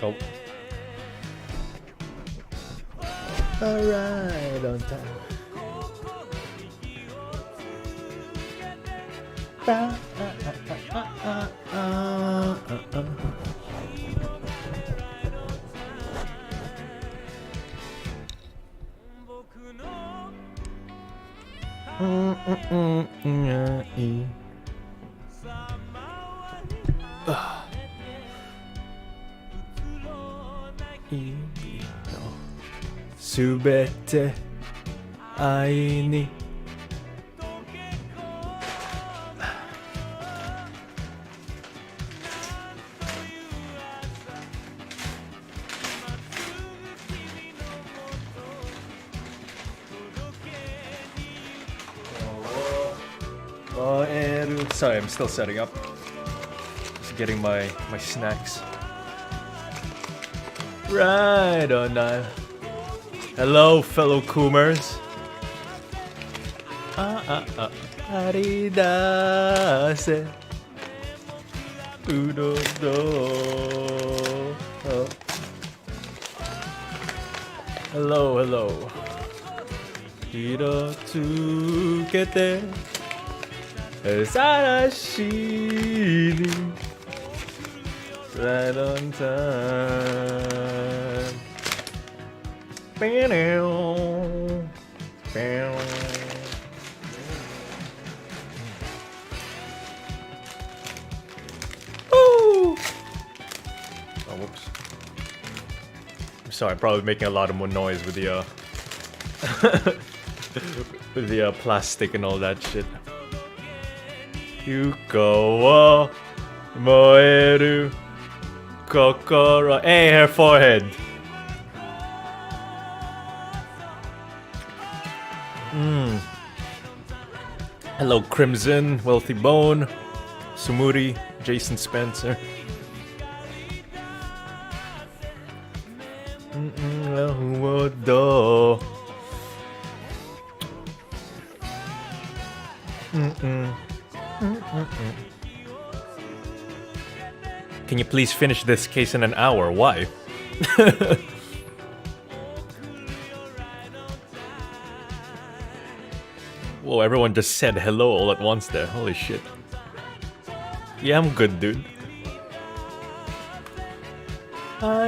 Oh. Alright, on time. Subete ai ni Sorry, I'm still setting up. Just getting my snacks. Right on time. Hello, fellow Coomers. Aridase. Udodo. Oh. Hello. Hiro tsukete. Sarashi ni. Right on time. Oh, whoops. I'm sorry, I'm probably making a lot more noise with the with the plastic and all that shit. Yuko wo moeru kokoro. Hey, her forehead. Hello, Crimson, Wealthy Bone, Sumuri, Jason Spencer. Can you please finish this case in an hour? Why? Whoa, everyone just said hello all at once there. Holy shit. Yeah, I'm good, dude. No,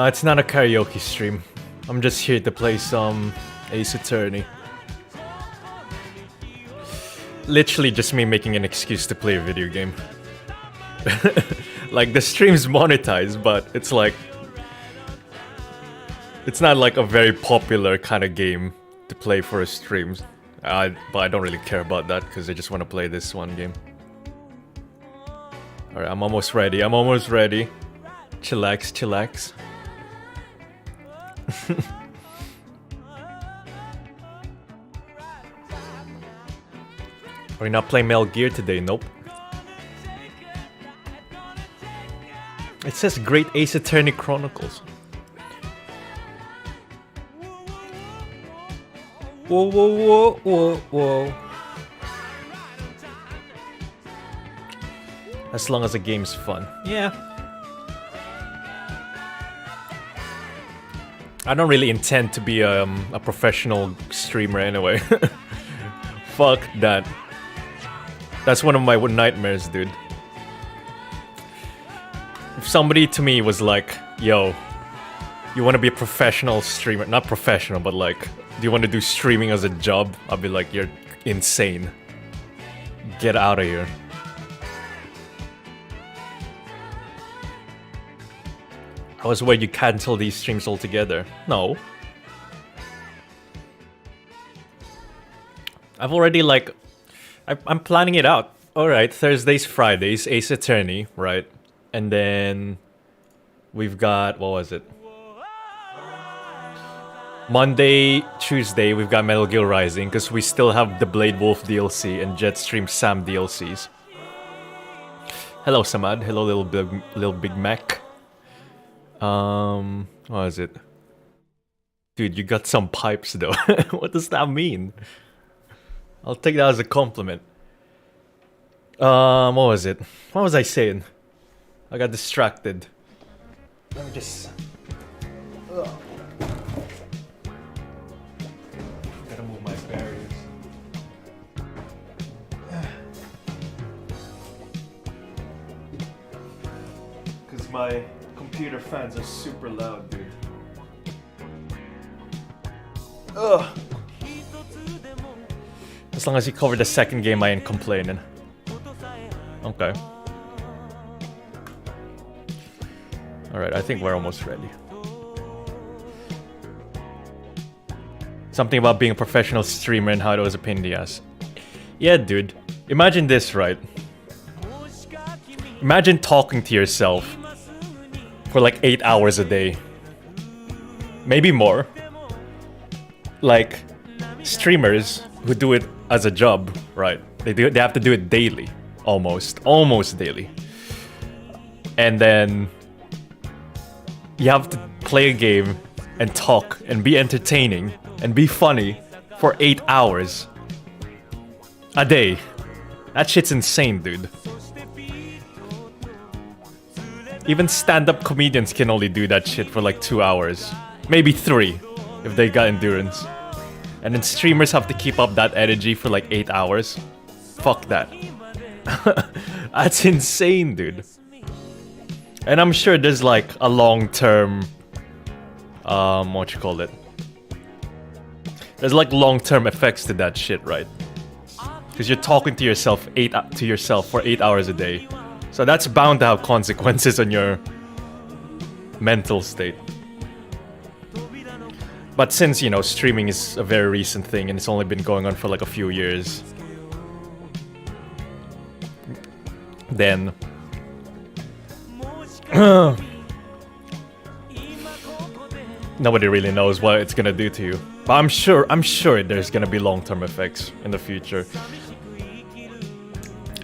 it's not a karaoke stream. I'm just here to play some Ace Attorney. Literally just me making an excuse to play a video game. Like, the stream's monetized, but it's like... It's not like a very popular kind of game to play for a stream. But I don't really care about that because I just want to play this one game. Alright, I'm almost ready. Chillax. Are you not playing Metal Gear today? Nope. It says Great Ace Attorney Chronicles. Whoa. As long as the game's fun. Yeah. I don't really intend to be a professional streamer anyway. Fuck that. That's one of my nightmares, dude. If somebody to me was like, yo, you want to be a professional streamer? Not professional, but like, do you want to do streaming as a job? I'll be like, you're insane. Get out of here. I was worried you cancel these streams altogether. No. I've already like... I'm planning it out. Alright, Thursdays, Fridays, Ace Attorney, right? And then... We've got... What was it? Monday, Tuesday, we've got Metal Gear Rising, because we still have the Blade Wolf DLC and Jetstream Sam DLCs. Hello, Samad. Hello, little Big Mac. What is it? Dude, you got some pipes though. What does that mean? I'll take that as a compliment. What was it? What was I saying? I got distracted. Let me just... Ugh. Gotta move my barriers. Cause my computer fans are super loud, dude. Ugh. As long as you cover the second game, I ain't complaining. Okay. Alright, I think we're almost ready. Something about being a professional streamer and how it was a pain in the ass. Yeah, dude. Imagine this, right? Imagine talking to yourself for like 8 hours a day. Maybe more. Like, streamers who do it as a job, right? They have to do it daily. Almost daily. And then you have to play a game and talk and be entertaining and be funny for 8 hours a day. That shit's insane, dude. Even stand-up comedians can only do that shit for like 2 hours. Maybe 3, if they got endurance. And then streamers have to keep up that energy for like 8 hours. Fuck that. That's insane, dude. And I'm sure there's like a long-term... what you call it? There's like long-term effects to that shit, right? Because you're talking to yourself for 8 hours a day. So that's bound to have consequences on your mental state. But since, you know, streaming is a very recent thing and it's only been going on for like a few years, then nobody really knows what it's gonna do to you. But I'm sure there's gonna be long-term effects in the future.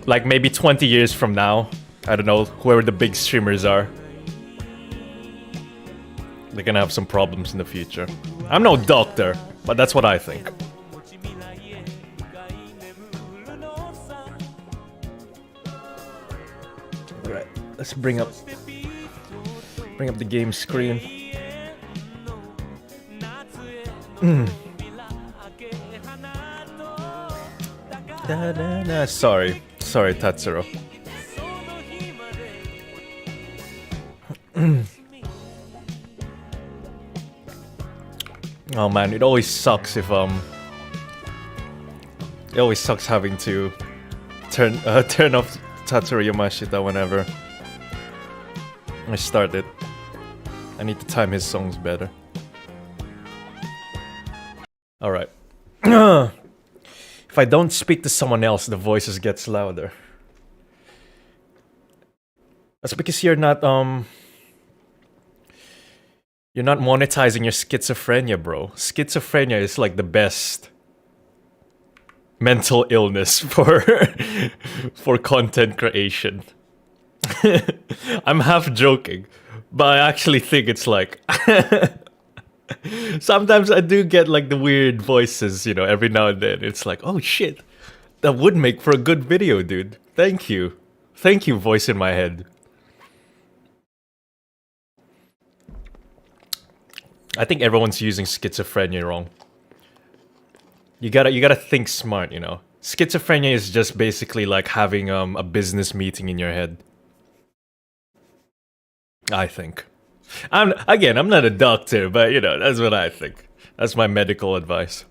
Like maybe 20 years from now, I don't know, whoever the big streamers are, they're gonna have some problems in the future. I'm no doctor, but that's what I think. Alright, let's bring up the game screen. Sorry, Tatsuro. Oh man, it always sucks if it always sucks having to turn off Tatsuro Yamashita whenever I start it. I need to time his songs better. Alright. If I don't speak to someone else, the voices gets louder. That's because you're not monetizing your schizophrenia, bro. Schizophrenia is like the best mental illness for content creation. I'm half joking, but I actually think it's like sometimes I do get like the weird voices, you know, every now and then. It's like, oh shit, that would make for a good video, dude. Thank you. Thank you, voice in my head. I think everyone's using schizophrenia wrong. You gotta think smart, you know. Schizophrenia is just basically like having a business meeting in your head. I think. I'm not a doctor, but you know, that's what I think. That's my medical advice.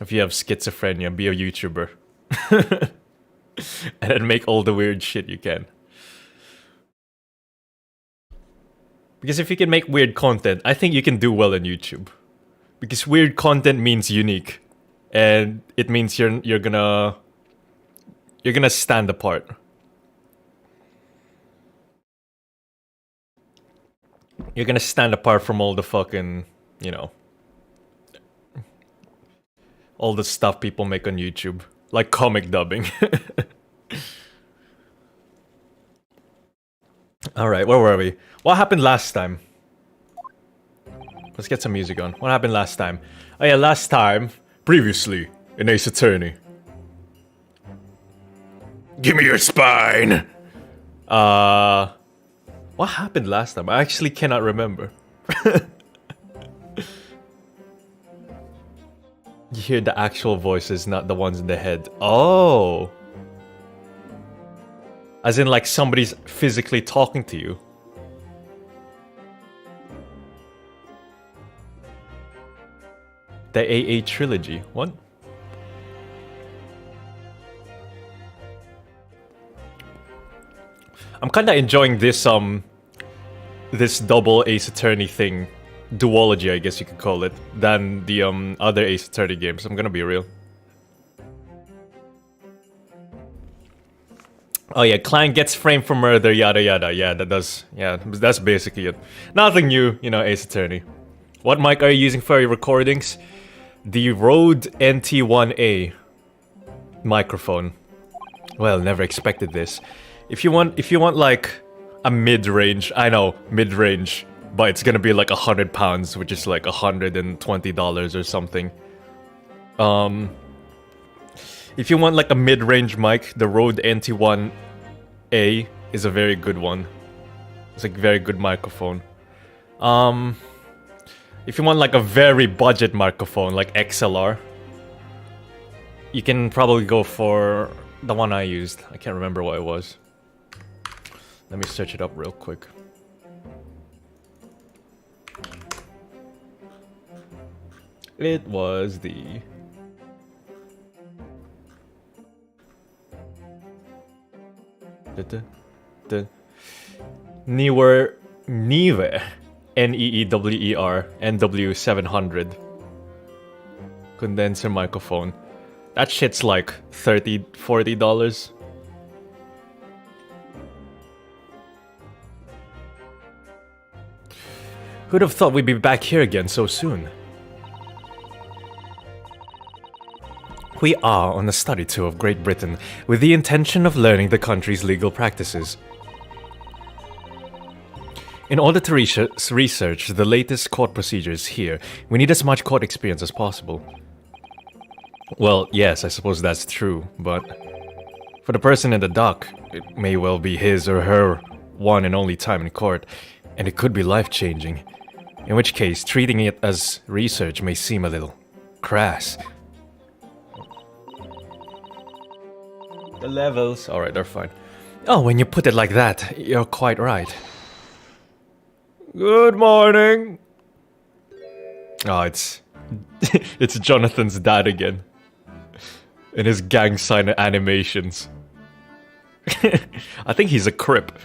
If you have schizophrenia, be a YouTuber. And then make all the weird shit you can. Because if you can make weird content, I think you can do well on YouTube. Because weird content means unique. And it means you're gonna stand apart. You're gonna stand apart from all the fucking, you know, all the stuff people make on YouTube. Like comic dubbing. Alright, where were we? What happened last time? Let's get some music on. What happened last time? Oh yeah, last time, previously, in Ace Attorney. Give me your spine! What happened last time? I actually cannot remember. You hear the actual voices, not the ones in the head. Oh! As in, like, somebody's physically talking to you. The AA trilogy. What? I'm kinda enjoying this, this double Ace Attorney thing. Duology, I guess you could call it. Than the, other Ace Attorney games. I'm gonna be real. Oh yeah, client gets framed for murder, yada yada. Yeah, that's basically it. Nothing new, you know, Ace Attorney. What mic are you using for your recordings? The Rode NT1A microphone. Well, never expected this. If you want like a mid-range, I know, mid-range, but it's gonna be like £100, which is like $120 or something. If you want like a mid-range mic, the Rode NT1A is a very good one. It's like a very good microphone. If you want like a very budget microphone, like XLR, you can probably go for the one I used. I can't remember what it was. Let me search it up real quick. It was the... Neewer Neewer NW700 condenser microphone. That shit's like $40. Who'd have thought we'd be back here again so soon? We are on a study tour of Great Britain with the intention of learning the country's legal practices. In order to research the latest court procedures here, we need as much court experience as possible. Well, yes, I suppose that's true, but for the person in the dock, it may well be his or her one and only time in court, and it could be life-changing. In which case, treating it as research may seem a little crass. The levels... Alright, they're fine. Oh, when you put it like that, you're quite right. Good morning! Oh, it's... it's Jonathan's dad again. In his gang sign animations. I think he's a Crip.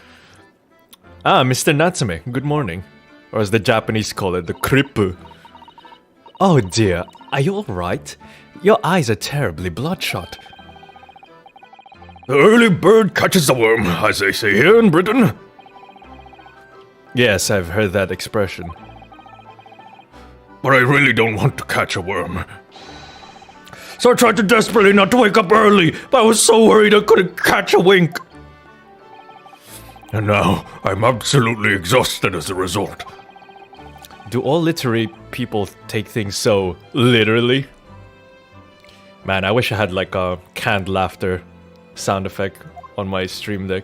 Ah, Mr. Natsume, good morning. Or as the Japanese call it, the Crippu. Oh dear, are you alright? Your eyes are terribly bloodshot. The early bird catches the worm, as they say here in Britain. Yes, I've heard that expression. But I really don't want to catch a worm. So I tried to desperately not to wake up early, but I was so worried I couldn't catch a wink. And now, I'm absolutely exhausted as a result. Do all literary people take things so literally? Man, I wish I had like a canned laughter sound effect on my stream deck.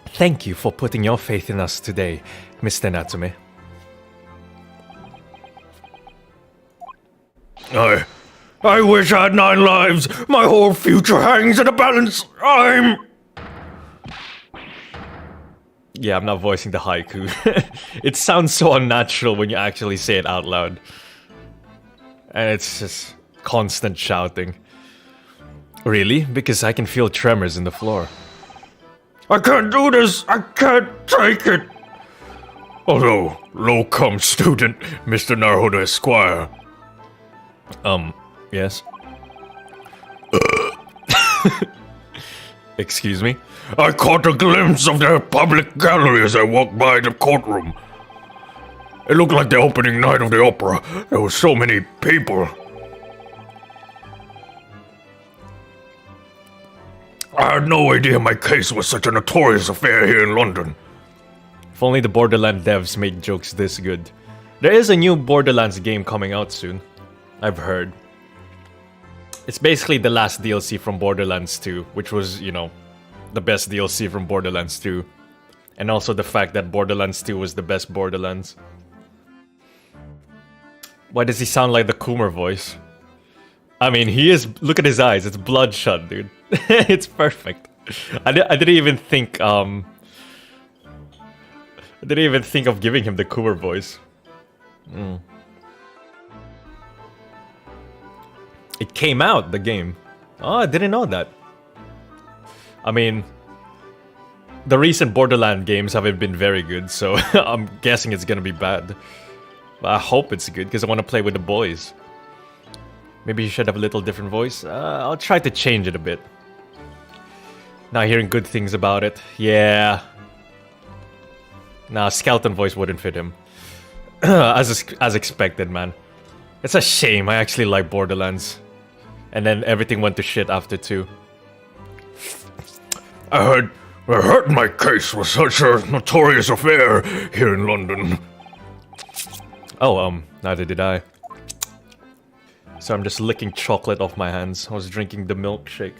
Thank you for putting your faith in us today, Mr. Natsume. I wish I had 9 lives. My whole future hangs in a balance. Yeah, I'm not voicing the haiku. It sounds so unnatural when you actually say it out loud. And it's just constant shouting. Really? Because I can feel tremors in the floor. I can't do this! I can't take it! Although, low-come student, Mr. Naruhodo Esquire. Yes? Excuse me? I caught a glimpse of their public gallery as I walked by the courtroom. It looked like the opening night of the opera. There were so many people. I had no idea my case was such a notorious affair here in London. If only the Borderlands devs made jokes this good. There is a new Borderlands game coming out soon. I've heard. It's basically the last DLC from Borderlands 2, which was, you know, the best DLC from Borderlands 2. And also the fact that Borderlands 2 was the best Borderlands. Why does he sound like the Coomer voice? I mean, he is... Look at his eyes, it's bloodshot, dude. It's perfect. I didn't even think, I didn't even think of giving him the Coomer voice. It came out, the game. Oh, I didn't know that. I mean, the recent Borderlands games haven't been very good, so I'm guessing it's gonna be bad. But I hope it's good, because I want to play with the boys. Maybe you should have a little different voice. I'll try to change it a bit. Not hearing good things about it. Yeah. Nah, skeleton voice wouldn't fit him. as expected, man. It's a shame, I actually like Borderlands. And then everything went to shit after 2. I heard my case was such a notorious affair here in London. Oh, neither did I. So I'm just licking chocolate off my hands. I was drinking the milkshake.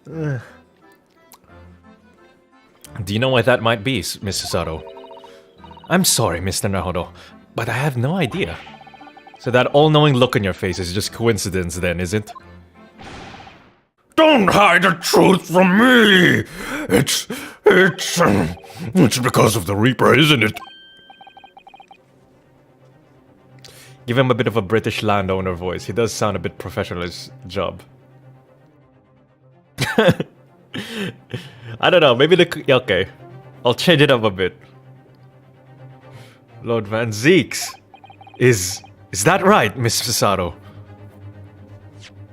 Do you know why that might be, Mr. Sato? I'm sorry, Mr. Naruhodo, but I have no idea. So that all-knowing look on your face is just coincidence then, is it? Don't hide the truth from me! It's because of the Reaper, isn't it? Give him a bit of a British landowner voice. He does sound a bit professional at his job. I don't know, maybe okay. I'll change it up a bit. Lord Van Zeeks. Is that right, Miss Susato?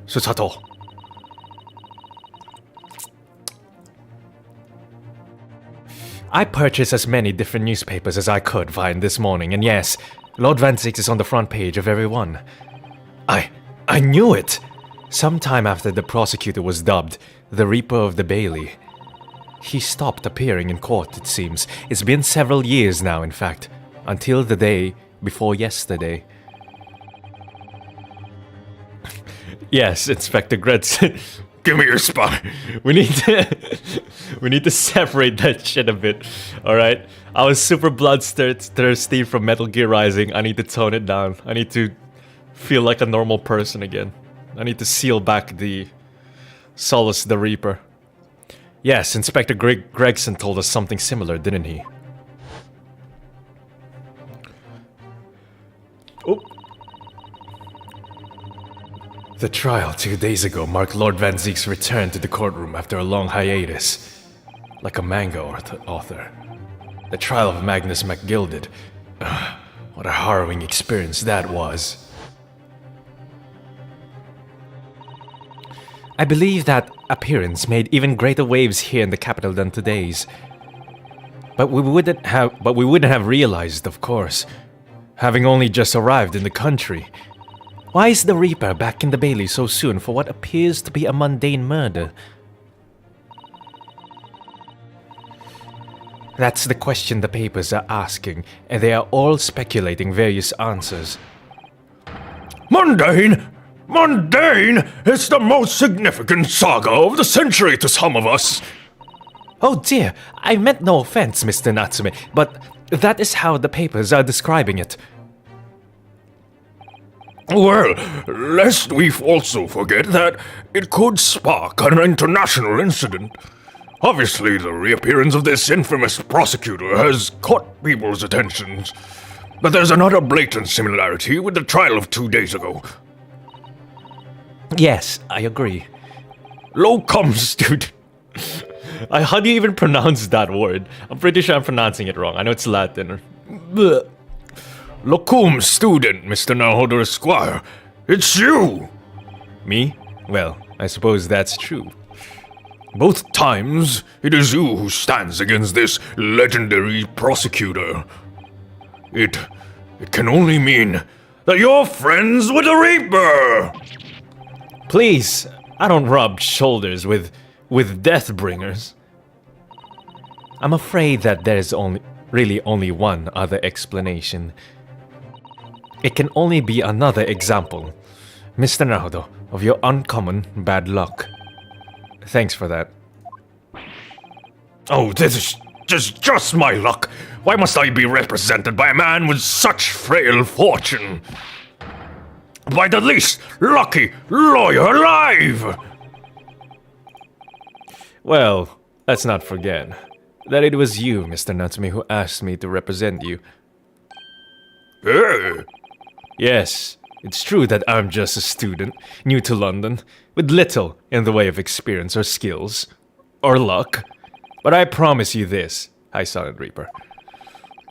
Susato. I purchased as many different newspapers as I could find this morning, and yes, Lord Van Zeeks is on the front page of every one. I knew it! Sometime after the prosecutor was dubbed the Reaper of the Bailey. He stopped appearing in court, it seems. It's been several years now, in fact. Until the day before yesterday. Yes, Inspector Gretson. Give me your spot. We need to separate that shit a bit. Alright? I was super bloodthirsty from Metal Gear Rising. I need to tone it down. I need to feel like a normal person again. I need to seal back the Solus the Reaper. Yes, Inspector Gregson told us something similar, didn't he? Oh. The trial 2 days ago marked Lord Van Zeek's return to the courtroom after a long hiatus. Like a manga author. The trial of Magnus MacGilded. What a harrowing experience that was. I believe that appearance made even greater waves here in the capital than today's. But we wouldn't have realized, of course, having only just arrived in the country. Why is the Reaper back in the Bailey so soon for what appears to be a mundane murder? That's the question the papers are asking, and they are all speculating various answers. Mundane? Mundane is the most significant saga of the century to some of us. Oh dear, I meant no offense, Mr. Natsume, but that is how the papers are describing it. Well, lest we also forget that it could spark an international incident. Obviously, the reappearance of this infamous prosecutor has caught people's attentions. But there's another blatant similarity with the trial of 2 days ago. Yes, I agree. Locum student. How do you even pronounce that word? I'm pretty sure I'm pronouncing it wrong. I know it's Latin. Locum student, Mr. Naruhodo Esquire. It's you! Me? Well, I suppose that's true. Both times, it is you who stands against this legendary prosecutor. It can only mean that you're friends with the Reaper! Please, I don't rub shoulders with Deathbringers. I'm afraid that there's really only one other explanation. It can only be another example, Mr. Naruhodo, of your uncommon bad luck. Thanks for that. Oh, this is just my luck. Why must I be represented by a man with such frail fortune? By the least lucky lawyer alive! Well, let's not forget that it was you, Mr. Natsume, who asked me to represent you. Hey! Yes, it's true that I'm just a student, new to London, with little in the way of experience or skills, or luck. But I promise you this, High Silent Reaper.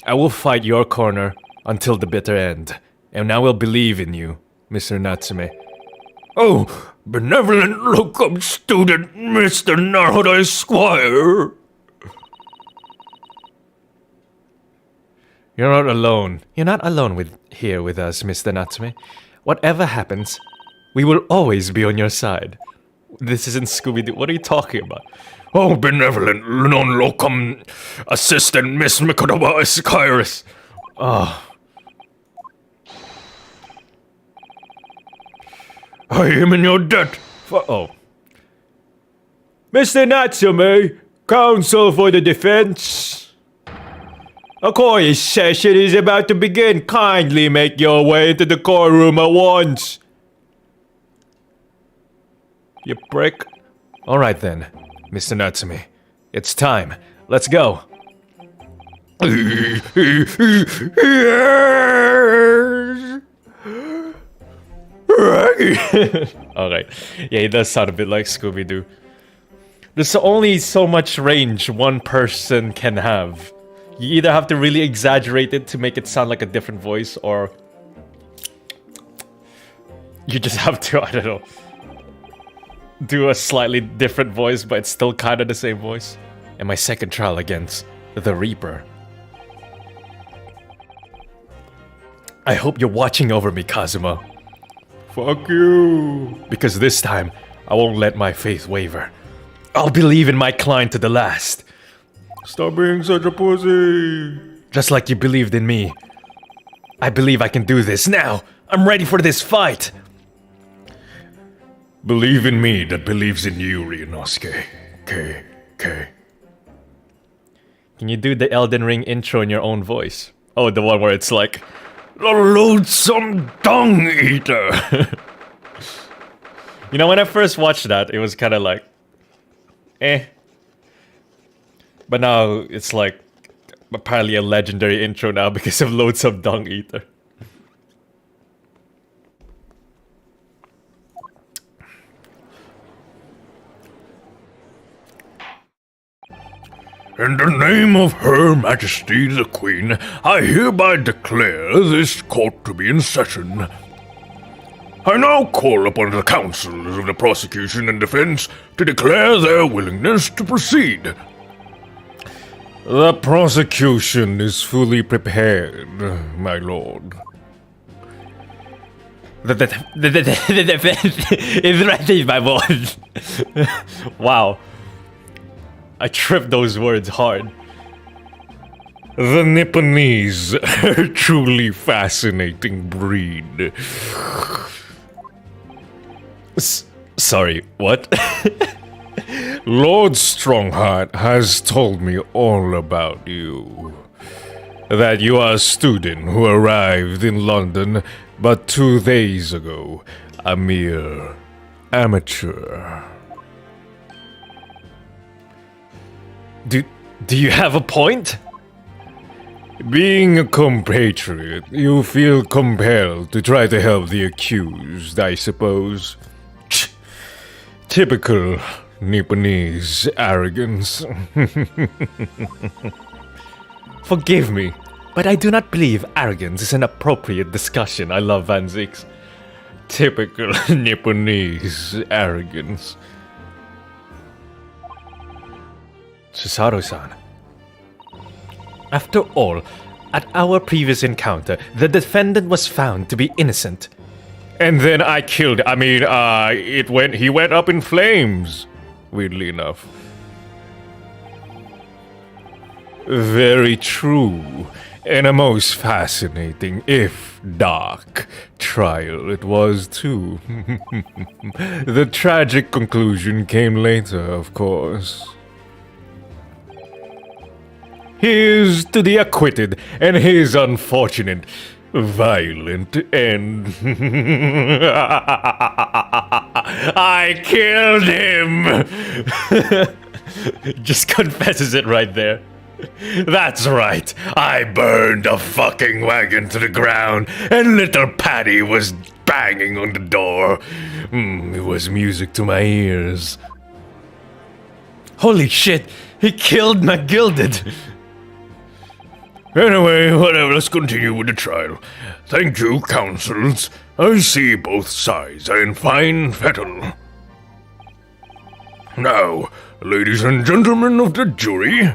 I will fight your corner until the bitter end, and I will believe in you, Mr. Natsume. Oh, benevolent locum student, Mr. Naruhodo Esquire! You're not alone. You're not alone here with us, Mr. Natsume. Whatever happens, we will always be on your side. This isn't Scooby-Doo. What are you talking about? Oh, benevolent non-locum assistant, Miss Mikotoba Esquire. Oh. I am in your debt. Oh. Mr. Natsume, counsel for the defense. A court session is about to begin. Kindly make your way into the courtroom at once. You prick. Alright then, Mr. Natsume. It's time. Let's go. Alright. Yeah, he does sound a bit like Scooby-Doo. There's only so much range one person can have. You either have to really exaggerate it to make it sound like a different voice, or you just have to, I don't know, do a slightly different voice, but it's still kind of the same voice. And my second trial against the Reaper. I hope you're watching over me, Kazuma. Fuck you. Because this time, I won't let my faith waver. I'll believe in my client to the last. Stop being such a pussy. Just like you believed in me. I believe I can do this now. I'm ready for this fight. Believe in me that believes in you, Ryunosuke. K. Can you do the Elden Ring intro in your own voice? Oh, the one where it's like, the loathsome dung eater. You know, when I first watched that, it was kind of like, eh. But now it's like apparently a legendary intro now because of Loathsome Dung Eater. In the name of Her Majesty the Queen, I hereby declare this court to be in session. I now call upon the counsels of the prosecution and defense to declare their willingness to proceed. The prosecution is fully prepared, my lord. The defense is ready, my lord. Wow. I tripped those words hard. The Nipponese are a truly fascinating breed. Sorry, what? Lord Strongheart has told me all about you. That you are a student who arrived in London but 2 days ago. A mere amateur. Do you have a point? Being a compatriot, you feel compelled to try to help the accused, I suppose. Typical Nipponese arrogance. Forgive me, but I do not believe arrogance is an appropriate discussion. I love Van Zieks. Typical Nipponese arrogance. Susaru-san. After all, at our previous encounter, the defendant was found to be innocent. And then I killed. He went up in flames. Weirdly enough. Very true. And a most fascinating, if dark, trial it was too. The tragic conclusion came later, of course. Here's to the acquitted and his unfortunate, violent end. I killed him! Just confesses it right there. That's right, I burned the fucking wagon to the ground, and little Patty was banging on the door. It was music to my ears. Holy shit, he killed McGilded! Anyway, whatever, let's continue with the trial. Thank you, counsels. I see both sides are in fine fettle. Now, ladies and gentlemen of the jury,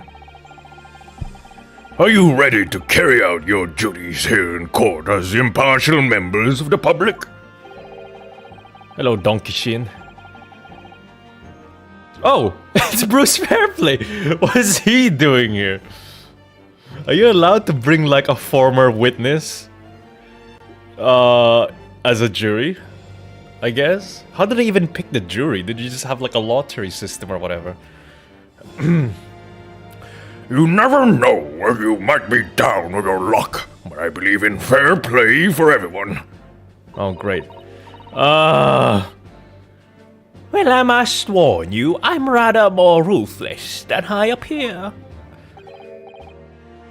are you ready to carry out your duties here in court as impartial members of the public? Hello, Donkey Shin. Oh, it's Bruce Fairplay! What is he doing here? Are you allowed to bring like a former witness? As a jury? I guess? How did they even pick the jury? Did you just have like a lottery system or whatever? You never know where you might be down with your luck, but I believe in fair play for everyone. Oh, great. Well, I must warn you, I'm rather more ruthless than I appear.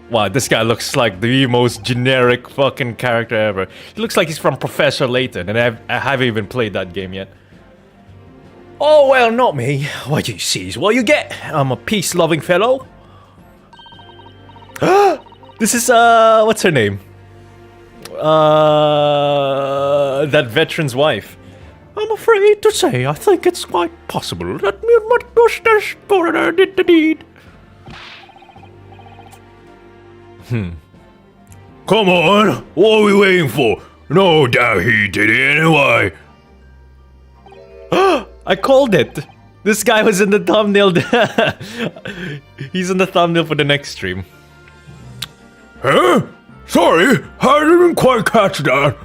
Wow, this guy looks like the most generic fucking character ever. He looks like he's from Professor Layton, and I haven't even played that game yet. Oh, well, not me. What you see is what you get. I'm a peace-loving fellow. This is, what's her name? That veteran's wife. I'm afraid to say, I think it's quite possible that Mr. Coroner did the deed. Come on, what are we waiting for? No doubt he did it anyway. I called it. This guy was in the thumbnail. He's in the thumbnail for the next stream. Huh? Sorry, I didn't quite catch that.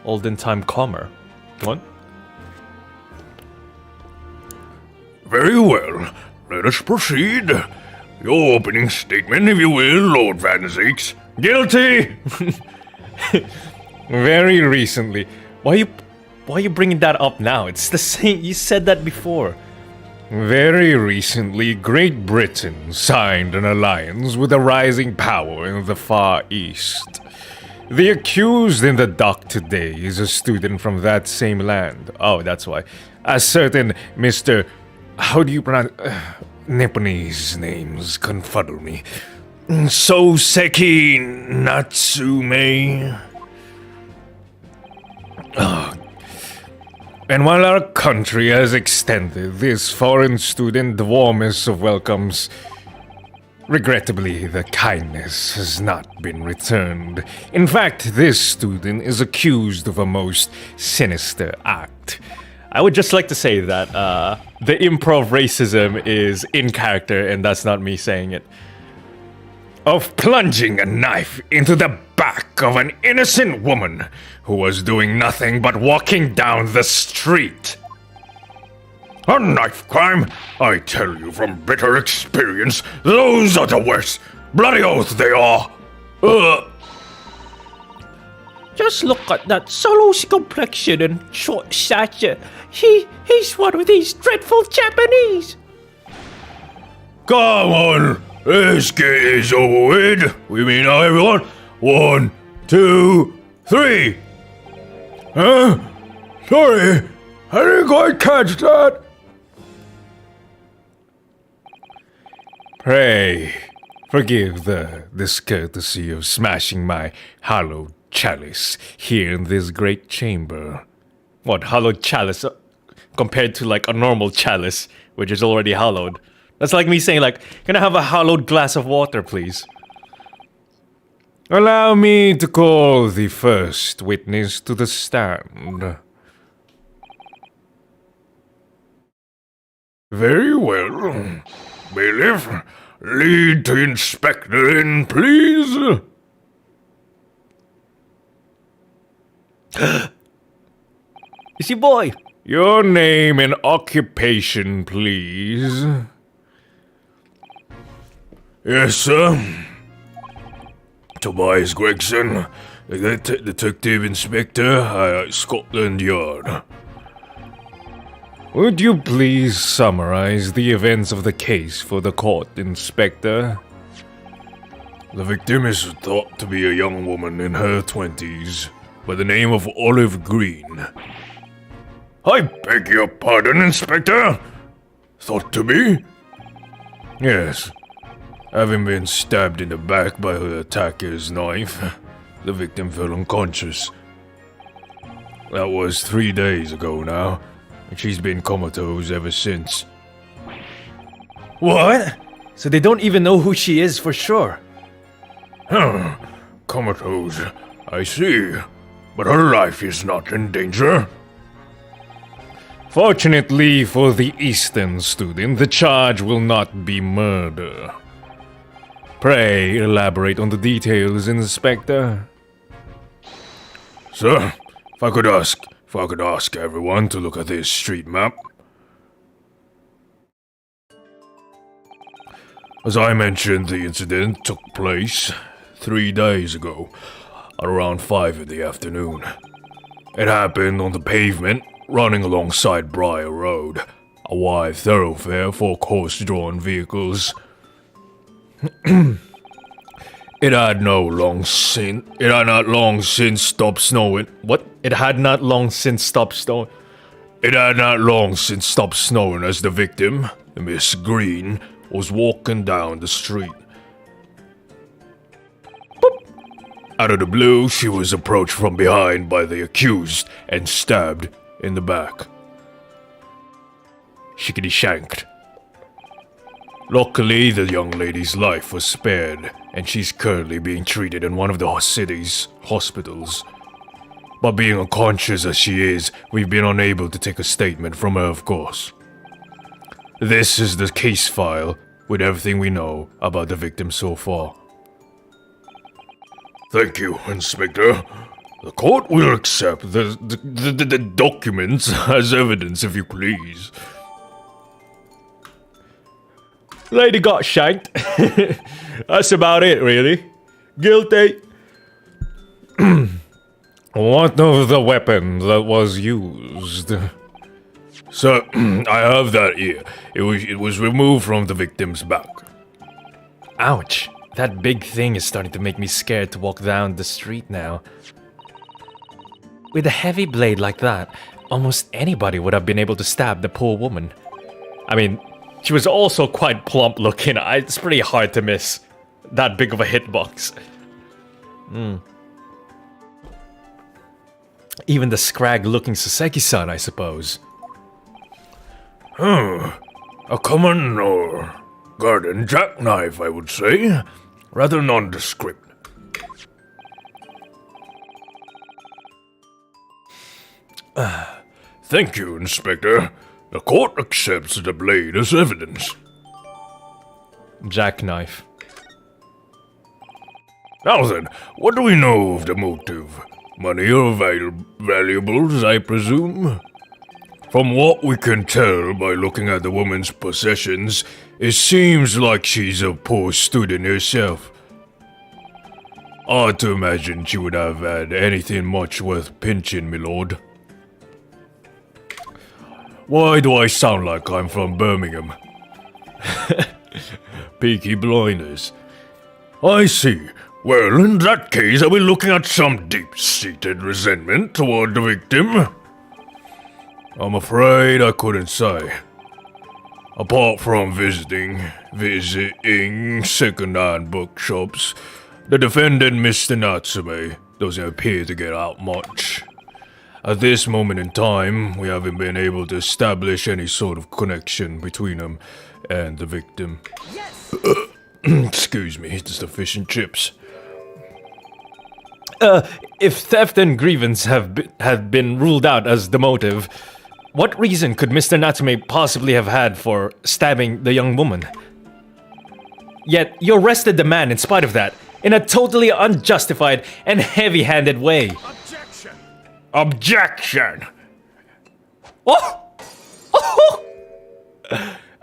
Olden time comer. What? Very well. Let us proceed. Your opening statement, if you will, Lord Van Zieks. Guilty! Very recently. Why are you bringing that up now? It's the same. You said that before. Very recently, Great Britain signed an alliance with a rising power in the Far East. The accused in the dock today is a student from that same land. Oh, that's why. A certain Mr. How do you pronounce... Nipponese names confuddle me. Soseki Natsume. And while our country has extended this foreign student the warmest of welcomes, regrettably the kindness has not been returned. In fact, this student is accused of a most sinister act. I would just like to say that the improv racism is in character, and that's not me saying it. Of plunging a knife into the back of an innocent woman who was doing nothing but walking down the street. A knife crime? I tell you from bitter experience, those are the worst. Bloody oath they are. Just look at that Solus complexion and short stature. He's one of these dreadful Japanese. Come on, let's get this over with. We mean now, everyone. 1, 2, 3. Huh? Sorry, I didn't quite catch that. Pray, forgive the discourtesy of smashing my hallowed chalice here in this great chamber. What, hallowed chalice compared to like a normal chalice, which is already hallowed? That's like me saying like, can I have a hallowed glass of water, please? Allow me to call the first witness to the stand. Very well. Bailiff, lead the inspector in, please. It's your boy. Your name and occupation, please. Yes, sir. Tobias Gregson, Detective Inspector, Scotland Yard. Would you please summarize the events of the case for the court, Inspector? The victim is thought to be a young woman in her 20s by the name of Olive Green. I beg your pardon, Inspector? Thought to be? Yes. Having been stabbed in the back by her attacker's knife, the victim fell unconscious. That was 3 days ago now, and she's been comatose ever since. What? So they don't even know who she is for sure. Huh. Comatose. I see. But her life is not in danger. Fortunately for the Eastern student, the charge will not be murder. Pray elaborate on the details, Inspector. Sir, if I could ask everyone to look at this street map. As I mentioned, the incident took place 3 days ago, at around 5 in the afternoon. It happened on the pavement, running alongside Briar Road, a wide thoroughfare for horse-drawn vehicles. It had not long since stopped snowing. What? It had not long since stopped snowing. It had not long since stopped snowing as the victim, Miss Green, was walking down the street. Boop. Out of the blue, she was approached from behind by the accused and stabbed in the back. Shickety shanked. Luckily, the young lady's life was spared, and she's currently being treated in one of the city's hospitals. But being unconscious as she is, we've been unable to take a statement from her, of course. This is the case file with everything we know about the victim so far. Thank you, Inspector. The court will accept the documents as evidence, if you please. Lady got shanked. That's about it, really. Guilty. What of the weapon that was used? Sir, I have that here. It was removed from the victim's back. Ouch. That big thing is starting to make me scared to walk down the street now. With a heavy blade like that, almost anybody would have been able to stab the poor woman. I mean, she was also quite plump looking. It's pretty hard to miss that big of a hitbox. Even the scrag-looking Saseki-san, I suppose. A common or garden jackknife, I would say. Rather nondescript. Thank you, Inspector. The court accepts the blade as evidence. Jackknife. Now then, what do we know of the motive? Money or valuables, I presume? From what we can tell by looking at the woman's possessions, it seems like she's a poor student herself. Hard to imagine she would have had anything much worth pinching, my lord. Why do I sound like I'm from Birmingham? Peaky Blinders. I see. Well, in that case, are we looking at some deep-seated resentment toward the victim? I'm afraid I couldn't say. Apart from visiting second-hand bookshops, the defendant, Mr. Natsume, doesn't appear to get out much. At this moment in time, we haven't been able to establish any sort of connection between him and the victim. Yes! Excuse me, it's the fish and chips. If theft and grievance have been ruled out as the motive, what reason could Mr. Natsume possibly have had for stabbing the young woman? Yet, you arrested the man in spite of that, in a totally unjustified and heavy-handed way. Objection! Objection! Oh! Oh!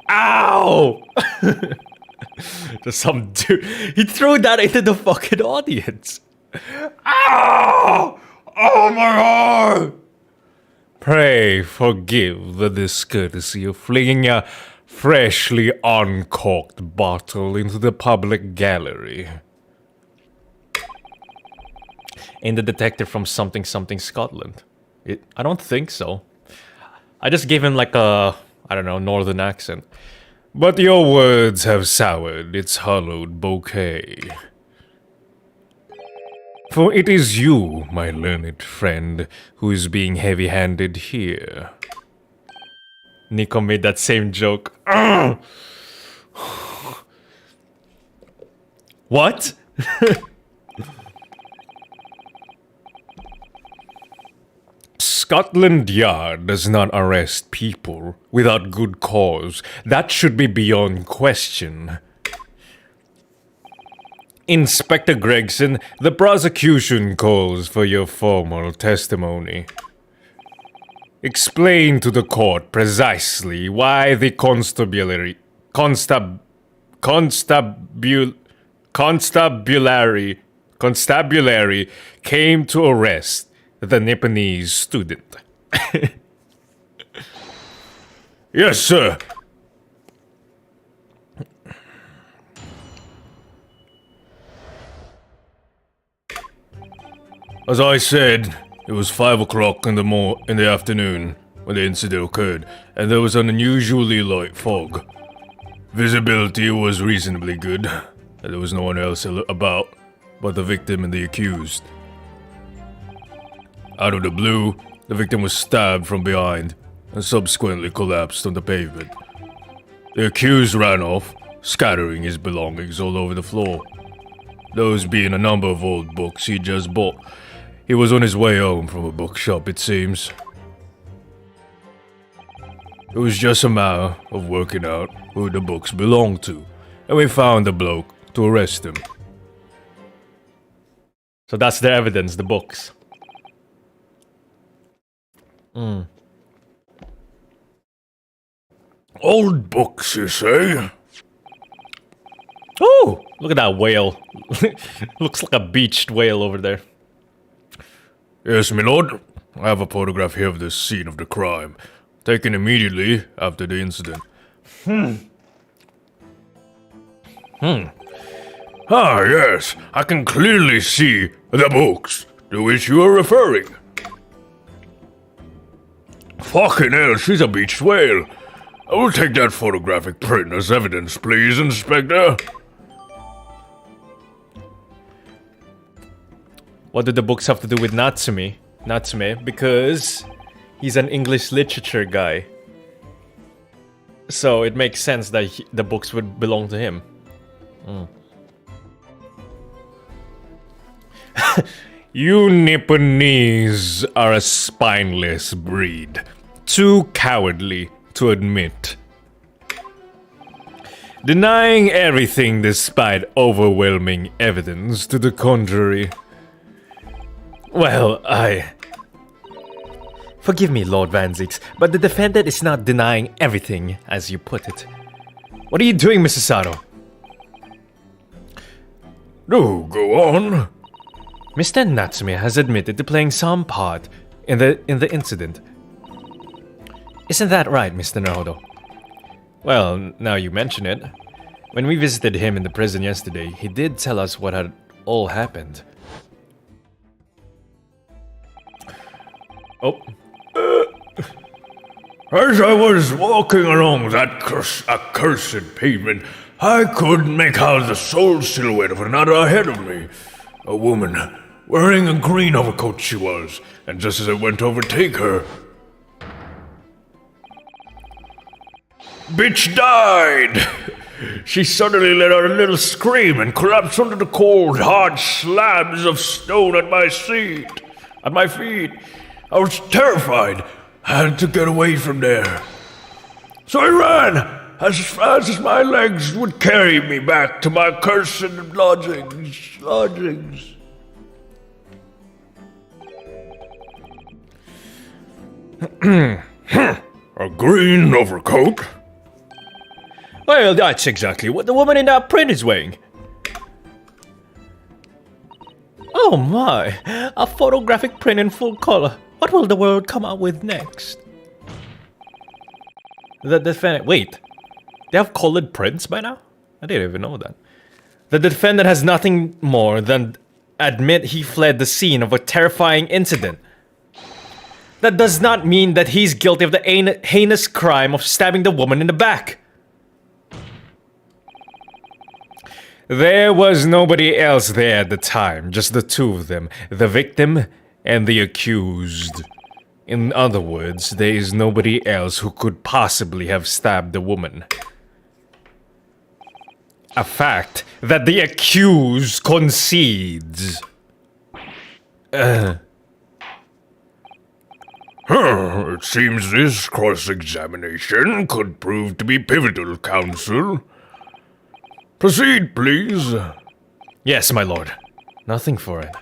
Ow! There's some dude. He threw that into the fucking audience. Ow! Oh my god! Pray forgive the discourtesy of flinging a freshly uncorked bottle into the public gallery. Ain't the detective from something Scotland? I don't think so. I just gave him like a, I don't know, northern accent. But your words have soured its hallowed bouquet. For it is you, my learned friend, who is being heavy-handed here. Nico made that same joke. What? Scotland Yard does not arrest people without good cause. That should be beyond question. Inspector Gregson, the prosecution calls for your formal testimony. Explain to the court precisely why the constabulary came to arrest the Nipponese student. Yes, sir. As I said, it was 5 o'clock in the afternoon when the incident occurred, and there was an unusually light fog. Visibility was reasonably good, and there was no one else about but the victim and the accused. Out of the blue, the victim was stabbed from behind and subsequently collapsed on the pavement. The accused ran off, scattering his belongings all over the floor. Those being a number of old books he just bought. He was on his way home from a bookshop, it seems. It was just a matter of working out who the books belonged to, and we found the bloke to arrest him. So that's the evidence, the books. Old books, you say? Oh, look at that whale. Looks like a beached whale over there. Yes, my lord. I have a photograph here of the scene of the crime, taken immediately after the incident. Ah, yes. I can clearly see the books to which you are referring. Fucking hell, she's a beached whale. I will take that photographic print as evidence, please, Inspector. What do the books have to do with Natsume? Because he's an English literature guy. So it makes sense that the books would belong to him. You Nipponese are a spineless breed. Too cowardly to admit. Denying everything despite overwhelming evidence to the contrary. Well, Forgive me, Lord Van Zix, but the defendant is not denying everything, as you put it. What are you doing, Mrs. Sato? No, go on. Mr. Natsume has admitted to playing some part in the incident. Isn't that right, Mr. Naruto? Well, now you mention it. When we visited him in the prison yesterday, he did tell us what had all happened. Oh. As I was walking along that accursed pavement, I could make out the sole silhouette of another ahead of me. A woman, wearing a green overcoat she was, and just as I went to overtake her... Bitch died! She suddenly let out a little scream and collapsed under the cold, hard slabs of stone at my feet. I was terrified. I had to get away from there. So I ran as fast as my legs would carry me back to my cursed lodgings. A green overcoat? Well, that's exactly what the woman in that print is wearing. Oh my, a photographic print in full color. What will the world come out with next? The defendant... Wait. They have colored prints by now? I didn't even know that. The defendant has nothing more than admit he fled the scene of a terrifying incident. That does not mean that he's guilty of the heinous crime of stabbing the woman in the back. There was nobody else there at the time, just the two of them, the victim and the accused. In other words, there is nobody else who could possibly have stabbed the woman. A fact that the accused concedes. It seems this cross-examination could prove to be pivotal, counsel. Proceed, please. Yes, my lord. Nothing for it.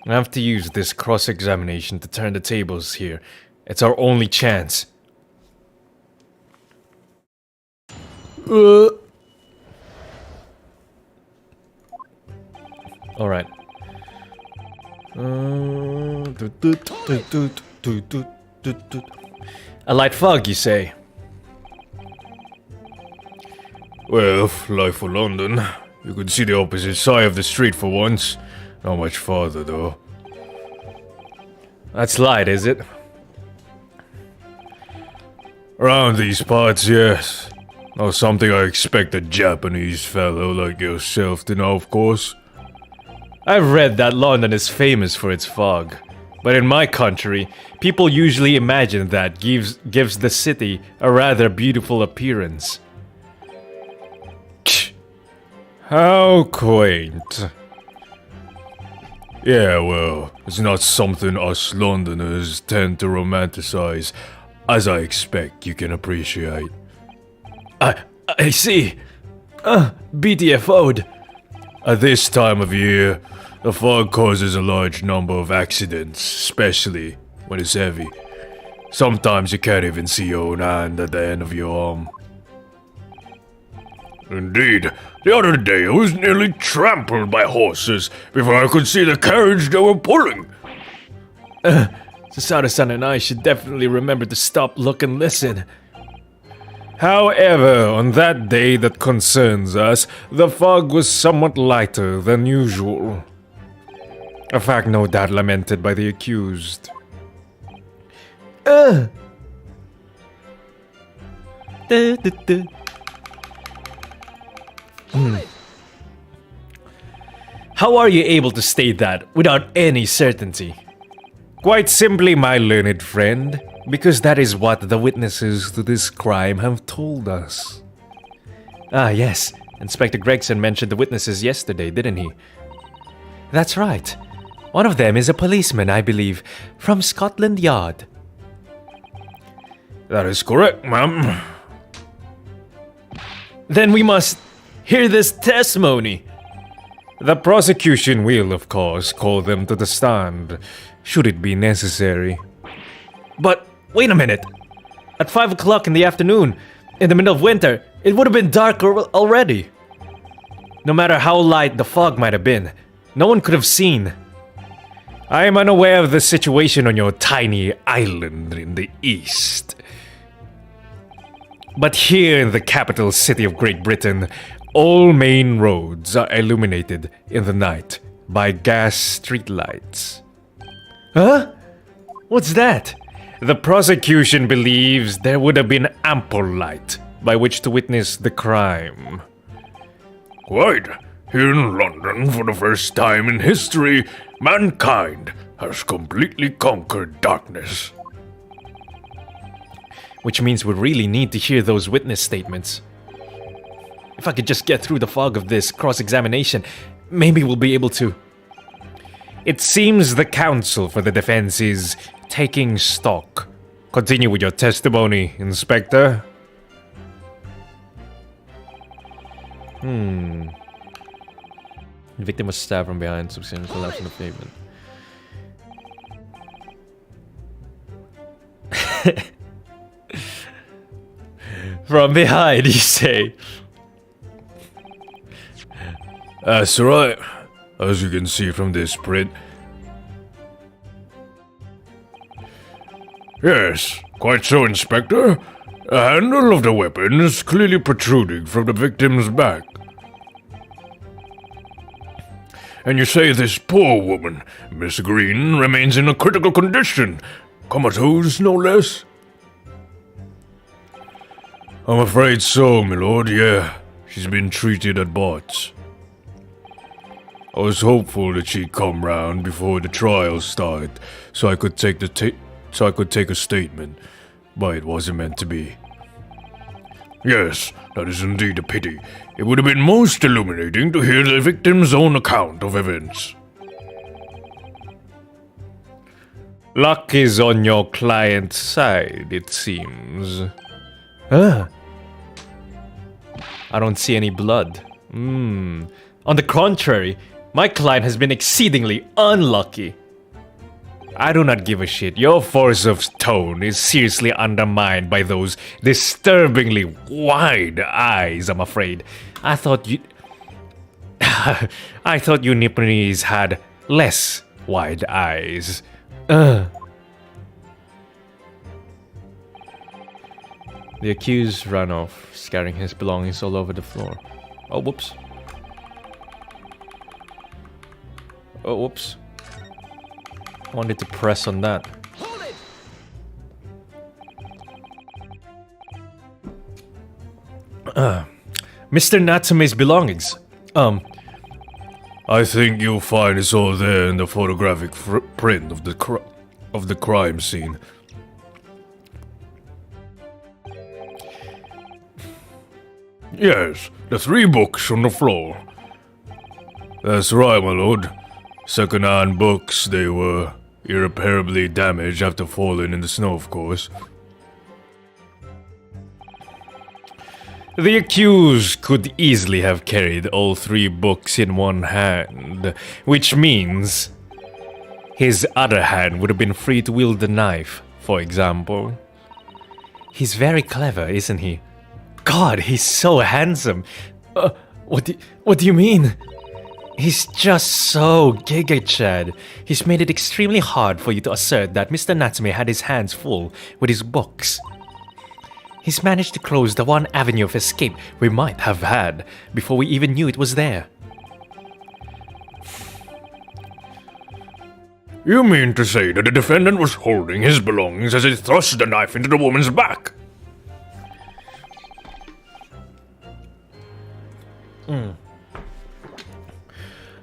I have to use this cross-examination to turn the tables here. It's our only chance. Alright. A light fog, you say? Well, like for London, you could see the opposite side of the street for once. Not much farther, though. That's light, is it? Around these parts, yes. Not something I expect a Japanese fellow like yourself to know, of course. I've read that London is famous for its fog. But in my country, people usually imagine that gives the city a rather beautiful appearance. How quaint. Yeah, well, it's not something us Londoners tend to romanticize, as I expect you can appreciate. I see. BTFO'd. At this time of year, the fog causes a large number of accidents, especially when it's heavy. Sometimes you can't even see your own hand at the end of your arm. Indeed, the other day I was nearly trampled by horses before I could see the carriage they were pulling. Sasada-san and I should definitely remember to stop, look, and listen. However, on that day that concerns us, the fog was somewhat lighter than usual. A fact no doubt lamented by the accused. How are you able to state that without any certainty? Quite simply, my learned friend, because that is what the witnesses to this crime have told us. Ah, yes. Inspector Gregson mentioned the witnesses yesterday, didn't he? That's right. One of them is a policeman, I believe, from Scotland Yard. That is correct, ma'am. Then we must hear this testimony. The prosecution will, of course, call them to the stand, should it be necessary. But wait a minute. At 5 o'clock in the afternoon, in the middle of winter, it would have been dark already. No matter how light the fog might have been, No one could have seen. I am unaware of the situation on your tiny island in the east. But here in the capital city of Great Britain, all main roads are illuminated in the night by gas streetlights. Huh? What's that? The prosecution believes there would have been ample light by which to witness the crime. Quite. Here in London, for the first time in history, mankind has completely conquered darkness. Which means we really need to hear those witness statements. If I could just get through the fog of this cross-examination, maybe we'll be able to. It seems the counsel for the defense is taking stock. Continue with your testimony, Inspector. The victim was stabbed from behind, subsequently collapsed on the pavement. From behind, you say? That's right. As you can see from this print. Yes, quite so, Inspector. The handle of the weapon is clearly protruding from the victim's back. And you say this poor woman, Miss Green, remains in a critical condition. Comatose, no less? I'm afraid so, my lord, yeah. She's been treated at Bart's. I was hopeful that she'd come round before the trial started, so I could take a statement, but it wasn't meant to be. Yes, that is indeed a pity. It would have been most illuminating to hear the victim's own account of events. Luck is on your client's side, it seems. Huh? I don't see any blood. On the contrary, my client has been exceedingly unlucky. I do not give a shit. Your force of tone is seriously undermined by those disturbingly wide eyes, I'm afraid. I thought you Nipponese had less wide eyes. The accused ran off, scattering his belongings all over the floor. Oh, whoops. Oh, whoops. Wanted to press on that. Mr. Natsume's belongings. I think you'll find it's all there in the photographic print of the crime scene. Yes, the 3 books on the floor. That's right, my lord. Second-hand books, they were irreparably damaged after falling in the snow, of course. The accused could easily have carried all 3 books in one hand, which means his other hand would have been free to wield the knife, for example. He's very clever, isn't he? God, he's so handsome. What do you mean? He's just so Giga Chad. He's made it extremely hard for you to assert that Mr. Natsume had his hands full with his books. He's managed to close the one avenue of escape we might have had before we even knew it was there. You mean to say that the defendant was holding his belongings as he thrust the knife into the woman's back?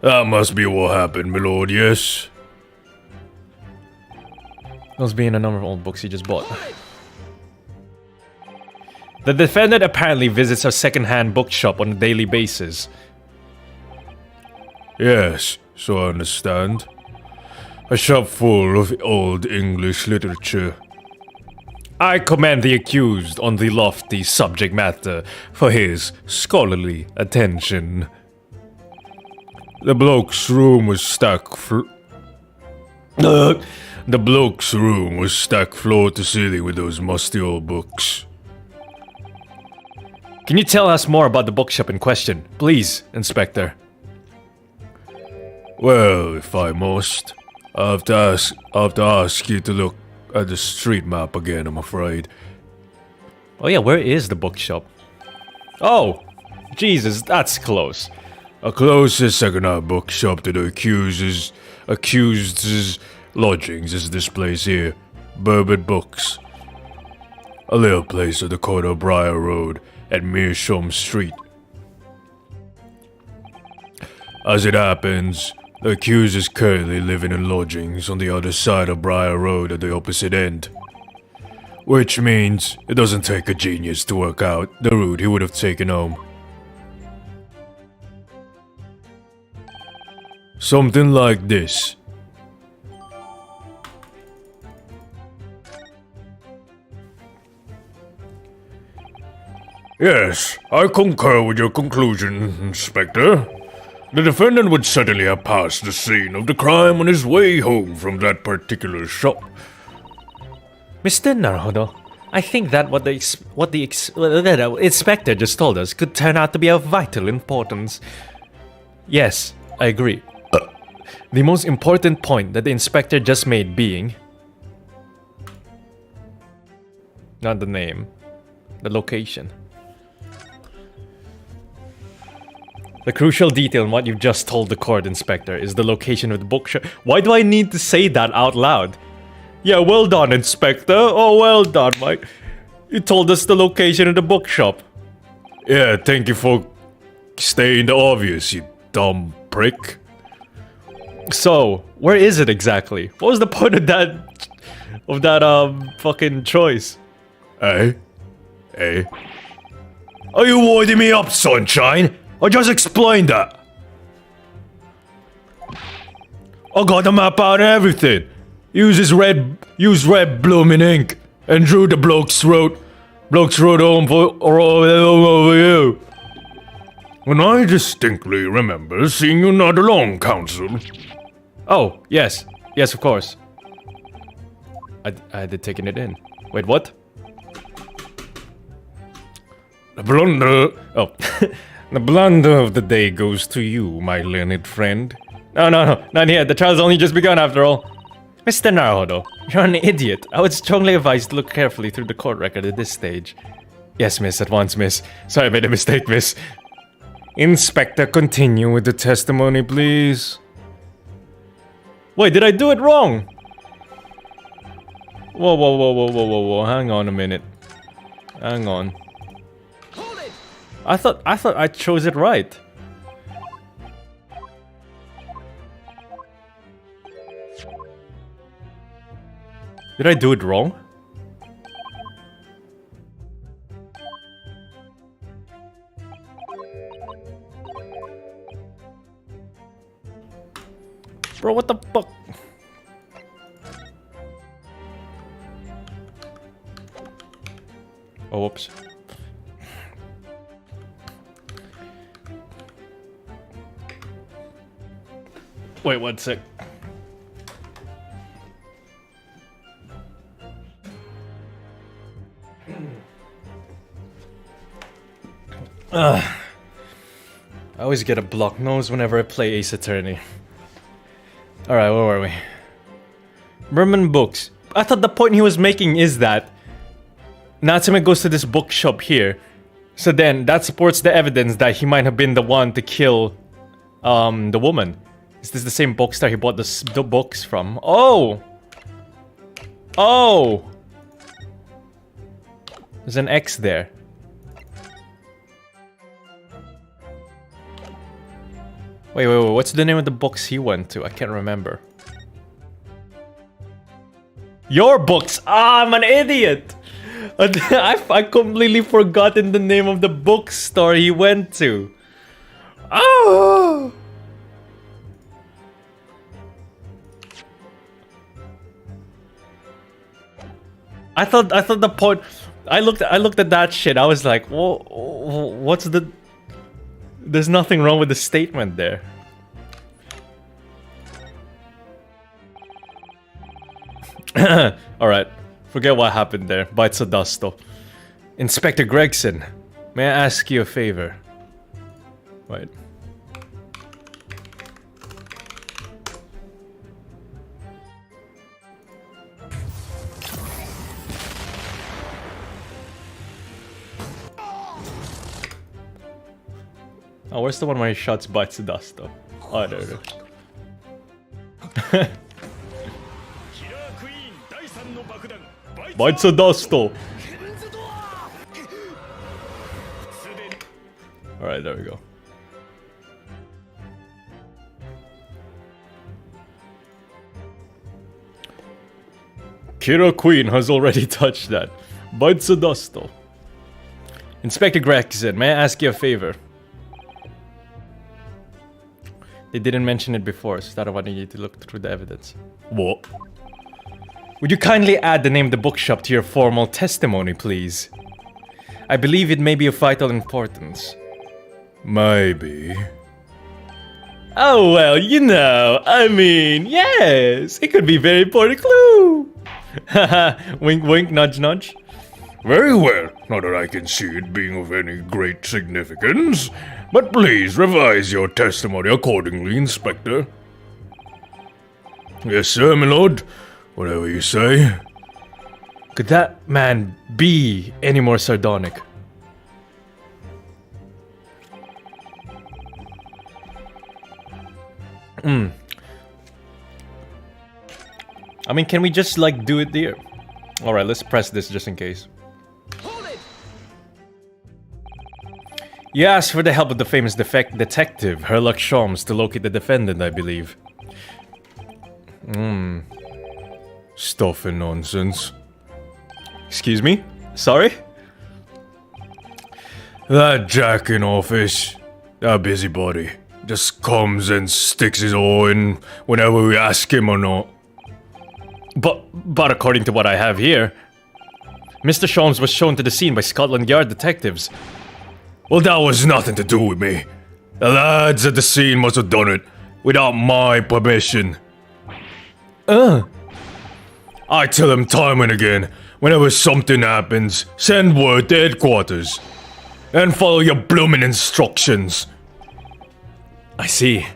That must be what happened, my lord, yes? Those being a number of old books he just bought. The defendant apparently visits a second-hand bookshop on a daily basis. Yes, so I understand. A shop full of old English literature. I commend the accused on the lofty subject matter for his scholarly attention. The bloke's room was stacked floor to ceiling with those musty old books. Can you tell us more about the bookshop in question, please, Inspector? Well, if I must, I'll have to ask you to look at the street map again, I'm afraid. Oh yeah, where is the bookshop? Oh, Jesus, that's close. A closest second-hand bookshop to the accused's lodgings is this place here, Bourbon Books. A little place at the corner of Briar Road and Meerschaum Street. As it happens, the accused is currently living in lodgings on the other side of Briar Road at the opposite end. Which means it doesn't take a genius to work out the route he would have taken home. Something like this. Yes, I concur with your conclusion, Inspector. The defendant would certainly have passed the scene of the crime on his way home from that particular shop. Mr. Naruhodo, I think that what the inspector just told us could turn out to be of vital importance. Yes, I agree. The most important point that the inspector just made being... not the name, the location. The crucial detail in what you've just told the court, Inspector, is the location of the bookshop. Why do I need to say that out loud? Yeah, well done, Inspector. Oh, well done, Mike. You told us the location of the bookshop. Yeah, thank you for stating the obvious, you dumb prick. So, where is it exactly? What was the point of that... fucking choice? Eh? Are you winding me up, sunshine? I just explained that. I got the map out and everything. Used red blooming ink and drew the bloke's road home over you. And I distinctly remember seeing you nod along, Counsel. Oh, yes. Yes, of course. I had taken it in. Wait, what? The blunder... Oh. The blunder of the day goes to you, my learned friend. No, not yet. The trial's only just begun after all. Mr. Naruhodo, you're an idiot. I would strongly advise to look carefully through the court record at this stage. Yes, miss, at once, miss. Sorry, I made a mistake, miss. Inspector, continue with the testimony, please. Wait, did I do it wrong? Whoa. Hang on a minute. Hang on. I thought I chose it right. Did I do it wrong? Bro, what the fuck? Oh, whoops. Wait, one sec. I always get a blocked nose whenever I play Ace Attorney. Alright, where were we? Merman Books. I thought the point he was making is that Natsume goes to this bookshop here. So then, that supports the evidence that he might have been the one to kill the woman. Is this the same bookstore he bought the books from? Oh! Oh! There's an X there. Wait, what's the name of the books he went to? I can't remember. Your books! Ah, I'm an idiot! I completely forgotten the name of the bookstore he went to. Oh! I thought the point. I looked at that shit. I was like, whoa, what's the? There's nothing wrong with the statement there. All right, forget what happened there. Bites of dusto. Inspector Gregson, may I ask you a favor? Wait. Oh, where's the one where he shots bites the dust though? Oh, there it is. Bites the dust though. Alright, there we go. Kira Queen has already touched that. Bites the dust though. Inspector Gregson, may I ask you a favor? They didn't mention it before, so that's why I need to look through the evidence. What? Would you kindly add the name of the bookshop to your formal testimony, please? I believe it may be of vital importance. Maybe. Oh, well, you know, I mean, yes, it could be a very important clue. Haha, wink wink, nudge nudge. Very well, not that I can see it being of any great significance. But please revise your testimony accordingly, Inspector. Yes, sir, my lord. Whatever you say. Could that man be any more sardonic? I mean, can we just, like, do it there? Alright, let's press this just in case. You asked for the help of the famous detective, Herlock Sholmes, to locate the defendant, I believe. Stuff and nonsense. Excuse me? Sorry? That Jack in office, that busybody, just comes and sticks his oar in whenever we ask him or not. But according to what I have here, Mr. Sholmes was shown to the scene by Scotland Yard detectives. Well, that was nothing to do with me. The lads at the scene must have done it without my permission. I tell them time and again, whenever something happens, send word to headquarters. And follow your bloomin' instructions. I see.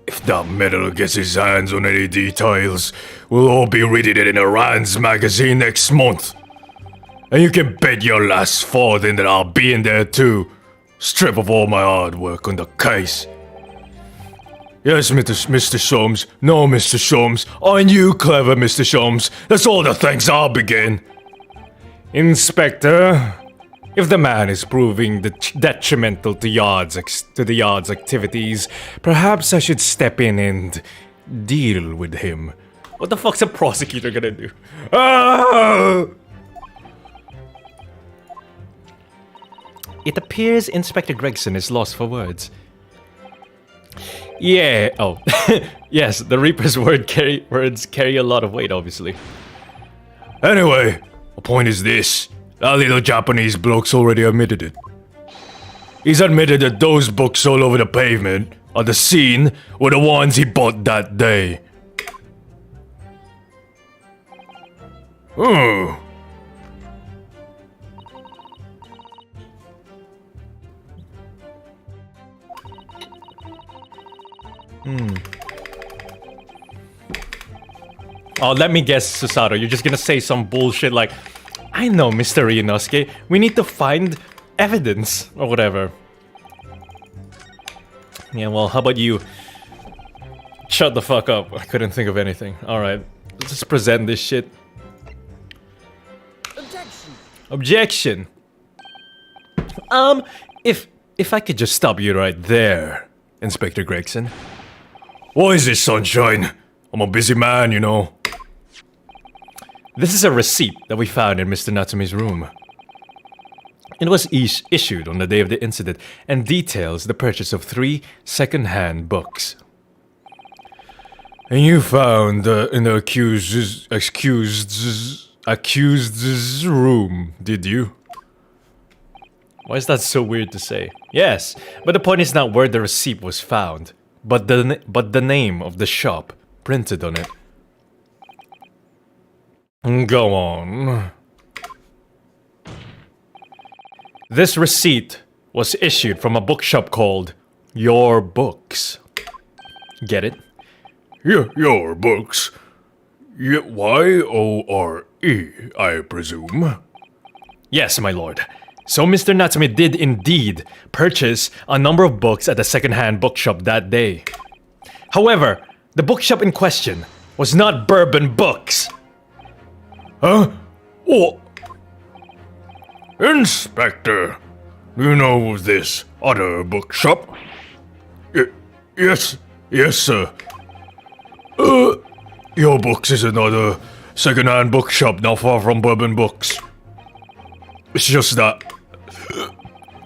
If that meddler gets his hands on any details, we'll all be reading it in a Rand's magazine next month. And you can bet your last farthing that I'll be in there too. Strip of all my hard work on the case. Yes, Mr. Sholmes. No, Mr. Sholmes. Aren't you clever, Mr. Sholmes? That's all the thanks I'll begin. Inspector, if the man is proving detrimental to the Yard's activities, perhaps I should step in and deal with him. What the fuck's a prosecutor gonna do? Ah! It appears Inspector Gregson is lost for words. Yeah, oh. Yes, the Reaper's words carry a lot of weight, obviously. Anyway, the point is this. That little Japanese bloke's already admitted it. He's admitted that those books all over the pavement on the scene were the ones he bought that day. Oh. Oh, let me guess, Susato. You're just gonna say some bullshit like, I know, Mr. Inosuke. We need to find evidence or whatever. Yeah, well, how about you? Shut the fuck up. I couldn't think of anything. Alright, let's just present this shit. Objection! If I could just stop you right there, Inspector Gregson. What is this, sunshine? I'm a busy man, you know. This is a receipt that we found in Mr. Natsumi's room. It was issued on the day of the incident and details the purchase of 3 second-hand books. And you found in the accused's room, did you? Why is that so weird to say? Yes, but the point is not where the receipt was found, but the name of the shop printed on it. Go on. This receipt was issued from a bookshop called Your Books. Get it? Your books. Y-O-R-E, I presume. Yes, my lord. So Mr. Natsume did indeed purchase a number of books at a second-hand bookshop that day. However, the bookshop in question was not Bourbon Books. Huh? What? Inspector, do you know of this other bookshop? Yes, sir. Your books is another second-hand bookshop not far from Bourbon Books. It's just that,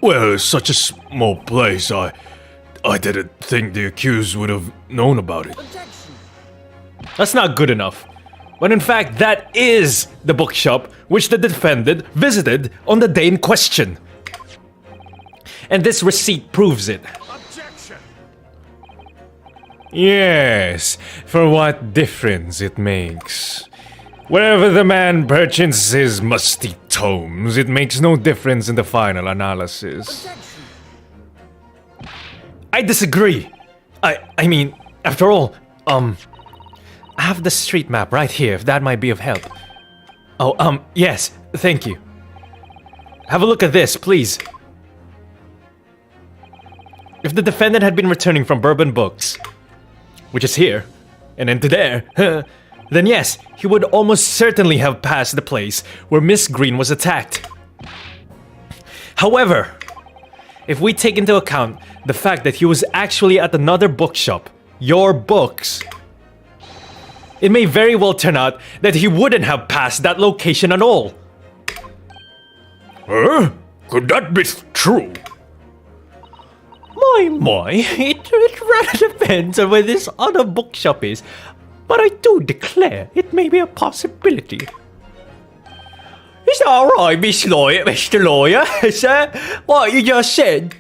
well, it's such a small place, I didn't think the accused would have known about it. That's not good enough. When in fact, that is the bookshop which the defendant visited on the day in question. And this receipt proves it. Objection! Yes, for what difference it makes. Wherever the man purchases his musty tomes, it makes no difference in the final analysis. I disagree. I mean, after all, I have the street map right here, if that might be of help. Oh, yes, thank you. Have a look at this, please. If the defendant had been returning from Bourbon Books, which is here, and then to there, then yes, he would almost certainly have passed the place where Miss Green was attacked. However, if we take into account the fact that he was actually at another bookshop, Your Books, it may very well turn out that he wouldn't have passed that location at all. Huh? Could that be true? My, it rather depends on where this other bookshop is, but I do declare it may be a possibility. Is that alright, Mr. Lawyer? Sir, what you just said?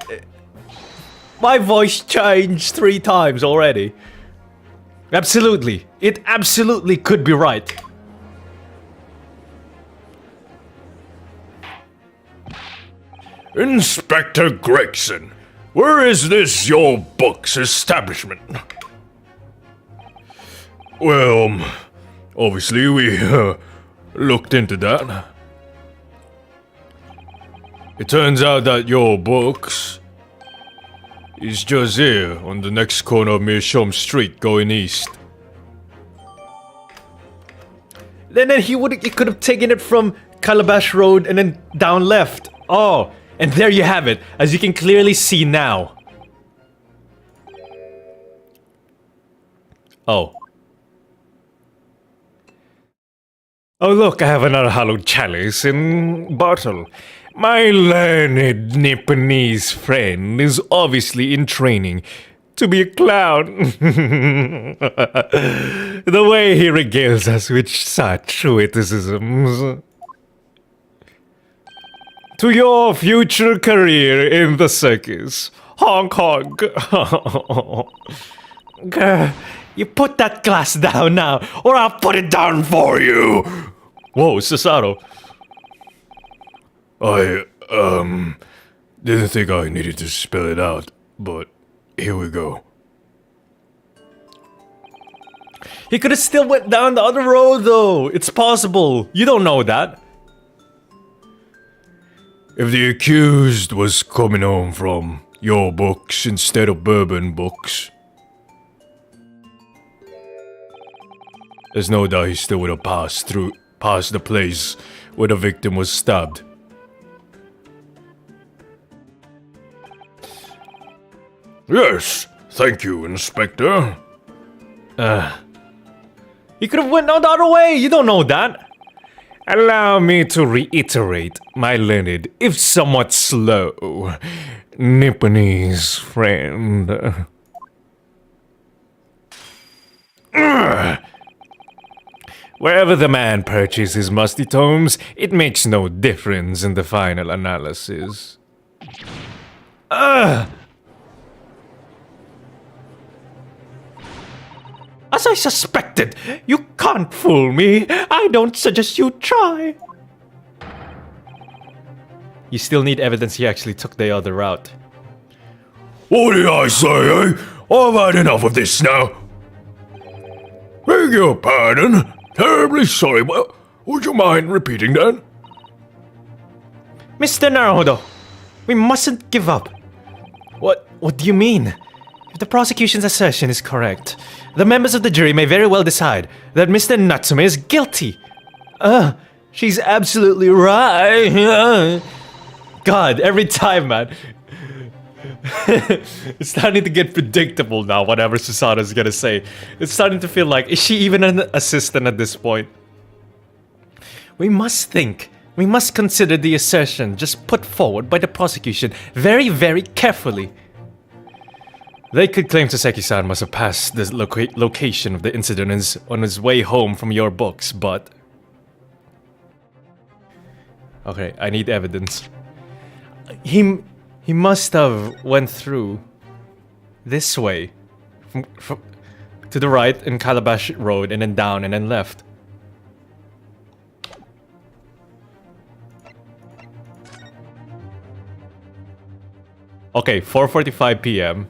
My voice changed 3 times already. Absolutely. It absolutely could be right. Inspector Gregson, where is this Your Books establishment? Well, obviously we looked into that. It turns out that Your Books is just here on the next corner of Meerschaum Street going east. Then he could have taken it from Calabash Road and then down left. Oh, and there you have it, as you can clearly see now. Oh. Oh look, I have another hallowed chalice in bottle. My learned Nipponese friend is obviously in training to be a clown. The way he regales us with such witticisms. To your future career in the circus. Honk honk. Grr, you put that glass down now, or I'll put it down for you. Whoa, Cesaro. I, didn't think I needed to spell it out, but here we go. He could have still went down the other road though. It's possible. You don't know that. If the accused was coming home from Your Books instead of Bourbon Books, there's no doubt he still would have passed the place where the victim was stabbed. Yes, thank you, Inspector. He could have went down the other way. You don't know that. Allow me to reiterate, my learned, if somewhat slow, Nipponese friend. Wherever the man purchases his musty tomes, it makes no difference in the final analysis. As I suspected, you can't fool me. I don't suggest you try. You still need evidence he actually took the other route. What did I say, eh? I've had enough of this now. Beg your pardon. Terribly sorry, but would you mind repeating that? Mr. Naruhodo, we mustn't give up. What do you mean? If the prosecution's assertion is correct, the members of the jury may very well decide that Mr. Natsume is guilty. She's absolutely right. God, every time, man. It's starting to get predictable now, whatever Susano's gonna say. It's starting to feel like, is she even an assistant at this point? We must think. We must consider the assertion just put forward by the prosecution very, very carefully. They could claim Saseki-san must have passed the location of the incident on his way home from your books, but... Okay, I need evidence. He must have went through this way. From to the right in Calabash Road and then down and then left. Okay, 4:45 p.m.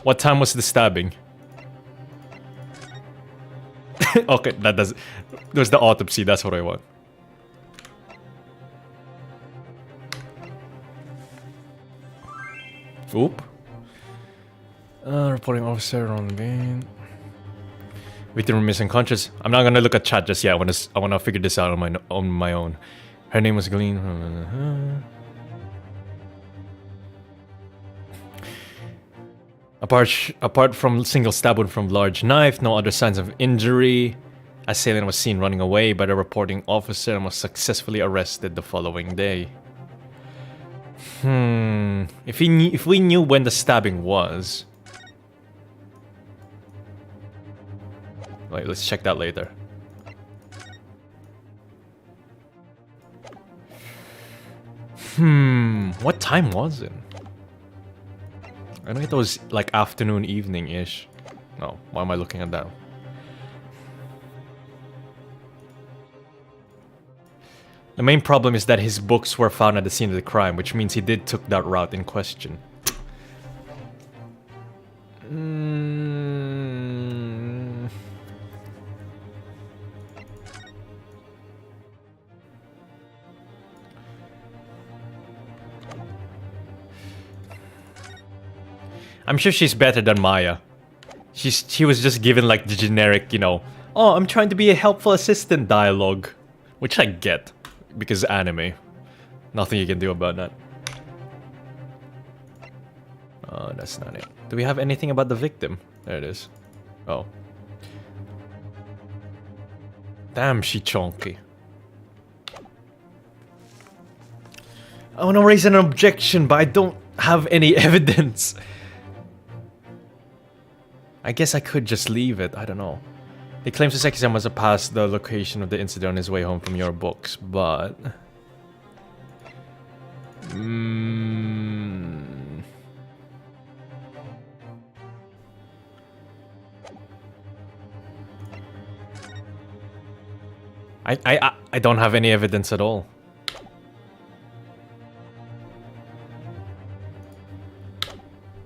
What time was the stabbing? Okay, that does. There's the autopsy. That's what I want. Oop. Reporting officer on being. Victim missing conscious. I'm not gonna look at chat just yet. I wanna figure this out on my own. Her name was Glean. Apart from single stab wound from large knife, no other signs of injury. Assailant was seen running away by the reporting officer and was successfully arrested the following day. If we knew when the stabbing was. Wait, let's check that later. What time was it? I know it was like afternoon, evening-ish. No, why am I looking at that? The main problem is that his books were found at the scene of the crime, which means he did took that route in question. I'm sure she's better than Maya. She was just given like the generic, you know, oh, I'm trying to be a helpful assistant dialogue. Which I get, because anime. Nothing you can do about that. Oh, that's not it. Do we have anything about the victim? There it is. Oh. Damn, she chonky. I want to raise an objection, but I don't have any evidence. I guess I could just leave it, I don't know. He claims Saseki-san must have passed the location of the incident on his way home from your books, but... I don't have any evidence at all.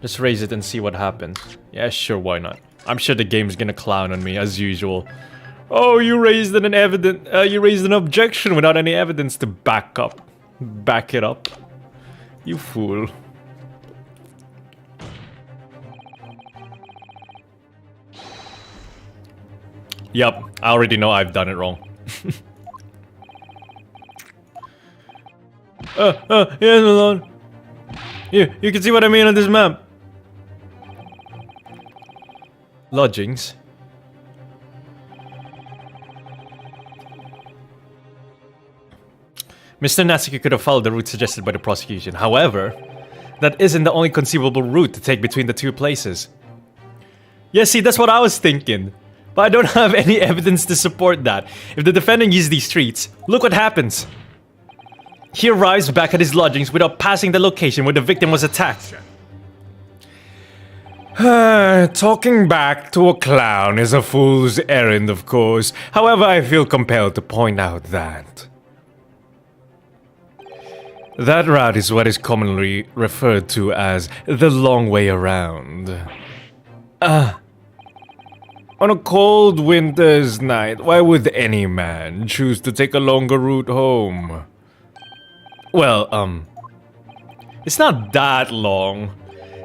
Just raise it and see what happens. Yeah, sure, why not? I'm sure the game's gonna clown on me, as usual. Oh, you raised an objection without any evidence to back it up. You fool. Yup, I already know I've done it wrong. Yeah, hold on. You can see what I mean on this map. Lodgings. Mr. Natsuki could have followed the route suggested by the prosecution. However, that isn't the only conceivable route to take between the two places. Yeah, see, that's what I was thinking. But I don't have any evidence to support that. If the defendant used these streets, look what happens. He arrives back at his lodgings without passing the location where the victim was attacked. Talking back to a clown is a fool's errand, of course. However, I feel compelled to point out that route is what is commonly referred to as the long way around. On a cold winter's night, why would any man choose to take a longer route home? Well, it's not that long.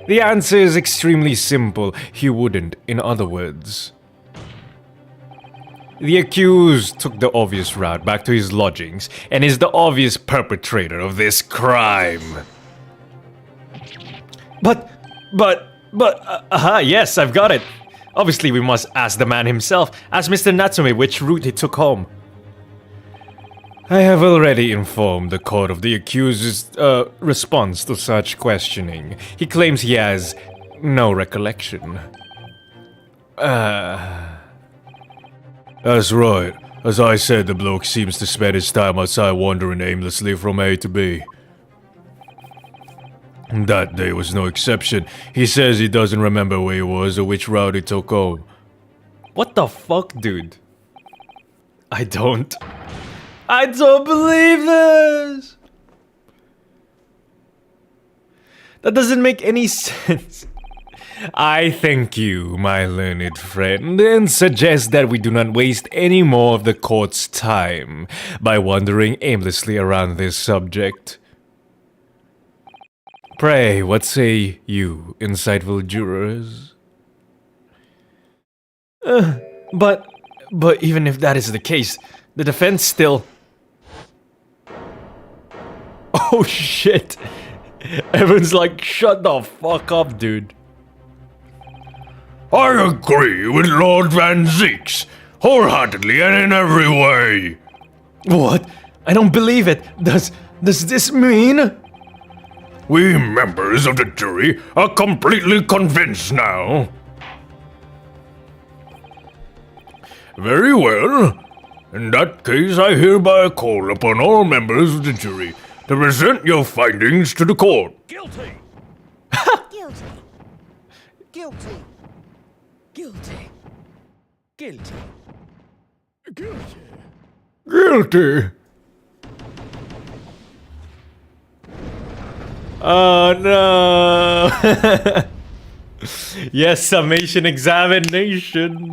The answer is extremely simple. He wouldn't, in other words. The accused took the obvious route back to his lodgings and is the obvious perpetrator of this crime. But, yes, I've got it. Obviously, we must ask the man himself. Ask Mr. Natsume which route he took home. I have already informed the court of the accused's response to such questioning. He claims he has no recollection. That's right. As I said, the bloke seems to spend his time outside wandering aimlessly from A to B. That day was no exception. He says he doesn't remember where he was or which route he took home. What the fuck, dude? I don't believe this! That doesn't make any sense. I thank you, my learned friend, and suggest that we do not waste any more of the court's time by wandering aimlessly around this subject. Pray, what say you, insightful jurors? But even if that is the case, the defense still... Oh shit! Everyone's like, shut the fuck up, dude. I agree with Lord Van Zeeks, wholeheartedly and in every way. What? I don't believe it. Does this mean? We members of the jury are completely convinced now. Very well. In that case, I hereby call upon all members of the jury to present your findings to the court. Guilty! Guilty! Guilty! Guilty! Guilty! Guilty! Guilty. Oh no! Yes, summation examination.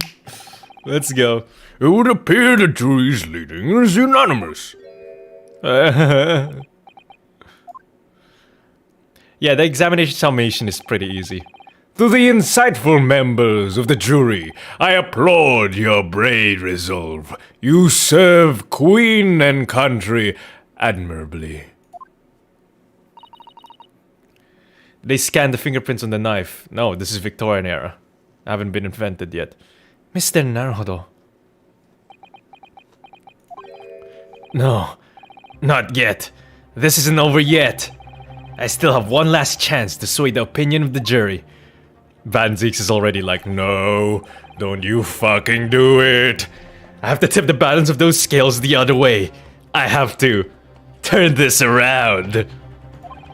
Let's go. It would appear the jury's leading is unanimous. Yeah, the examination summation is pretty easy. To the insightful members of the jury, I applaud your brave resolve. You serve Queen and country admirably. They scanned the fingerprints on the knife. No, this is Victorian era. Haven't been invented yet. Mr. Naruhodo. No, not yet. This isn't over yet. I still have one last chance to sway the opinion of the jury. Van Zeeks is already like, no, don't you fucking do it. I have to tip the balance of those scales the other way. I have to turn this around.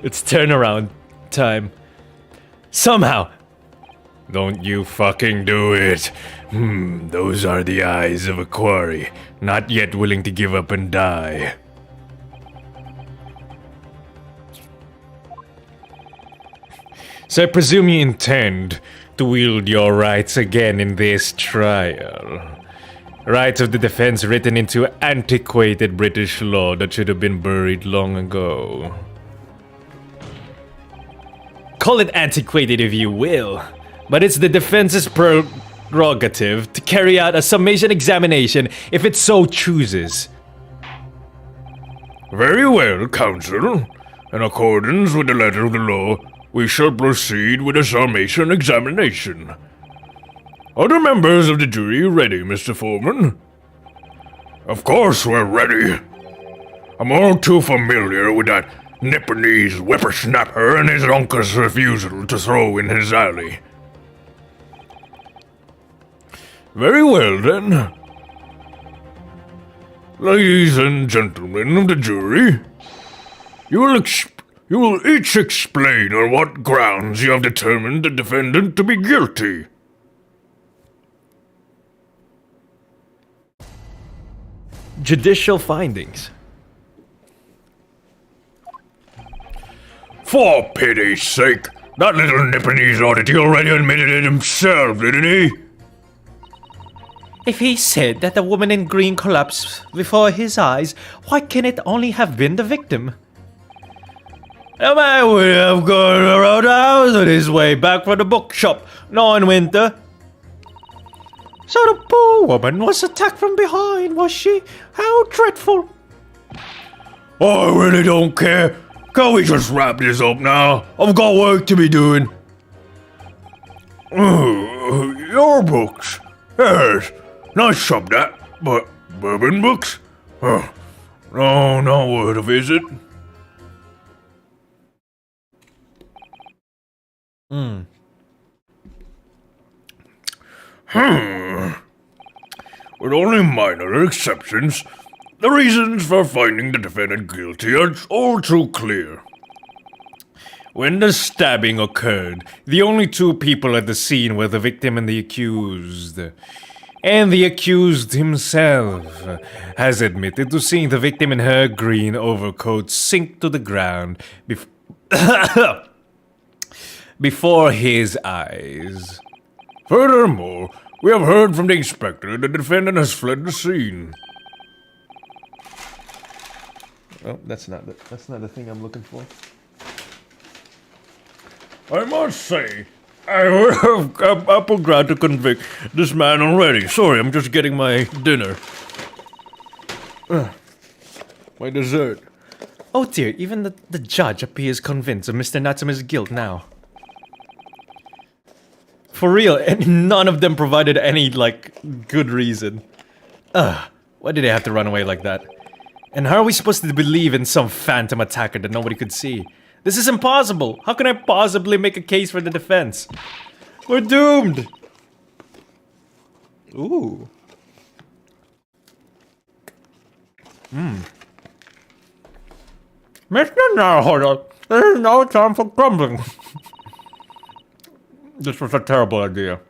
It's turnaround time. Somehow. Don't you fucking do it. Those are the eyes of a quarry, not yet willing to give up and die. So I presume you intend to wield your rights again in this trial. Rights of the defense written into antiquated British law that should have been buried long ago. Call it antiquated if you will, but it's the defense's prerogative to carry out a summation examination if it so chooses. Very well, counsel. In accordance with the letter of the law, we shall proceed with a summation examination. Are the members of the jury ready, Mr. Foreman? Of course we're ready. I'm all too familiar with that Nipponese whippersnapper and his uncle's refusal to throw in his alley. Very well, then. Ladies and gentlemen of the jury, you will each explain on what grounds you have determined the defendant to be guilty. Judicial findings. For pity's sake, that little Nipponese oddity already admitted it himself, didn't he? If he said that the woman in green collapsed before his eyes, why can it only have been the victim? The man would have gone around the house on his way back from the bookshop, not in winter. So the poor woman was attacked from behind, was she? How dreadful. I really don't care. Can we just wrap this up now? I've got work to be doing. Your books? Yes. Nice shop that, but bourbon books? No, not worth a visit. With only minor exceptions, the reasons for finding the defendant guilty are all too clear. When the stabbing occurred, the only two people at the scene were the victim and the accused. And the accused himself has admitted to seeing the victim in her green overcoat sink to the ground before his eyes. Furthermore, we have heard from the inspector that the defendant has fled the scene. Oh, that's not the thing I'm looking for. I must say, I would have apple glad to convict this man already. Sorry, I'm just getting my dinner. My dessert. Oh dear, even the judge appears convinced of Mr. Natsume's guilt now. For real, and none of them provided any, good reason. Why did they have to run away like that? And how are we supposed to believe in some phantom attacker that nobody could see? This is impossible! How can I possibly make a case for the defense? We're doomed! Ooh. Mr. Naruhodo, there is no time for grumbling. This was a terrible idea.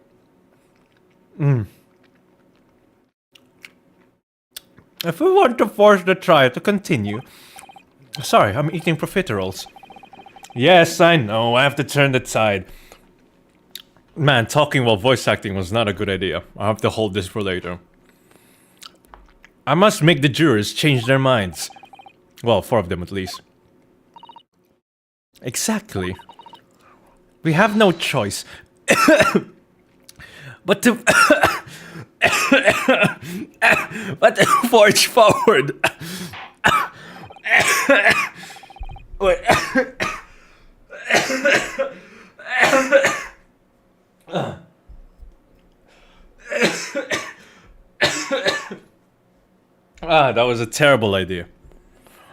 If we want to force the trial to continue... Sorry, I'm eating profiteroles. Yes, I know, I have to turn the tide. Man, talking while voice acting was not a good idea. I'll have to hold this for later. I must make the jurors change their minds. Well, 4 of them at least. Exactly. We have no choice but to but to forge forward. Wait. That was a terrible idea.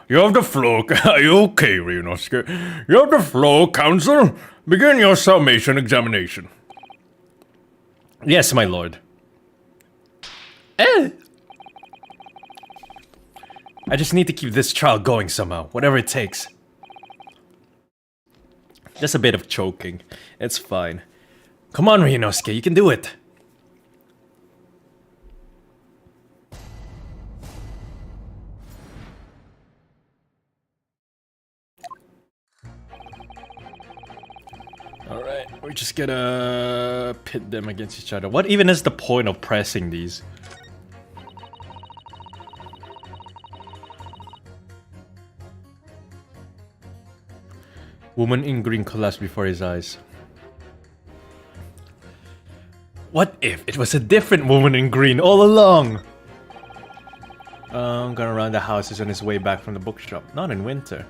You have the floor. Are you okay, Ryunosuke? You have the floor, counsel. Begin your summation examination. Yes, my lord. I just need to keep this trial going somehow, whatever it takes. Just a bit of choking. It's fine. Come on, Ryunosuke, you can do it. Alright, we're just gonna pit them against each other. What even is the point of pressing these? Woman in green collapsed before his eyes. What if it was a different woman in green all along? Gonna run the houses on his way back from the bookshop. Not in winter.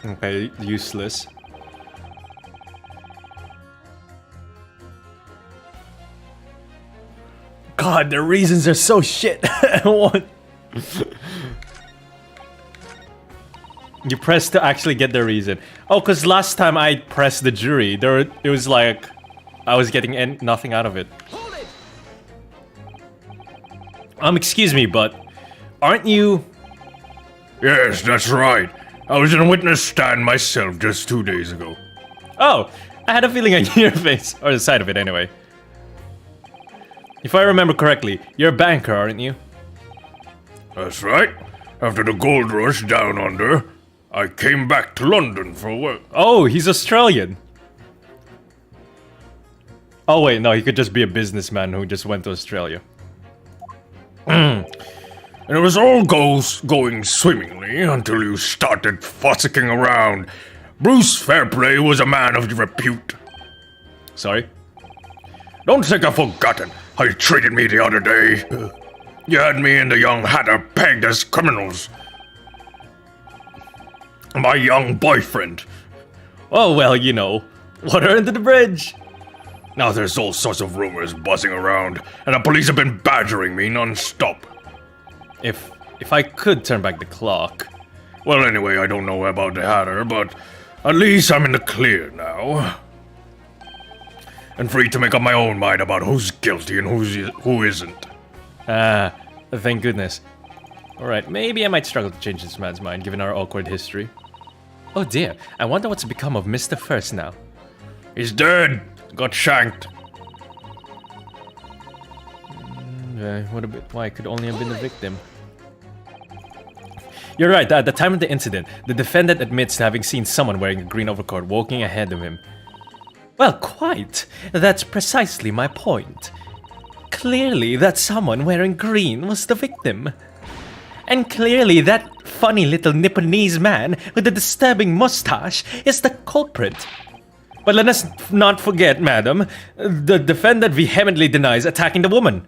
Okay, useless. God, their reasons are so shit. What? You press to actually get the reason. Oh, because last time I pressed the jury, it was like I was getting nothing out of it. Excuse me, but aren't you? Yes, that's right. I was in a witness stand myself just 2 days ago. Oh, I had a feeling on your face, or the side of it anyway. If I remember correctly, you're a banker, aren't you? That's right. After the gold rush down under, I came back to London for work. Oh, he's Australian. Oh wait, no, he could just be a businessman who just went to Australia. And it was all going swimmingly until you started fossicking around. Bruce Fairplay was a man of repute. Sorry? Don't think I've forgotten how you treated me the other day. You had me and the young hatter pegged as criminals. My young boyfriend. Oh well, you know, water under the bridge. Now there's all sorts of rumors buzzing around, and the police have been badgering me non-stop. If I could turn back the clock. Well, anyway, I don't know about the hatter, but at least I'm in the clear now. And free to make up my own mind about who's guilty and who isn't. Ah, thank goodness. Alright, maybe I might struggle to change this man's mind given our awkward history. Oh dear, I wonder what's become of Mr. First now. He's dead. Got shanked. Why could only have been the victim? You're right, at the time of the incident, the defendant admits to having seen someone wearing a green overcoat walking ahead of him. Well, quite. That's precisely my point. Clearly, that someone wearing green was the victim. And clearly, that funny little Nipponese man with the disturbing mustache is the culprit. But let us not forget, madam, the defendant vehemently denies attacking the woman.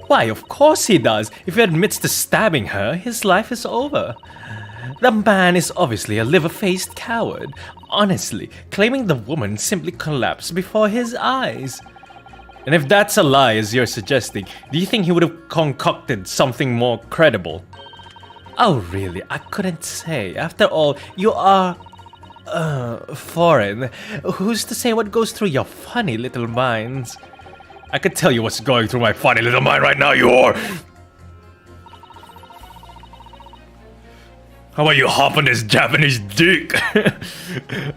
Why, of course he does. If he admits to stabbing her, his life is over. The man is obviously a liver-faced coward. Honestly, claiming the woman simply collapsed before his eyes. And if that's a lie, as you're suggesting, do you think he would have concocted something more credible? Oh, really? I couldn't say. After all, you are... foreign. Who's to say what goes through your funny little minds? I could tell you what's going through my funny little mind right now, you whore! How about you hop on this Japanese dick?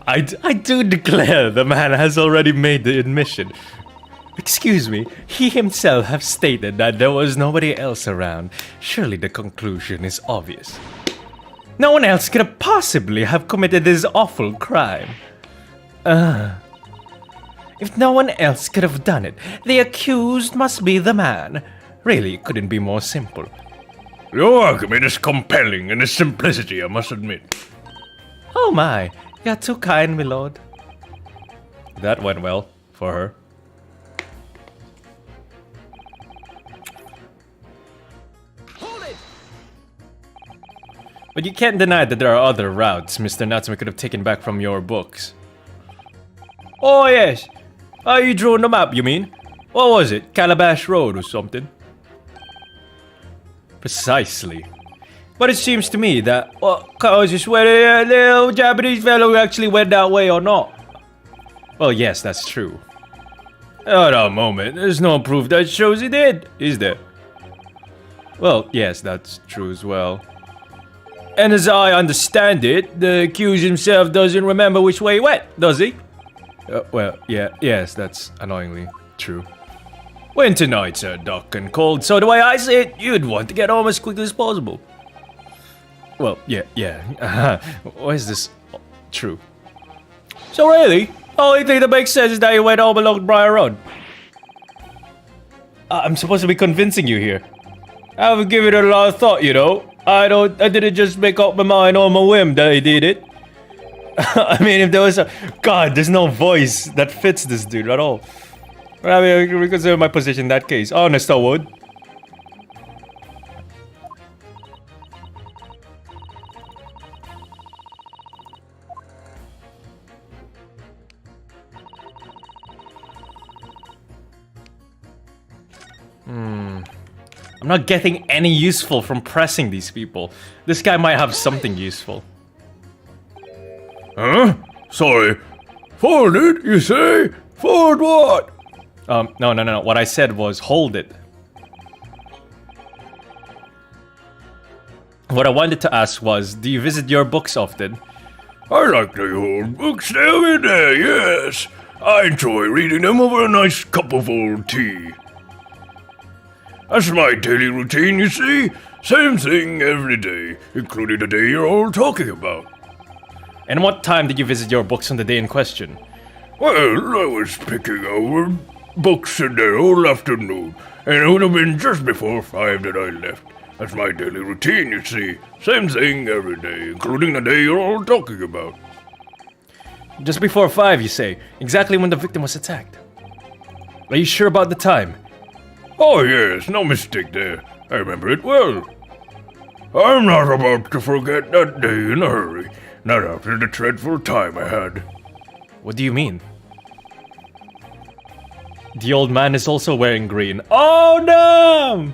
I do declare the man has already made the admission. Excuse me, he himself have stated that there was nobody else around. Surely the conclusion is obvious. No one else could have possibly have committed this awful crime. If no one else could have done it, the accused must be the man. Really, it couldn't be more simple. Your argument is compelling in its simplicity, I must admit. Oh my, you're too kind, my lord. That went well for her. Hold it! But you can't deny that there are other routes Mr. Natsume could have taken back from your books. Oh yes! You drew on the map, you mean? What was it? Calabash Road or something? Precisely. But it seems to me that, well, I was just whether the Japanese fellow actually went that way or not. Well, yes, that's true. At a moment, there's no proof that shows he did, is there? Well, yes, that's true as well. And as I understand it, the accused himself doesn't remember which way he went, does he? Well, yes, that's annoyingly true. Winter nights are dark and cold, so the way I see it, you'd want to get home as quickly as possible. Well, yeah. Why is this true? So really, the only thing that makes sense is that you went home along Briar Road. I'm supposed to be convincing you here. I haven't given it a lot of thought, you know. I didn't just make up my mind on my whim that I did it. I mean, if there was a... God, there's no voice that fits this dude at all. I mean, I reconsider my position in that case. Honest, I would. I'm not getting any useful from pressing these people. This guy might have something useful. Huh? Sorry. Forward it, you say? Forward what? No. What I said was hold it. What I wanted to ask was, do you visit your books often? I like the old books every day, yes. I enjoy reading them over a nice cup of old tea. That's my daily routine, you see. Same thing every day, including the day you're all talking about. And what time did you visit your books on the day in question? Well, I was picking over books in there all afternoon, and it would have been just before 5 that I left. That's my daily routine, you see. Same thing every day, including the day you're all talking about. Just before 5, you say. Exactly when the victim was attacked. Are you sure about the time? Oh yes, no mistake there. I remember it well. I'm not about to forget that day in a hurry. Not after the dreadful time I had. What do you mean? The old man is also wearing green. Oh no!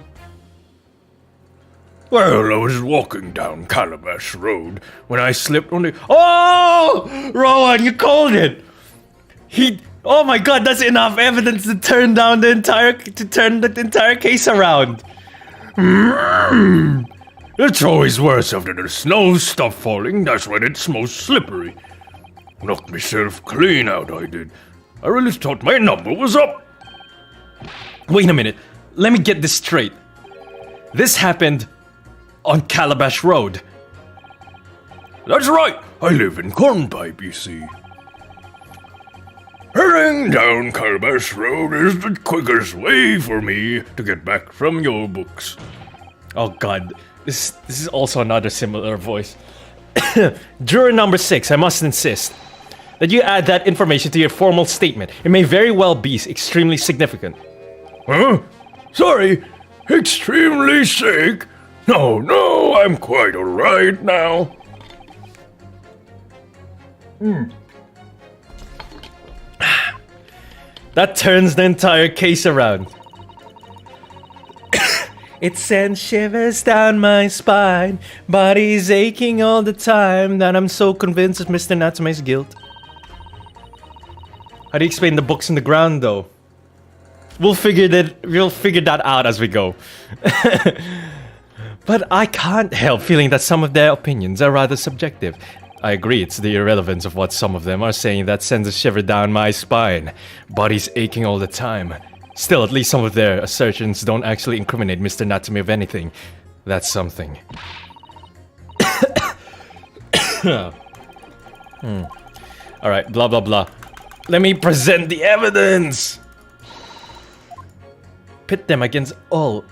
Well, I was walking down Calabash Road when I slipped on the... Oh! Rowan, you called it! Oh my god, that's enough evidence to turn the entire case around. It's always worse after the snow stopped falling. That's when it's most slippery. Knocked myself clean out, I did. I really thought my number was up. Wait a minute. Let me get this straight. This happened on Calabash Road. That's right. I live in Cornpipe, you see. Heading down Calabash Road is the quickest way for me to get back from your books. Oh god. This is also another similar voice. Juror number 6, I must insist that you add that information to your formal statement. It may very well be extremely significant. Huh? Sorry, extremely sick? No, I'm quite alright now. That turns the entire case around. It sends shivers down my spine. Body's aching all the time that I'm so convinced of Mr. Natsume's guilt. How do you explain the books in the ground, though? We'll figure that out as we go. But I can't help feeling that some of their opinions are rather subjective. I agree, it's the irrelevance of what some of them are saying that sends a shiver down my spine. Body's aching all the time. Still, at least some of their assertions don't actually incriminate Mr. Natsume of anything. That's something. Alright, blah blah blah. Let me present the evidence! Pit them against all.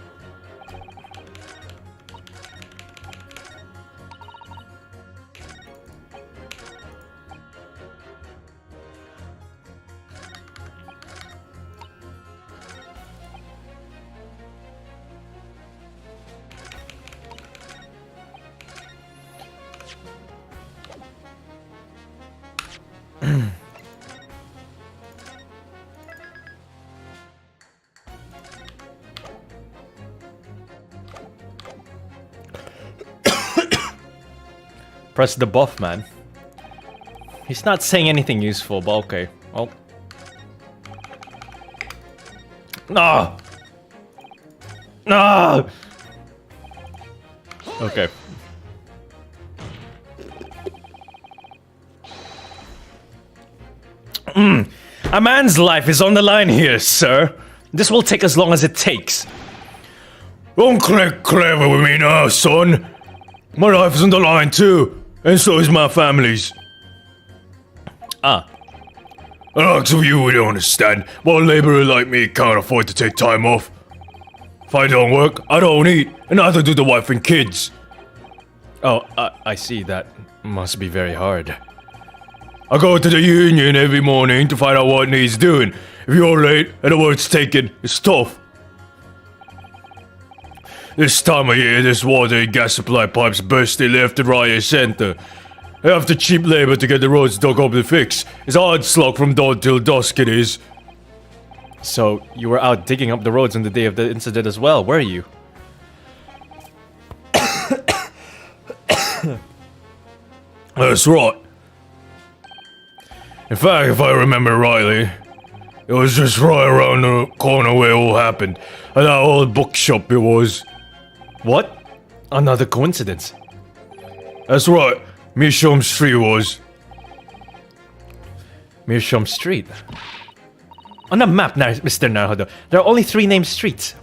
Press the buff, man. He's not saying anything useful, but okay. Well. No! No! Okay. A man's life is on the line here, sir. This will take as long as it takes. Don't get clever with me now, son. My life is on the line too, and so is my family's. Ah. The likes of you would understand, but a laborer like me can't afford to take time off. If I don't work, I don't eat, and neither do the wife and kids. Oh, I see. That must be very hard. I go to the union every morning to find out what needs doing. If you're late and the work's taken, it's tough. This time of year, this water and gas supply pipes bursting left and right and center. After cheap labor to get the roads dug up and fixed. It's a hard slog from dawn till dusk it is. So, you were out digging up the roads on the day of the incident as well, were you? That's right. In fact, if I remember rightly, it was just right around the corner where it all happened. At that old bookshop it was. What? Another coincidence. That's right. Mearsham Street was. Mearsham Street? On the map, Mr. Naruhodo, there are only 3 named streets.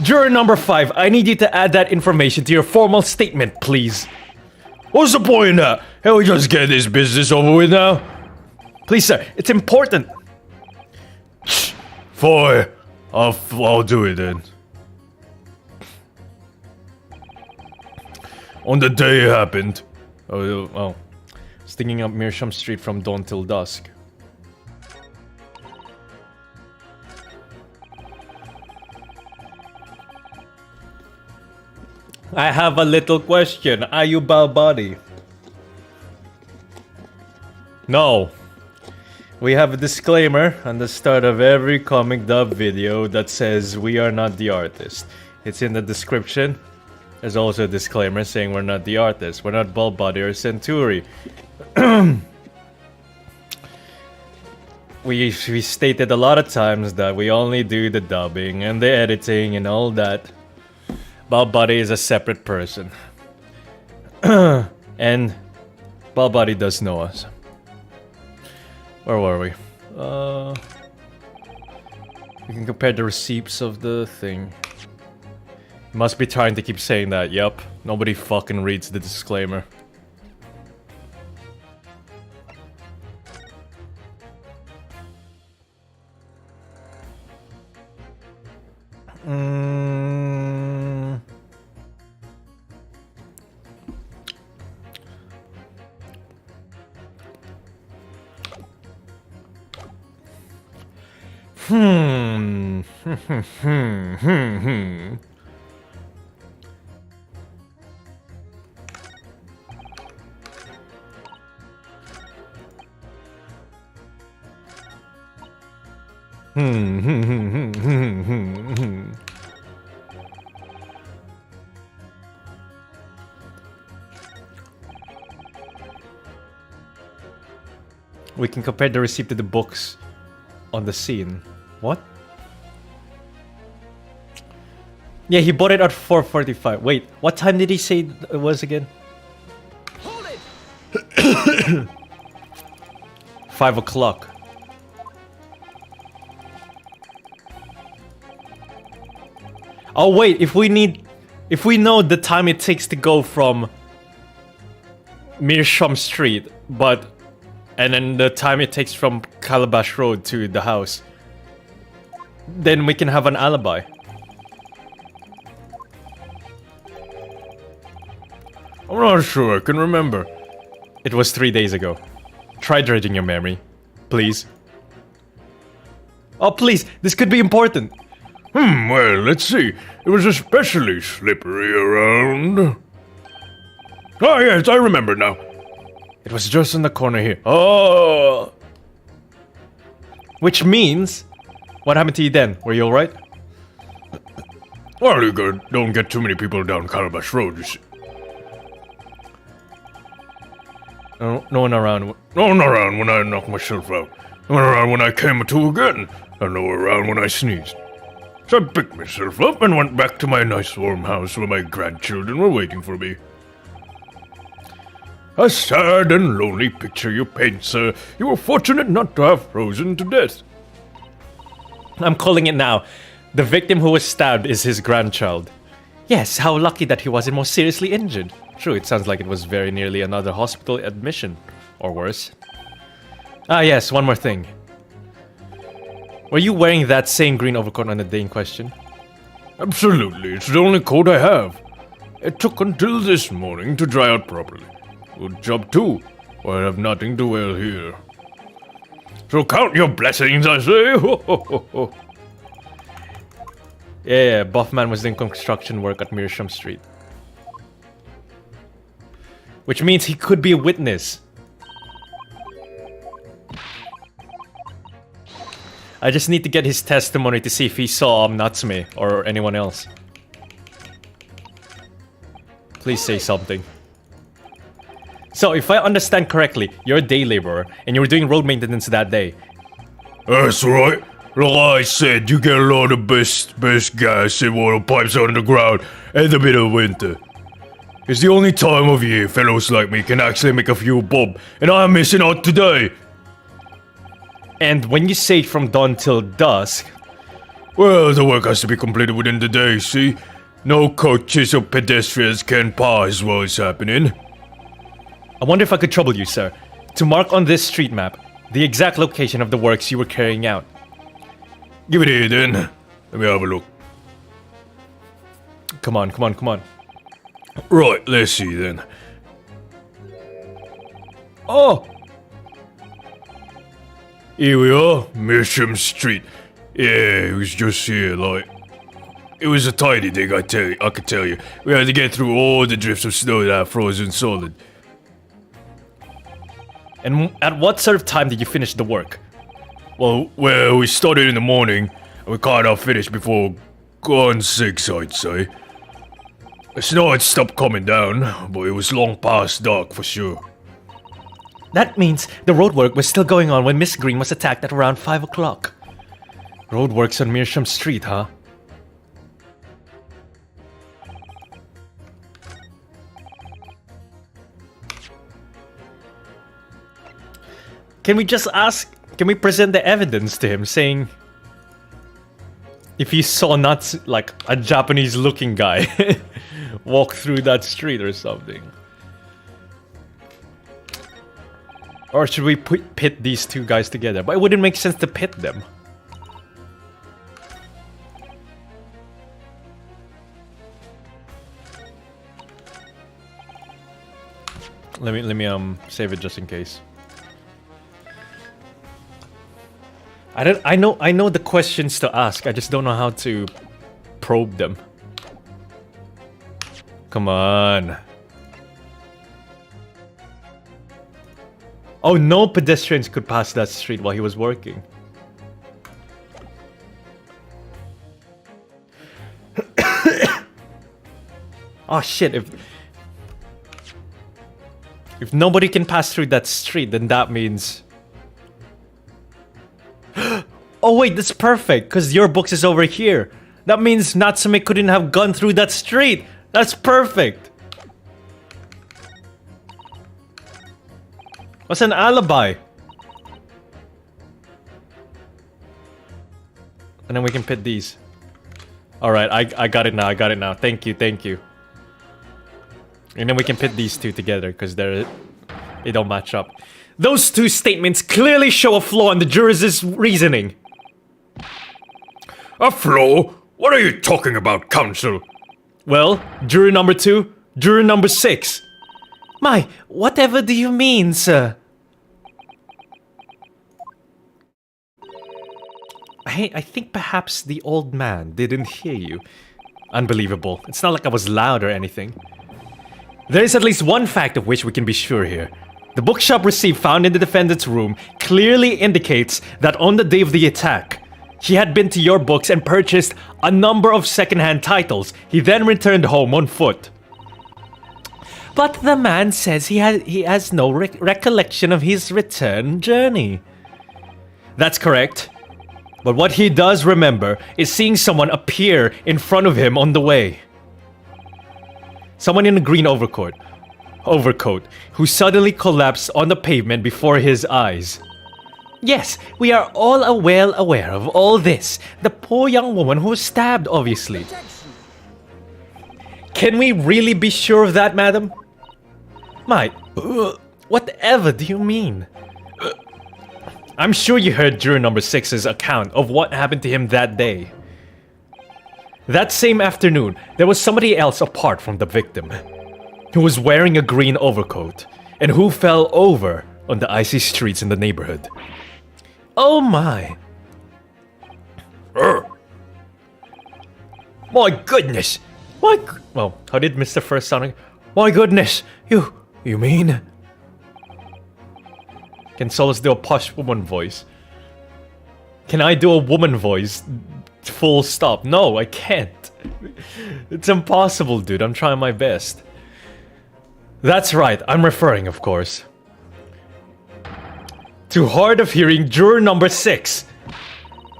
Juror number 5, I need you to add that information to your formal statement, please. What's the point in that? Can't we just get this business over with now? Please, sir, it's important. Fine. I'll do it then. On the day it happened. Oh. Sticking up Meerschaum Street from dawn till dusk. I have a little question. Are you Baalbuddy? No. We have a disclaimer on the start of every comic dub video that says we are not the artist. It's in the description. There's also a disclaimer saying we're not the artist. We're not Baalbuddy or Centurii. We stated a lot of times that we only do the dubbing and the editing and all that. Baalbuddy is a separate person. And Baalbuddy does know us. Where were we? We can compare the receipts of the thing. Must be trying to keep saying that, yep. Nobody fucking reads the disclaimer. We can compare the receipt to the books on the scene. What? Yeah, he bought it at 4:45. Wait, what time did he say it was again? Hold it! 5 o'clock. Oh wait, if we know the time it takes to go from Meerschaum Street, and then the time it takes from Calabash Road to the house, then we can have an alibi. I'm not sure I can remember. It was 3 days ago. Try dredging your memory, please. Oh please, this could be important. Well, let's see. It was especially slippery around. Ah, yes, I remember now. It was just in the corner here. Oh! Which means... What happened to you then? Were you alright? Well, don't get too many people down Calabash Road, you see. No one around. No one around when I knocked myself out. No one around when I came to again. And no one around when I sneezed. So I picked myself up and went back to my nice warm house where my grandchildren were waiting for me. A sad and lonely picture you paint, sir. You were fortunate not to have frozen to death. I'm calling it now. The victim who was stabbed is his grandchild. Yes, how lucky that he wasn't more seriously injured. True, it sounds like it was very nearly another hospital admission. Or worse. Ah yes, one more thing. Were you wearing that same green overcoat on the day in question? Absolutely, it's the only coat I have. It took until this morning to dry out properly. Good job too, or I have nothing to wear here. So count your blessings, I say! Ho, ho, ho, ho. Yeah, Buffman was doing construction work at Meerschaum Street. Which means he could be a witness. I just need to get his testimony to see if he saw Natsume or anyone else. Please say something. So, if I understand correctly, you're a day laborer and you were doing road maintenance that day. That's right. Like I said, you get a lot of best gas and water pipes out of the ground in the middle of winter. It's the only time of year fellows like me can actually make a few bob, and I'm missing out today. And when you say from dawn till dusk... Well, the work has to be completed within the day, see? No coaches or pedestrians can pass while it's happening. I wonder if I could trouble you, sir, to mark on this street map the exact location of the works you were carrying out. Give it here then. Let me have a look. Come on, come on, come on. Right, let's see then. Oh! Here we are, Measham Street. Yeah, it was just here, like. It was a tidy dig, I can tell you. We had to get through all the drifts of snow that are frozen solid. And at what sort of time did you finish the work? Well, we started in the morning, and we kind of finished before gone 6, I'd say. The snow had stopped coming down, but it was long past dark for sure. That means the roadwork was still going on when Miss Green was attacked at around 5 o'clock. Roadworks on Measham Street, huh? Can we just ask, can we present the evidence to him saying if he saw not like a Japanese looking guy walk through that street or something? Or should we pit these two guys together? But it wouldn't make sense to pit them. Let me save it just in case. I know the questions to ask. I just don't know how to probe them. Come on. Oh, no pedestrians could pass that street while he was working. Oh shit, if nobody can pass through that street, then that means... Oh wait, that's perfect, because your books is over here. That means Natsume couldn't have gone through that street. That's perfect. What's an alibi? And then we can pit these. Alright, I got it now, Thank you. And then we can pit these two together, because they don't match up. Those two statements clearly show a flaw in the jurors' reasoning. A flaw? What are you talking about, counsel? Well, juror number 2, juror number 6. My, whatever do you mean, sir? I think perhaps the old man didn't hear you. Unbelievable. It's not like I was loud or anything. There is at least one fact of which we can be sure here. The bookshop receipt found in the defendant's room clearly indicates that on the day of the attack, he had been to your books and purchased a number of second-hand titles. He then returned home on foot. But the man says he has no recollection of his return journey. That's correct. But what he does remember is seeing someone appear in front of him on the way. Someone in a green overcoat, who suddenly collapsed on the pavement before his eyes. Yes, we are all well aware of all this. The poor young woman who was stabbed, obviously. Can we really be sure of that, madam? My, whatever do you mean? I'm sure you heard juror number 6's account of what happened to him that day. That same afternoon, there was somebody else apart from the victim, who was wearing a green overcoat, and who fell over on the icy streets in the neighborhood. Oh my. My goodness! Well, how did Mr. First sound? My goodness! You mean? Can Solus do a posh woman voice? Can I do a woman voice? Full stop. No, I can't. It's impossible, dude. I'm trying my best. That's right, I'm referring, of course, to hard of hearing juror number 6.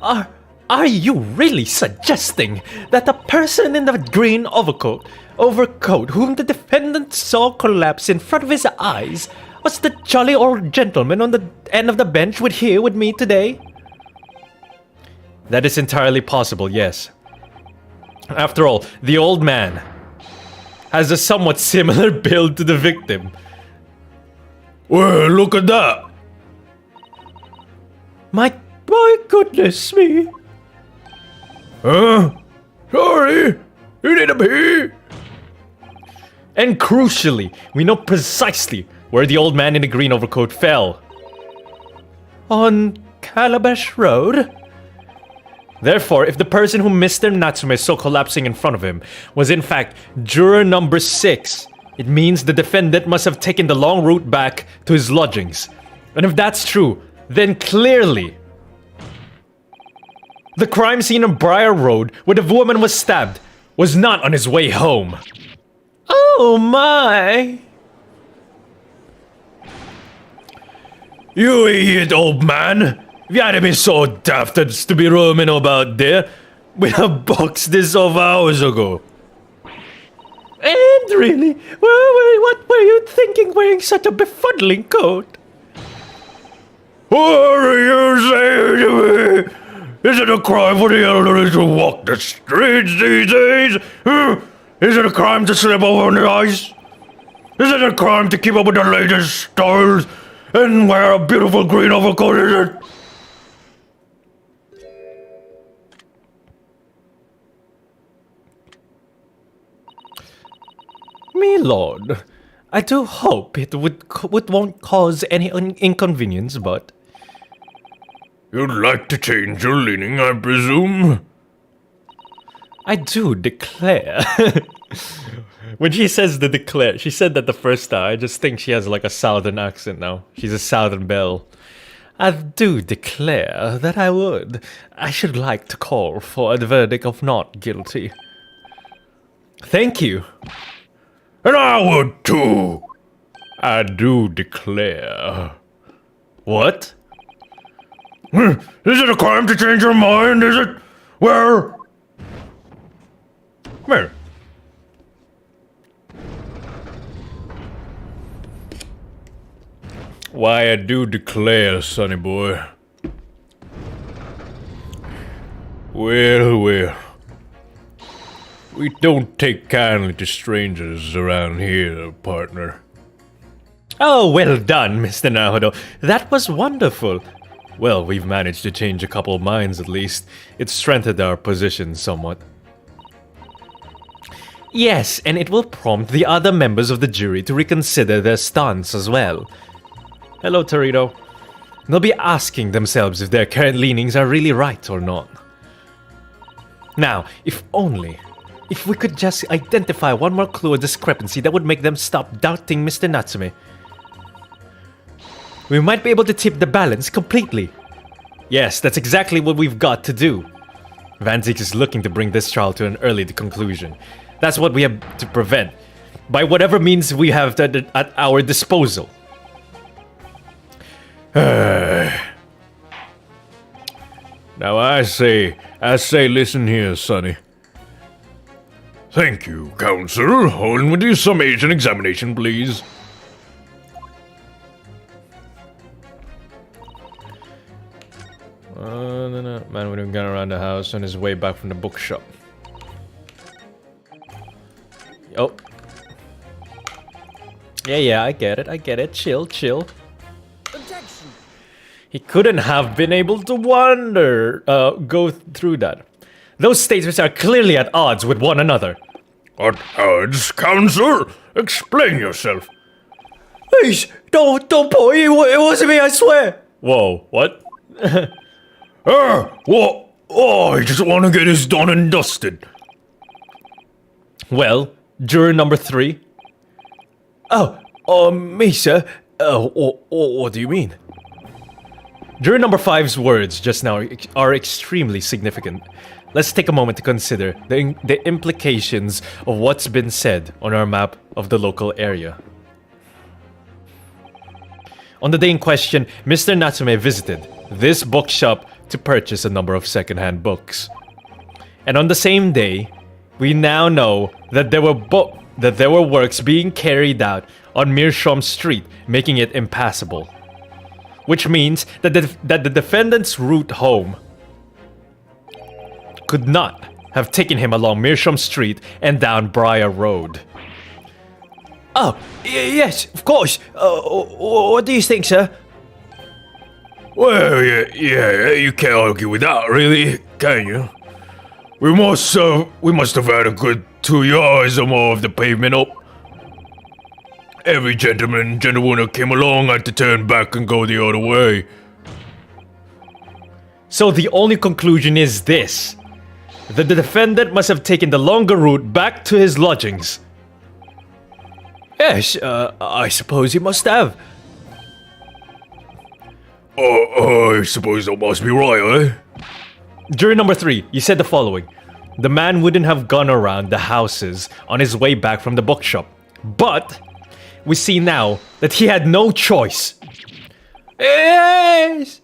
Are you really suggesting that the person in the green overcoat whom the defendant saw collapse in front of his eyes was the jolly old gentleman on the end of the bench here with me today? That is entirely possible, yes. After all, the old man has a somewhat similar build to the victim. Well, look at that! My goodness me! Huh? Sorry, you need a pee? And crucially, we know precisely where the old man in the green overcoat fell. On Calabash Road? Therefore, if the person who Mr. Natsume saw collapsing in front of him was in fact juror number 6, it means the defendant must have taken the long route back to his lodgings. And if that's true, then clearly the crime scene on Briar Road where the woman was stabbed was not on his way home. Oh my! You idiot, old man! If you hadn't been so daft as to be roaming about there, we'd have boxed this off hours ago. And really, what were you thinking wearing such a befuddling coat? What are you saying to me? Is it a crime for the elderly to walk the streets these days? Is it a crime to slip over on the ice? Is it a crime to keep up with the latest styles and wear a beautiful green overcoat, is it? Me lord, I do hope it won't cause any inconvenience, but... You'd like to change your leaning, I presume? I do declare. When she says the declare, she said that the first time. I just think she has like a southern accent now. She's a southern belle. I do declare that I should like to call for a verdict of not guilty. Thank you. And I would too. I do declare. What? Is it a crime to change your mind, is it? Where? Why, I do declare, sonny boy. Well, well. We don't take kindly to strangers around here, partner. Oh, well done, Mr. Nahodo. That was wonderful. Well, we've managed to change a couple of minds at least. It strengthened our position somewhat. Yes, and it will prompt the other members of the jury to reconsider their stance as well. Hello, Torito. They'll be asking themselves if their current leanings are really right or not. Now, if we could just identify one more clue or discrepancy that would make them stop doubting Mr. Natsume, we might be able to tip the balance completely. Yes, that's exactly what we've got to do. Van Ziek is looking to bring this trial to an early conclusion. That's what we have to prevent, by whatever means we have at our disposal. Now I say, listen here, sonny. Thank you, counsel. On with your summation examination, please. Man would have gone around the house on his way back from the bookshop. Oh. Yeah, I get it. Chill. Objection. He couldn't have been able to go through that. Those statements are clearly at odds with one another. At odds, counsel? Explain yourself. Please, don't put it wasn't me, I swear. Whoa, what? What? Oh, I just want to get this done and dusted. Well, juror number 3. Me, sir. What do you mean? Juror number 5's words just now are extremely significant. Let's take a moment to consider the implications of what's been said on our map of the local area. On the day in question, Mr. Natsume visited this bookshop to purchase a number of second-hand books. And on the same day, we now know that there were works being carried out on Meerschaum Street, making it impassable. Which means that the defendant's route home could not have taken him along Meerschaum Street and down Briar Road. Oh, yes, of course. What do you think, sir? Well, yeah, you can't argue with that, really, can you? We must have had a good 2 yards or more of the pavement up. Every gentleman and gentlewoman who came along had to turn back and go the other way. So the only conclusion is this. That the defendant must have taken the longer route back to his lodgings. Yes, I suppose he must have. I suppose that must be right, eh? Jury number 3, you said the following. The man wouldn't have gone around the houses on his way back from the bookshop. But we see now that he had no choice. Yes!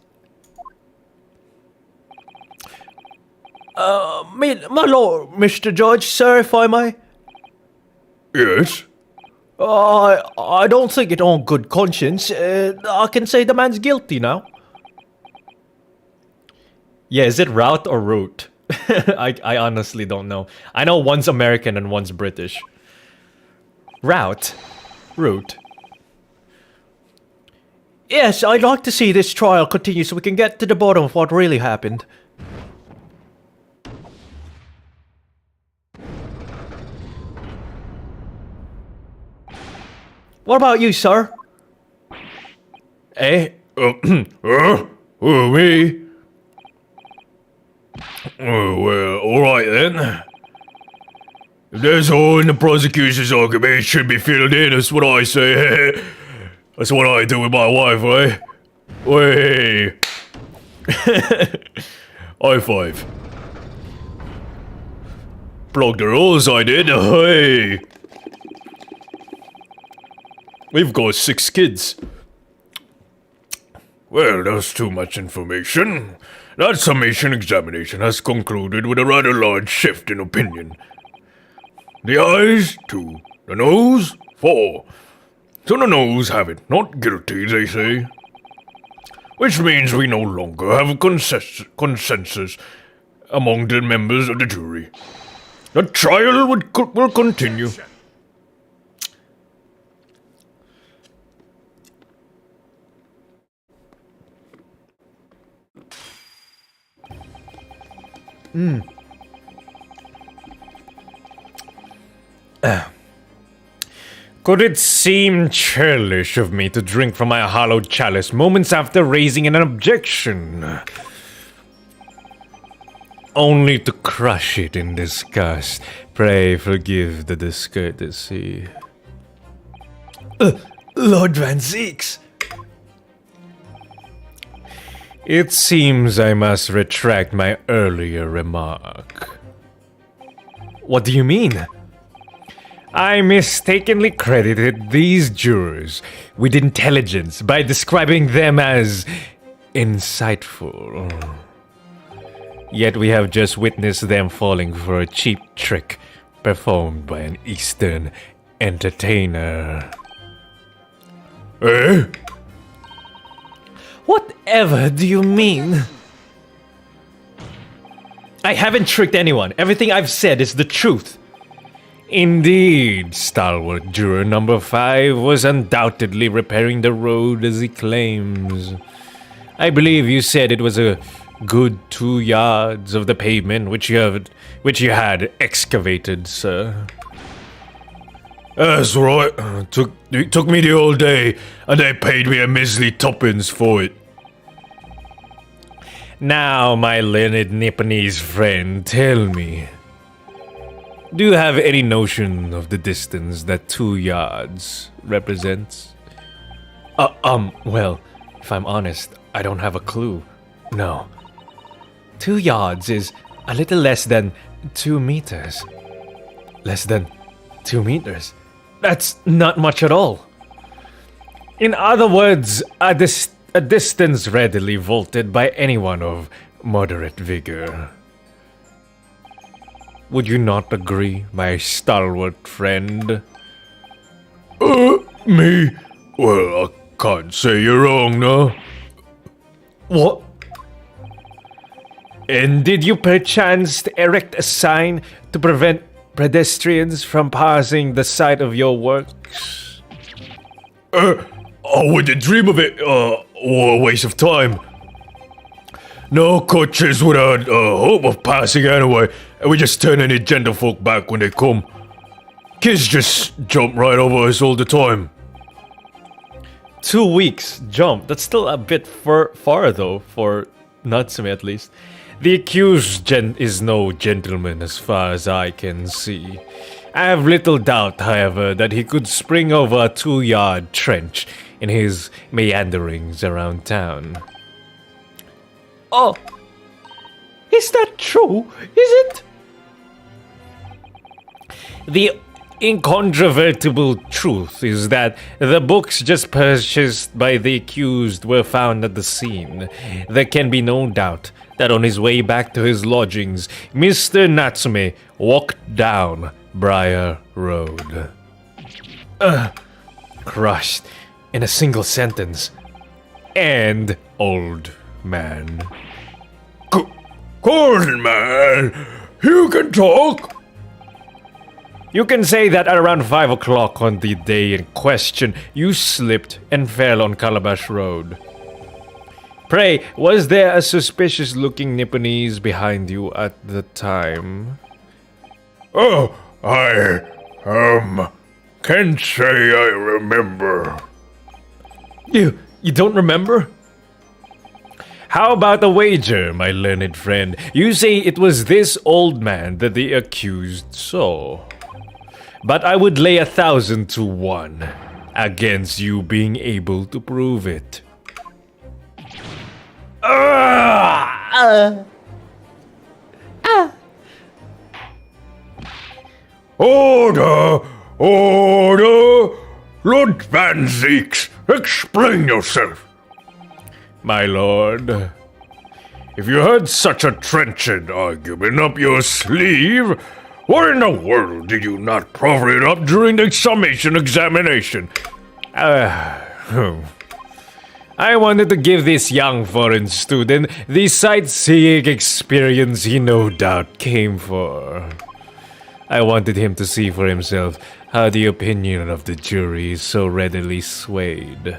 My lord, Mr. Judge, sir, if I may. Yes? I don't think it on good conscience. I can say the man's guilty now. Yeah, is it route or route? I honestly don't know. I know one's American and one's British. Route? Route? Yes, I'd like to see this trial continue so we can get to the bottom of what really happened. What about you, sir? Eh? Me? Oh, well, alright then. If there's a hole in the prosecution's argument, it should be filled in, that's what I say. That's what I do with my wife, eh? Way. High five. Plugged the rules, I did, hey. We've got 6 kids. Well, that's too much information. That summation examination has concluded with a rather large shift in opinion. The ayes, 2. The noes, 4. So the noes have it not guilty, they say. Which means we no longer have a consensus among the members of the jury. The trial will continue. Could it seem churlish of me to drink from my hallowed chalice moments after raising an objection? Only to crush it in disgust. Pray forgive the discourtesy. Lord Van Zeeks. It seems I must retract my earlier remark. What do you mean? I mistakenly credited these jurors with intelligence by describing them as insightful. Yet we have just witnessed them falling for a cheap trick performed by an Eastern entertainer. Eh? Whatever do you mean? I haven't tricked anyone. Everything I've said is the truth. Indeed, stalwart juror number 5 was undoubtedly repairing the road as he claims. I believe you said it was a good 2 yards of the pavement which you had excavated, sir. That's right. It took me the whole day, and they paid me a measly 2 for it. Now, my learned Nipponese friend, tell me. Do you have any notion of the distance that 2 yards represents? Well, if I'm honest, I don't have a clue. No. 2 yards is a little less than 2 meters. Less than 2 meters? That's not much at all. In other words, a distance readily vaulted by anyone of moderate vigor. Would you not agree, my stalwart friend? Me? Well, I can't say you're wrong, no. What? And did you perchance erect a sign to prevent pedestrians from passing the site of your works? I wouldn't dream of it, or a waste of time. No coaches without hope of passing anyway, We just turn any gentlefolk back when they come. Kids just jump right over us all the time. 2 weeks jump. That's still a bit far though, for Natsume at least. The accused is no gentleman as far as I can see. I have little doubt, however, that he could spring over a 2-yard trench in his meanderings around town. Oh, is that true? Is it? The incontrovertible truth is that the books just purchased by the accused were found at the scene. There can be no doubt that on his way back to his lodgings, Mr. Natsume walked down Briar Road. Crushed in a single sentence. And old man. Corn man, you can talk. You can say that at around 5 o'clock on the day in question, you slipped and fell on Calabash Road. Pray, was there a suspicious-looking Nipponese behind you at the time? Oh, I can't say I remember. You don't remember? How about a wager, my learned friend? You say it was this old man that the accused saw. But I would lay 1,000 to 1 against you being able to prove it. Order! Lord Van Zeeks, explain yourself. My lord, If you had such a trenchant argument up your sleeve, what in the world did you not proffer it up during the summation examination? I wanted to give this young foreign student the sightseeing experience he no doubt came for. I wanted him to see for himself how the opinion of the jury is so readily swayed.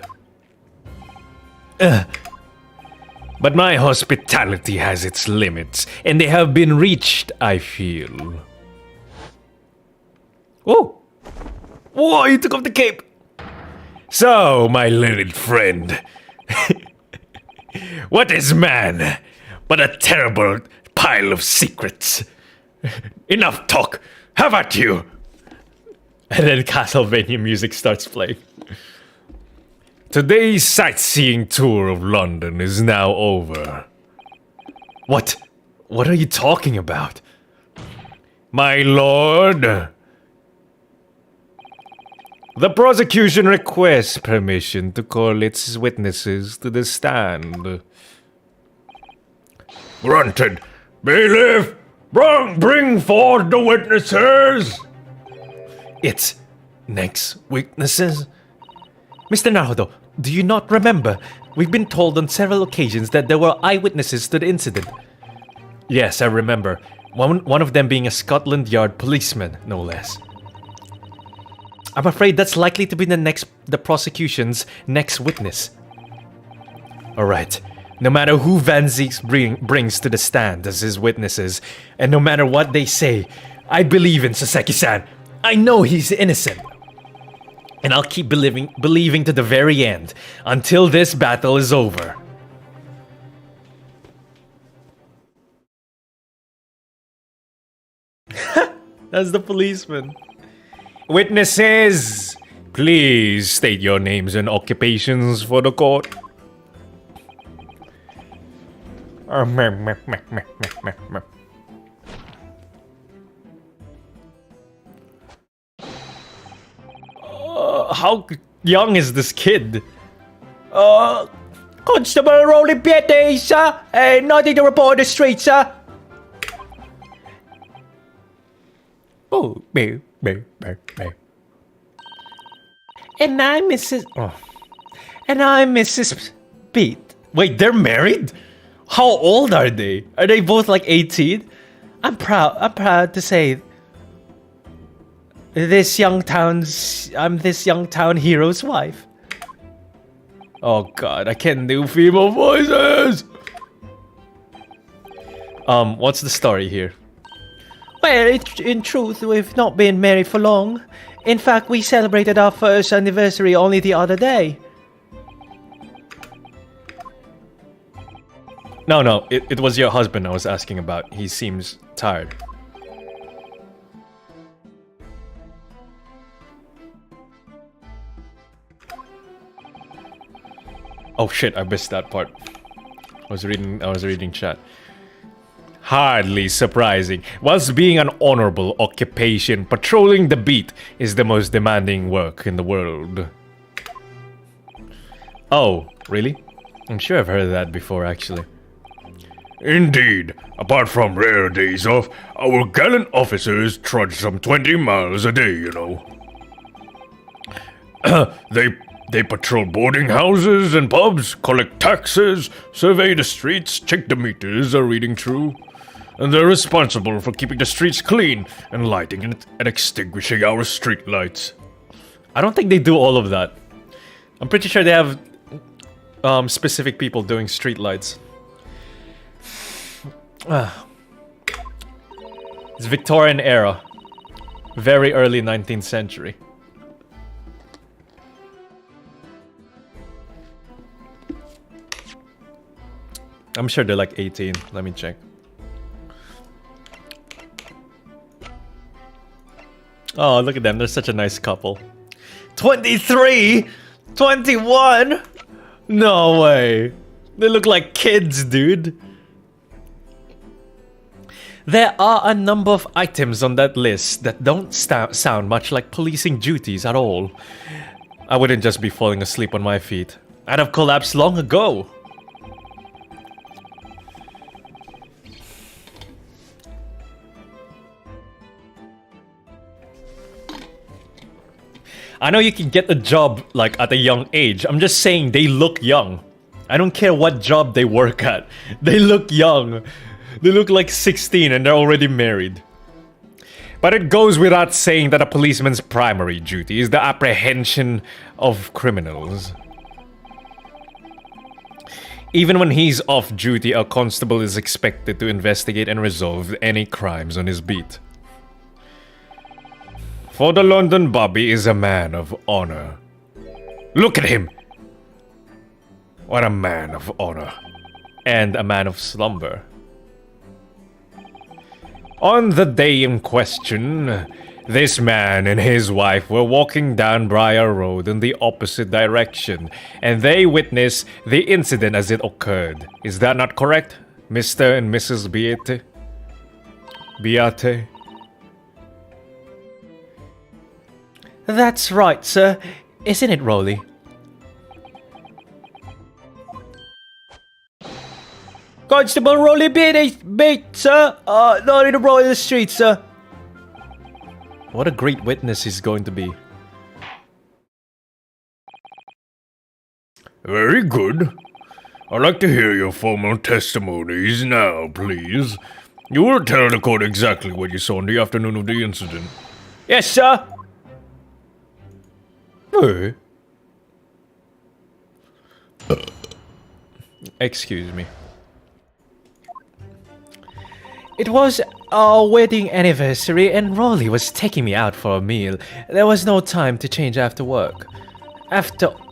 But my hospitality has its limits, and they have been reached, I feel. Oh! Whoa, you took off the cape! So, my learned friend, what is man but a terrible pile of secrets? Enough talk! How about you? And then Castlevania music starts playing. Today's sightseeing tour of London is now over. What? What are you talking about? My lord, the prosecution requests permission to call its witnesses to the stand. Granted. Bailiff, bring forth the witnesses. It's next witnesses? Mr. Naruto, do you not remember? We've been told on several occasions that there were eyewitnesses to the incident. Yes, I remember. One of them being a Scotland Yard policeman, no less. I'm afraid that's likely to be the prosecution's next witness. Alright, no matter who Van Zeeks brings to the stand as his witnesses, and no matter what they say, I believe in Saseki-san. I know he's innocent. And I'll keep believing to the very end, until this battle is over. That's the policeman. Witnesses, please state your names and occupations for the court. How young is this kid? Constable Rolling Piete, sir. Nothing to report on the street, sir. Oh, me. And I'm Mrs. Oh. And I'm Mrs. Pete. Wait, they're married? How old are they? Are they both like 18? I'm proud to say I'm this young town hero's wife. Oh god, I can't do female voices! What's the story here? Well, in truth, we've not been married for long. In fact, we celebrated our first anniversary only the other day. No, it was your husband I was asking about. He seems tired. Oh shit, I missed that part. I was reading chat. Hardly surprising. Whilst being an honorable occupation, patrolling the beat is the most demanding work in the world. Oh, really? I'm sure I've heard that before, actually. Indeed, apart from rare days off, our gallant officers trudge some 20 miles a day, you know. They patrol boarding houses and pubs, collect taxes, survey the streets, check the meters are reading true. And they're responsible for keeping the streets clean and lighting and extinguishing our street lights. I don't think they do all of that. I'm pretty sure they have specific people doing street lights. It's Victorian era. Very early 19th century. I'm sure they're like 18. Let me check. Oh, look at them. They're such a nice couple. 23? 21? No way. They look like kids, dude. There are a number of items on that list that don't sound much like policing duties at all. I wouldn't just be falling asleep on my feet. I'd have collapsed long ago. I know you can get the job like at a young age. I'm just saying they look young. I don't care what job they work at. They look young. They look like 16 and they're already married. But it goes without saying that a policeman's primary duty is the apprehension of criminals. Even when he's off duty, a constable is expected to investigate and resolve any crimes on his beat. For the London Bobby is a man of honor. Look at him! What a man of honor. And a man of slumber. On the day in question, this man and his wife were walking down Briar Road in the opposite direction, and they witnessed the incident as it occurred. Is that not correct, Mr. and Mrs. Beate? Beate? That's right, sir. Isn't it, Rolly? Constable Rolly Beate, sir. Not in the road in the street, sir. What a great witness he's going to be. Very good. I'd like to hear your formal testimonies now, please. You will tell the court exactly what you saw on the afternoon of the incident. Yes, sir. Excuse me. It was our wedding anniversary and Rolly was taking me out for a meal. There was no time to change after work.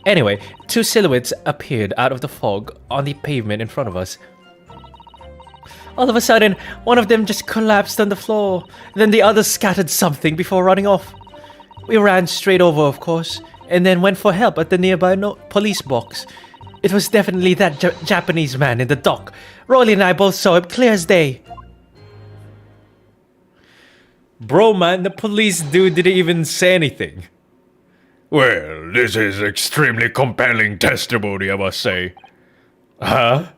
Anyway, two silhouettes appeared out of the fog on the pavement in front of us. All of a sudden, one of them just collapsed on the floor. Then the other scattered something before running off. We ran straight over, of course, and then went for help at the nearby police box. It was definitely that Japanese man in the dock. Rolly and I both saw him clear as day. Bro, man, the police dude didn't even say anything. Well, this is extremely compelling testimony, I must say. Huh?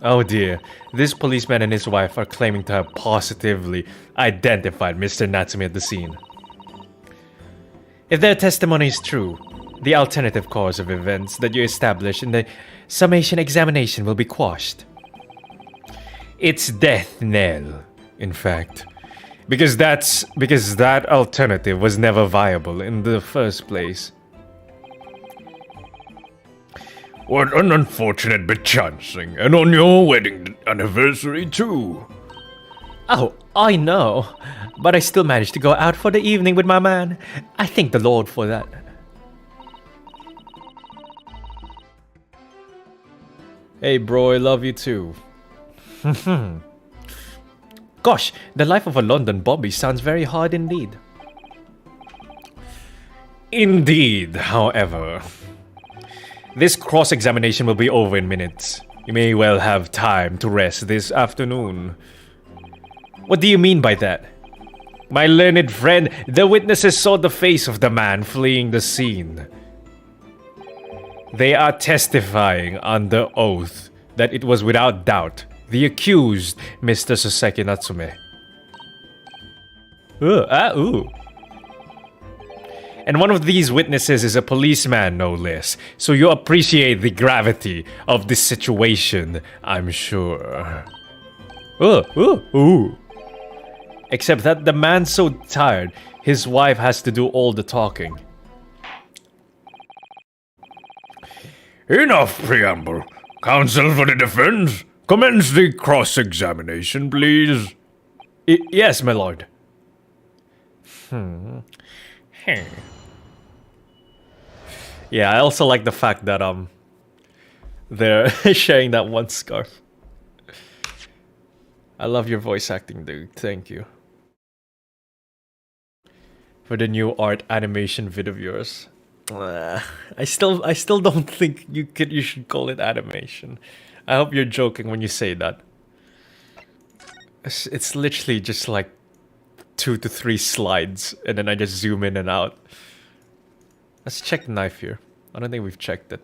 Oh dear. This policeman and his wife are claiming to have positively identified Mr. Natsumi at the scene. If their testimony is true, the alternative course of events that you establish in the summation examination will be quashed. It's death knell, in fact. Because that alternative was never viable in the first place. What an unfortunate bit chancing, and on your wedding anniversary too. Oh, I know, but I still managed to go out for the evening with my man. I thank the Lord for that. Hey bro, I love you too. Gosh, the life of a London Bobby sounds very hard indeed. Indeed, however. This cross-examination will be over in minutes. You may well have time to rest this afternoon. What do you mean by that? My learned friend, the witnesses saw the face of the man fleeing the scene. They are testifying under oath that it was without doubt the accused, Mr. Soseki Natsume. Ooh. And one of these witnesses is a policeman, no less. So you appreciate the gravity of this situation, I'm sure. Ooh. Except that the man's so tired, his wife has to do all the talking. Enough preamble. Counsel for the defense, commence the cross-examination, please. Yes, my lord. Yeah, I also like the fact that they're sharing that one scarf. I love your voice acting, dude. Thank you. For the new art animation vid of yours. I still don't think you should call it animation. I hope you're joking when you say that. It's literally just like 2 to 3 slides, and then I just zoom in and out. Let's check the knife here. I don't think we've checked it.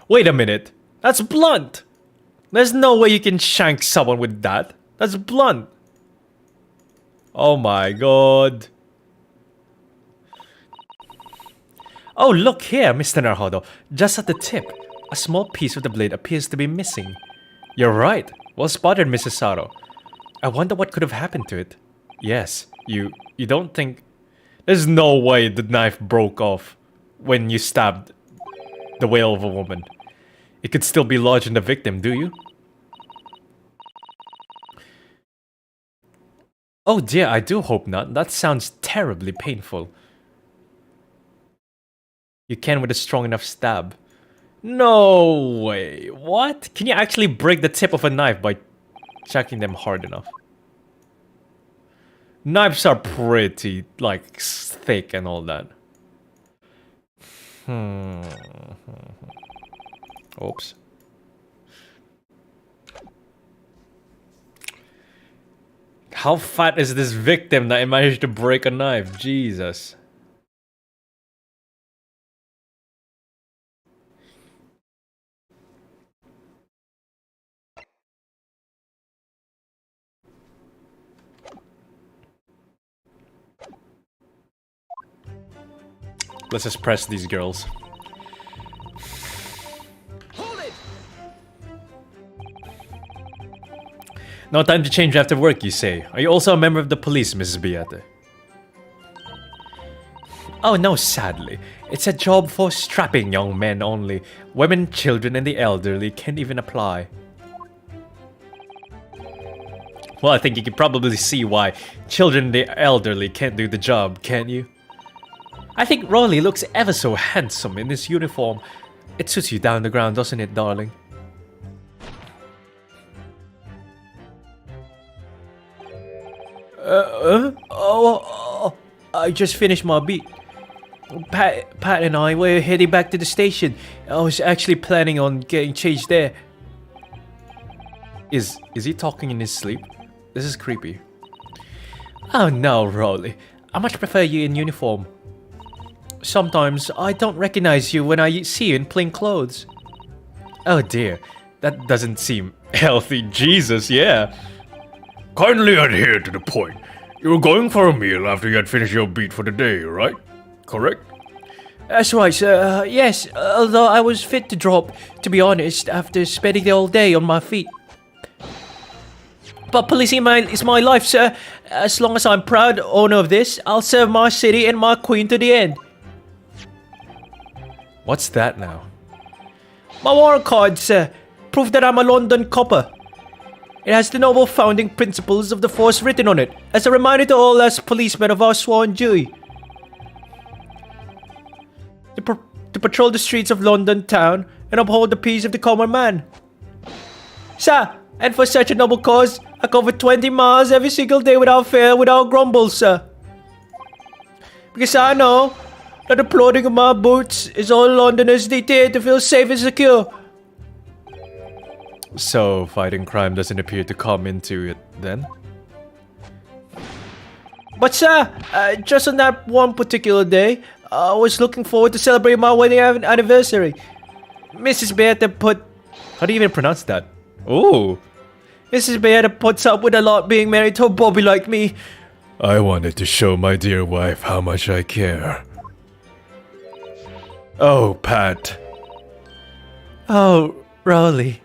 Wait a minute! That's blunt! There's no way you can shank someone with that. That's blunt. Oh my god. Oh, look here, Mr. Naruhodo. Just at the tip, a small piece of the blade appears to be missing. You're right. Well spotted, Mrs. Saro. I wonder what could have happened to it. Yes, you don't think... There's no way the knife broke off when you stabbed the whale of a woman. It could still be lodged in the victim, do you? Oh dear, I do hope not. That sounds terribly painful. You can with a strong enough stab. No way. What? Can you actually break the tip of a knife by jacking them hard enough? Knives are pretty, like, thick and all that. Oops. How fat is this victim that I managed to break a knife? Jesus. Let's just press these girls. Hold it! No time to change after work, you say. Are you also a member of the police, Mrs. Beate? Oh no, sadly. It's a job for strapping young men only. Women, children, and the elderly can't even apply. Well, I think you can probably see why children and the elderly can't do the job, can't you? I think Rolly looks ever so handsome in this uniform. It suits you down the ground, doesn't it, darling? I just finished my beat. Pat and I were heading back to the station. I was actually planning on getting changed there. Is he talking in his sleep? This is creepy. Oh no, Rolly. I much prefer you in uniform. Sometimes I don't recognize you when I see you in plain clothes. Oh dear, that doesn't seem healthy. Jesus, yeah. Kindly adhere to the point. You were going for a meal after you had finished your beat for the day, right? Correct? That's right, sir. Yes, although I was fit to drop, to be honest, after spending the whole day on my feet. But policing is my life, sir. As long as I'm proud owner of this, I'll serve my city and my queen to the end. What's that now? My warrant card, sir. Proof that I'm a London copper. It has the noble founding principles of the force written on it, as a reminder to all us policemen of our sworn duty. To patrol the streets of London town and uphold the peace of the common man. Sir, and for such a noble cause, I cover 20 miles every single day without fail, without grumble, sir. Because I know that the plodding of my boots is all Londoners need to hear to feel safe and secure. So, fighting crime doesn't appear to come into it then? But sir, just on that one particular day, I was looking forward to celebrating my wedding anniversary. Mrs. Beata put... How do you even pronounce that? Oh! Mrs. Beata puts up with a lot being married to a bobby like me. I wanted to show my dear wife how much I care. Oh, Pat. Oh, Rowley.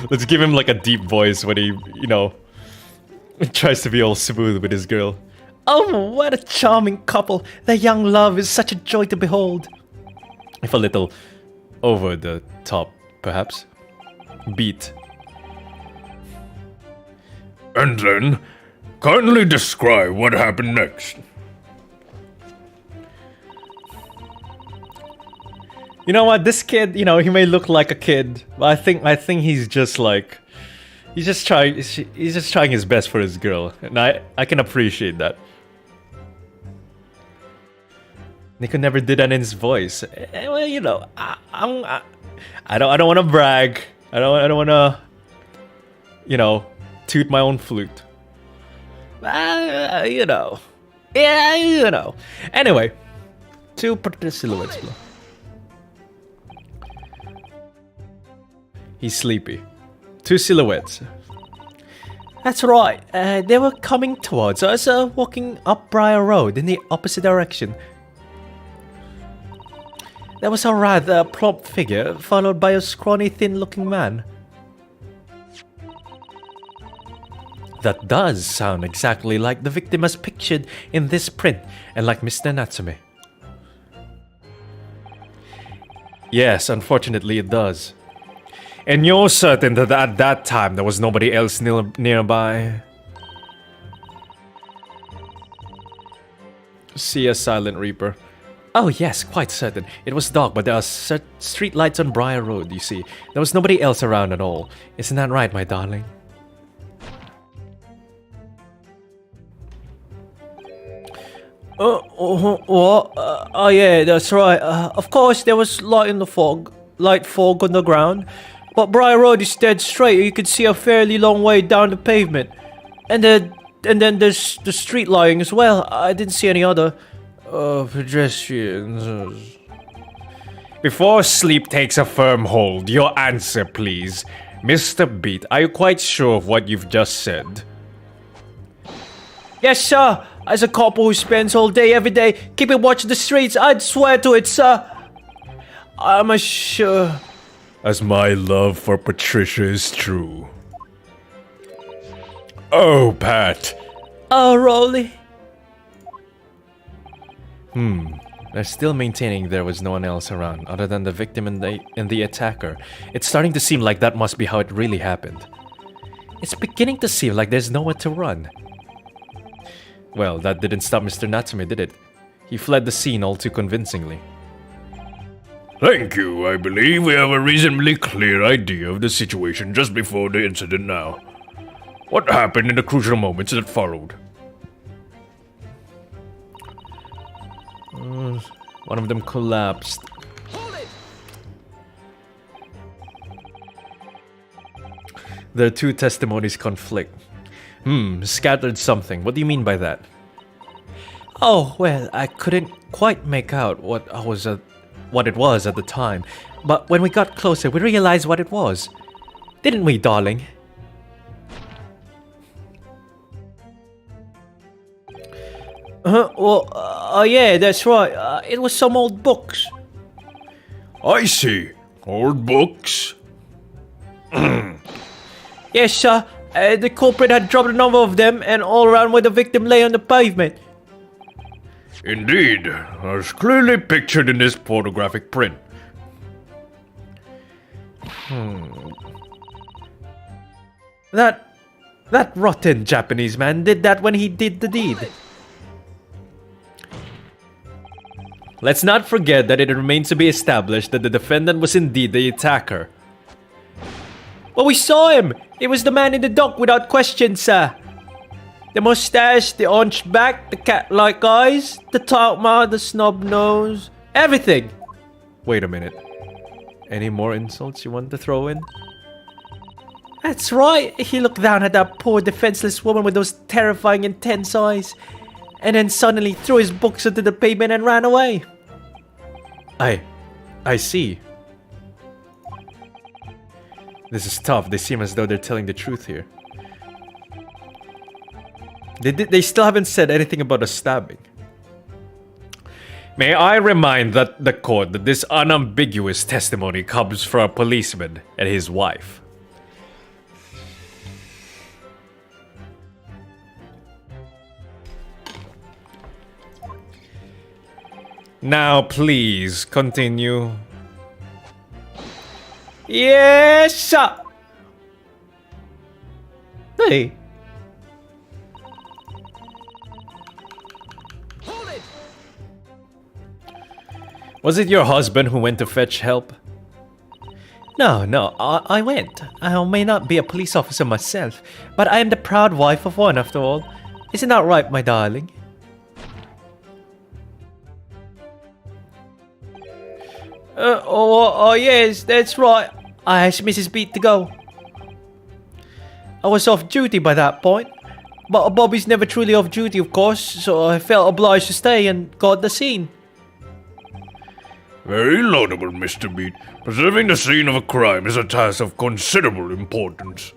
Let's give him like a deep voice when he, you know, tries to be all smooth with his girl. Oh, what a charming couple. Their young love is such a joy to behold. If a little over the top, perhaps. Beat. And then, kindly describe what happened next. You know what? This kid, you know, he may look like a kid, but I think he's just like, he's just trying his best for his girl, and I can appreciate that. Nico never did that in his voice. Well, you know, I don't want to brag. I don't want to, you know, toot my own flute. You know, yeah, you know. Anyway, two particular silhouettes below. He's sleepy. Two silhouettes. That's right. They were coming towards us, walking up Briar Road in the opposite direction. There was a rather plump figure, followed by a scrawny, thin-looking man. That does sound exactly like the victim as pictured in this print, and like Mr. Natsume. Yes, unfortunately it does. And you're certain that at that time there was nobody else nearby? See a Silent Reaper. Oh yes, quite certain. It was dark, but there are street lights on Briar Road, you see. There was nobody else around at all. Isn't that right, my darling? What? Oh yeah, that's right. Of course, there was light fog on the ground. But Briar Road is dead straight. You can see a fairly long way down the pavement. And then there's the street lighting as well. I didn't see any other pedestrians. Before sleep takes a firm hold, your answer please. Mr. Beat, are you quite sure of what you've just said? Yes, sir. As a couple who spends all day every day keeping watch of the streets, I'd swear to it, sir. I'm sure. As my love for Patricia is true. Oh, Pat. Oh, Rolly. They're still maintaining there was no one else around other than the victim and the attacker. It's starting to seem like that must be how it really happened. It's beginning to seem like there's nowhere to run. Well, that didn't stop Mr. Natsume, did it? He fled the scene all too convincingly. Thank you. I believe we have a reasonably clear idea of the situation just before the incident now. What happened in the crucial moments that followed? One of them collapsed. Their two testimonies conflict. Scattered something. What do you mean by that? Oh, well, I couldn't quite make out what it was at the time. But when we got closer, we realized what it was. Didn't we, darling? Yeah, that's right. It was some old books. I see. Old books? Yes, sir. The culprit had dropped a number of them, and all around where the victim lay on the pavement. Indeed, as clearly pictured in this photographic print. That rotten Japanese man did that when he did the deed. Let's not forget that it remains to be established that the defendant was indeed the attacker. Well, we saw him! It was the man in the dock without question, sir. The mustache, the arched back, the cat-like eyes, the tight mouth, the snub nose, everything! Wait a minute. Any more insults you want to throw in? That's right, he looked down at that poor defenseless woman with those terrifying intense eyes, and then suddenly threw his books onto the pavement and ran away. I see. This is tough. They seem as though they're telling the truth here. They still haven't said anything about a stabbing. May I remind the court that this unambiguous testimony comes from a policeman and his wife. Now, please continue. Yes, sir. Hey. Hold it! Was it your husband who went to fetch help? No, I went. I may not be a police officer myself, but I am the proud wife of one after all. Isn't that right, my darling? Yes, that's right. I asked Mrs. Beat to go. I was off duty by that point, but Bobby's never truly off duty, of course, so I felt obliged to stay and guard the scene. Very laudable, Mr. Beat. Preserving the scene of a crime is a task of considerable importance.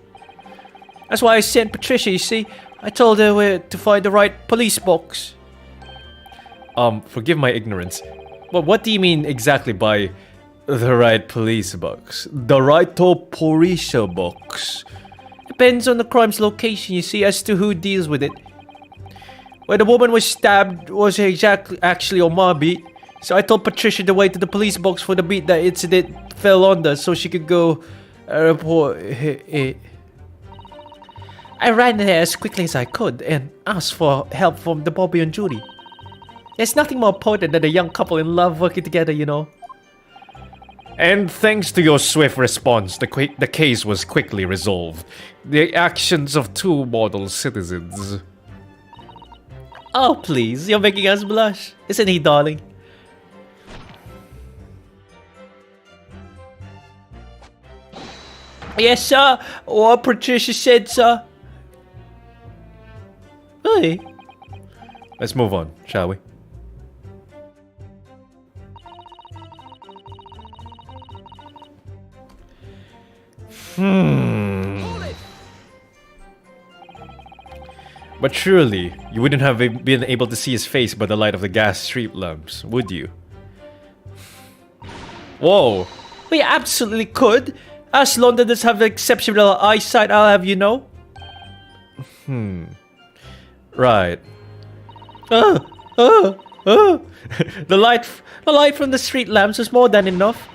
That's why I sent Patricia, you see. I told her where to find the right police box. Forgive my ignorance. But what do you mean exactly by the right police box? The right police box? Depends on the crime's location, you see, as to who deals with it. Where the woman was stabbed was actually on my beat, so I told Patricia the way to the police box for the beat that incident fell under, so she could go report it. I ran there as quickly as I could and asked for help from the Bobby and Judy. There's nothing more important than a young couple in love working together, you know. And thanks to your swift response, the case was quickly resolved. The actions of two model citizens. Oh, please, you're making us blush. Isn't he, darling? Yes, sir. What Patricia said, sir. Hey. Let's move on, shall we? But surely, you wouldn't have been able to see his face by the light of the gas street lamps, would you? Whoa! We absolutely could! Us Londoners have exceptional eyesight, I'll have you know. Right. The light from the street lamps was more than enough.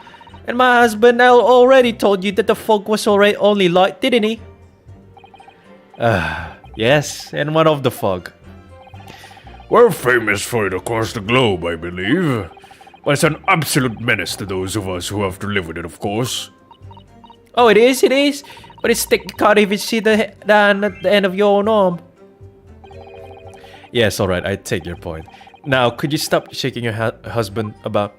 And my husband already told you that the fog was already only light, didn't he? Yes, and what of the fog? We're famous for it across the globe, I believe. But it's an absolute menace to those of us who have to live with it, of course. Oh, it is? But it's thick, you can't even see the hand at the end of your own arm. Yes, alright, I take your point. Now, could you stop shaking your husband about?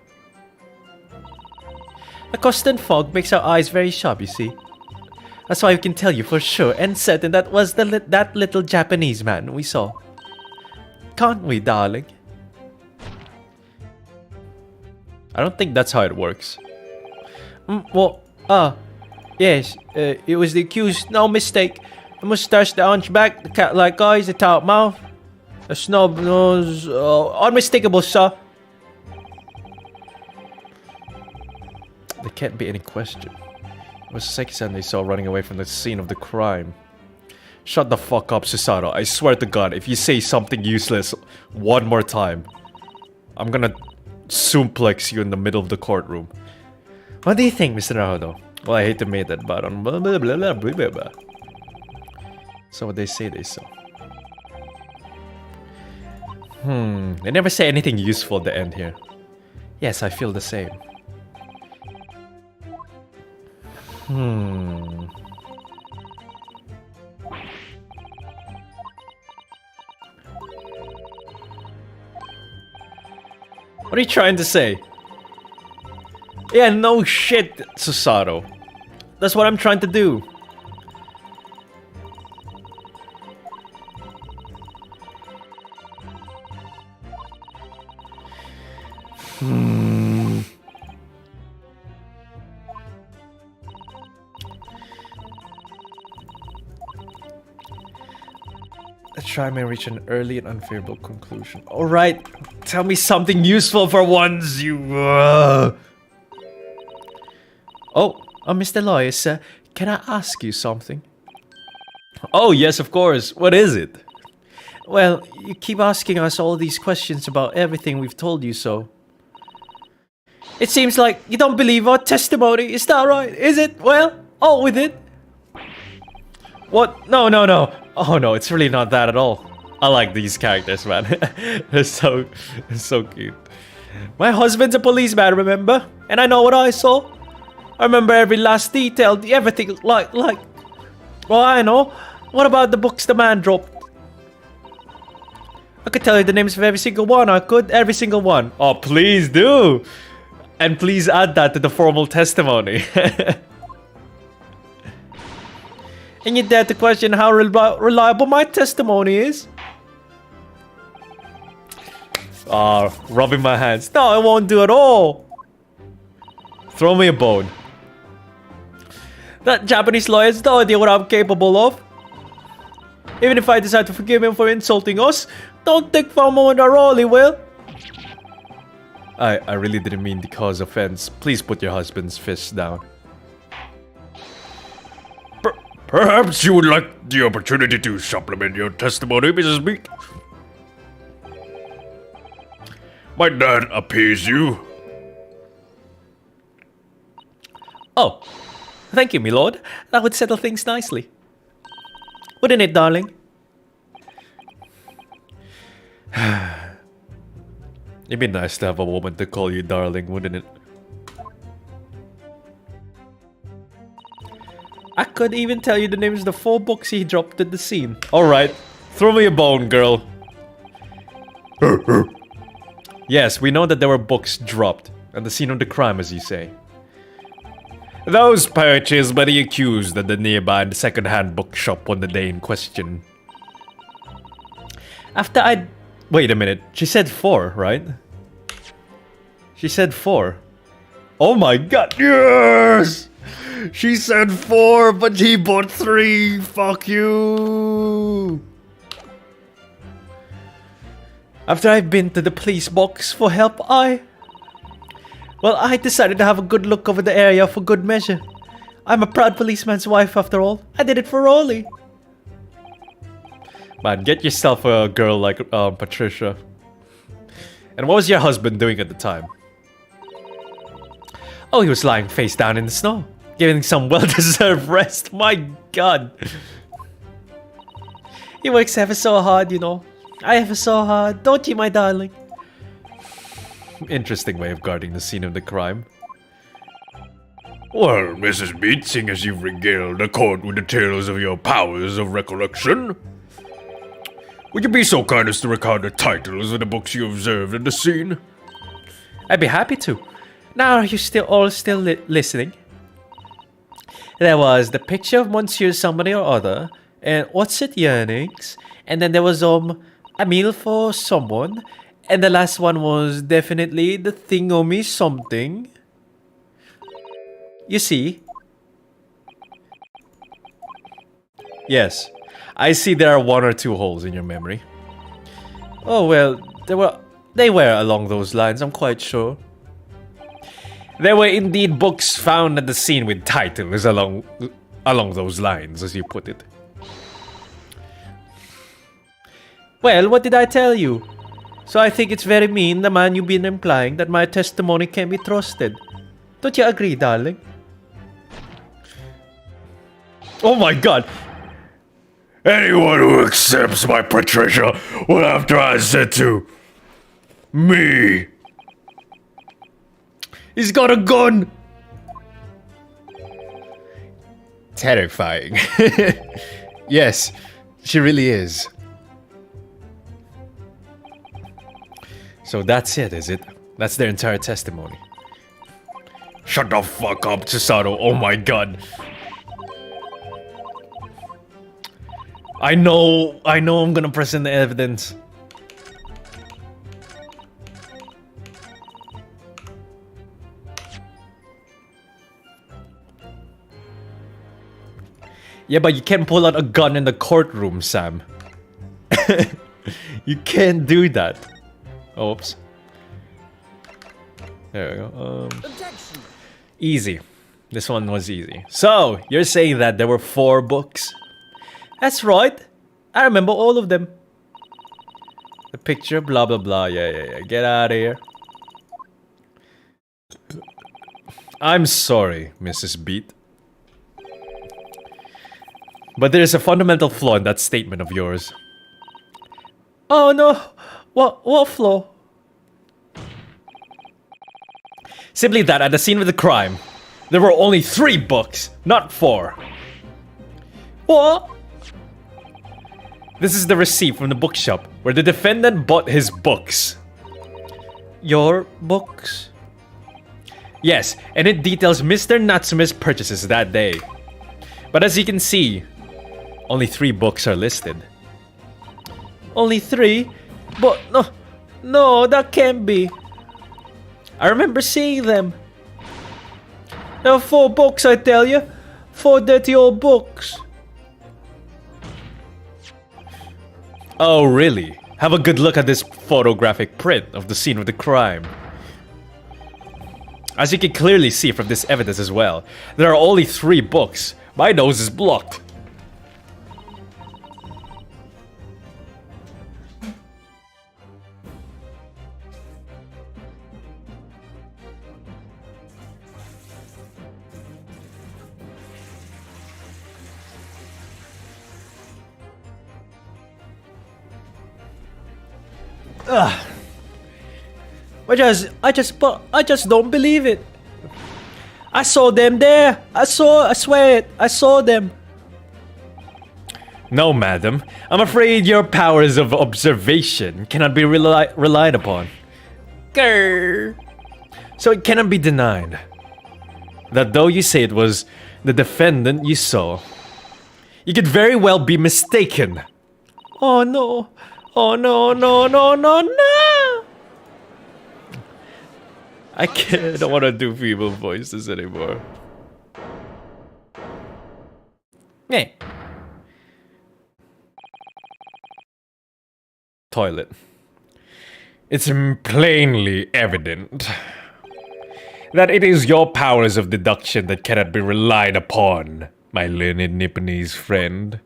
The constant fog makes our eyes very sharp, you see. That's why we can tell you for sure and certain that was that little Japanese man we saw. Can't we, darling? I don't think that's how it works. Yes, it was the accused, no mistake. The mustache, the hunchback, the cat-like eyes, the tight mouth, the snub nose, unmistakable, sir. There can't be any question. It was Seki-san they saw running away from the scene of the crime. Shut the fuck up, Susato. I swear to God, if you say something useless one more time, I'm gonna suplex you in the middle of the courtroom. What do you think, Mr. Naruto? Well, I hate to make that, but on blah blah blah blah blah blah. So what they say they saw. They never say anything useful at the end here. Yes, I feel the same. What are you trying to say? Yeah, no shit, Susato. That's what I'm trying to do. The try may reach an early and unfavorable conclusion. Alright, tell me something useful for once, you... Oh, Mr. Lawyer, sir, can I ask you something? Oh, yes, of course. What is it? Well, you keep asking us all these questions about everything we've told you so. It seems like you don't believe our testimony, is that right? Is it? Well, out with it. What? No. Oh no, it's really not that at all. I like these characters, man. They're so cute. My husband's a policeman, remember? And I know what I saw. I remember every last detail, everything, like... Well, I know. What about the books the man dropped? I could tell you the names of every single one, I could. Every single one. Oh, please do. And please add that to the formal testimony. And you dare to question how reliable my testimony is? Rubbing my hands. No, I won't do it all. Throw me a bone. That Japanese lawyer has no idea what I'm capable of. Even if I decide to forgive him for insulting us, don't think for a moment I really will. I really didn't mean to cause offense. Please put your husband's fist down. Perhaps you would like the opportunity to supplement your testimony, Mrs. Meek. Might that appease you? Oh, thank you, my lord. That would settle things nicely. Wouldn't it, darling? It'd be nice to have a woman to call you darling, wouldn't it? I could even tell you the names of the 4 books he dropped at the scene. Alright, throw me a bone, girl. Yes, we know that there were books dropped at the scene of the crime, as you say. Those purchased by the accused at the nearby second-hand bookshop on the day in question. After I... Wait a minute, she said 4, right? She said 4. Oh my god, yes! She said 4, but he bought 3. Fuck you. After I've been to the police box for help, Well, I decided to have a good look over the area for good measure. I'm a proud policeman's wife after all. I did it for Rolly. Man, get yourself a girl like Patricia. And what was your husband doing at the time? Oh, he was lying face down in the snow, giving some well-deserved rest. My god. He works ever so hard, you know. I ever so hard, don't you, my darling? Interesting way of guarding the scene of the crime. Well, Mrs. Meek, seeing as you've regaled the court with the tales of your powers of recollection, would you be so kind as to recount the titles of the books you observed at the scene? I'd be happy to. Now, are you all still listening? There was the picture of Monsieur somebody or other, and what's it, yearnings? And then there was a meal for someone, and the last one was definitely the thingomy something. You see? Yes, I see there are 1 or 2 holes in your memory. Oh well, they were along those lines, I'm quite sure. There were indeed books found at the scene with titles along those lines, as you put it. Well, what did I tell you? So I think it's very mean, the man you've been implying, that my testimony can be trusted. Don't you agree, darling? Oh my god! Anyone who accepts my Patricia will have to answer to me. He's got a gun! Terrifying. Yes, she really is. So that's it, is it? That's their entire testimony. Shut the fuck up, Chisato. Oh my god. I know I'm gonna present the evidence. Yeah, but you can't pull out a gun in the courtroom, Sam. You can't do that. Oops. There we go. Objection. Easy. This one was easy. So, you're saying that there were 4 books? That's right. I remember all of them. The picture, blah blah blah. Yeah. Get out of here. I'm sorry, Mrs. Beat. But there's a fundamental flaw in that statement of yours. Oh no! What flaw? Simply that at the scene of the crime, there were only 3 books, not 4. What? This is the receipt from the bookshop where the defendant bought his books. Your books? Yes, and it details Mr. Natsume's purchases that day. But as you can see, only 3 books are listed. Only 3? But no, that can't be. I remember seeing them. There are 4 books, I tell you. 4 dirty old books. Oh, really? Have a good look at this photographic print of the scene of the crime. As you can clearly see from this evidence as well, there are only 3 books. My nose is blocked. I just don't believe it. I saw them there. I swear it. I saw them. No, madam. I'm afraid your powers of observation cannot be relied upon. Grr. So it cannot be denied that though you say it was the defendant you saw, you could very well be mistaken. Oh no. Oh no. I don't want to do feeble voices anymore. Hey. Toilet. It's plainly evident that it is your powers of deduction that cannot be relied upon, my learned Nipponese friend.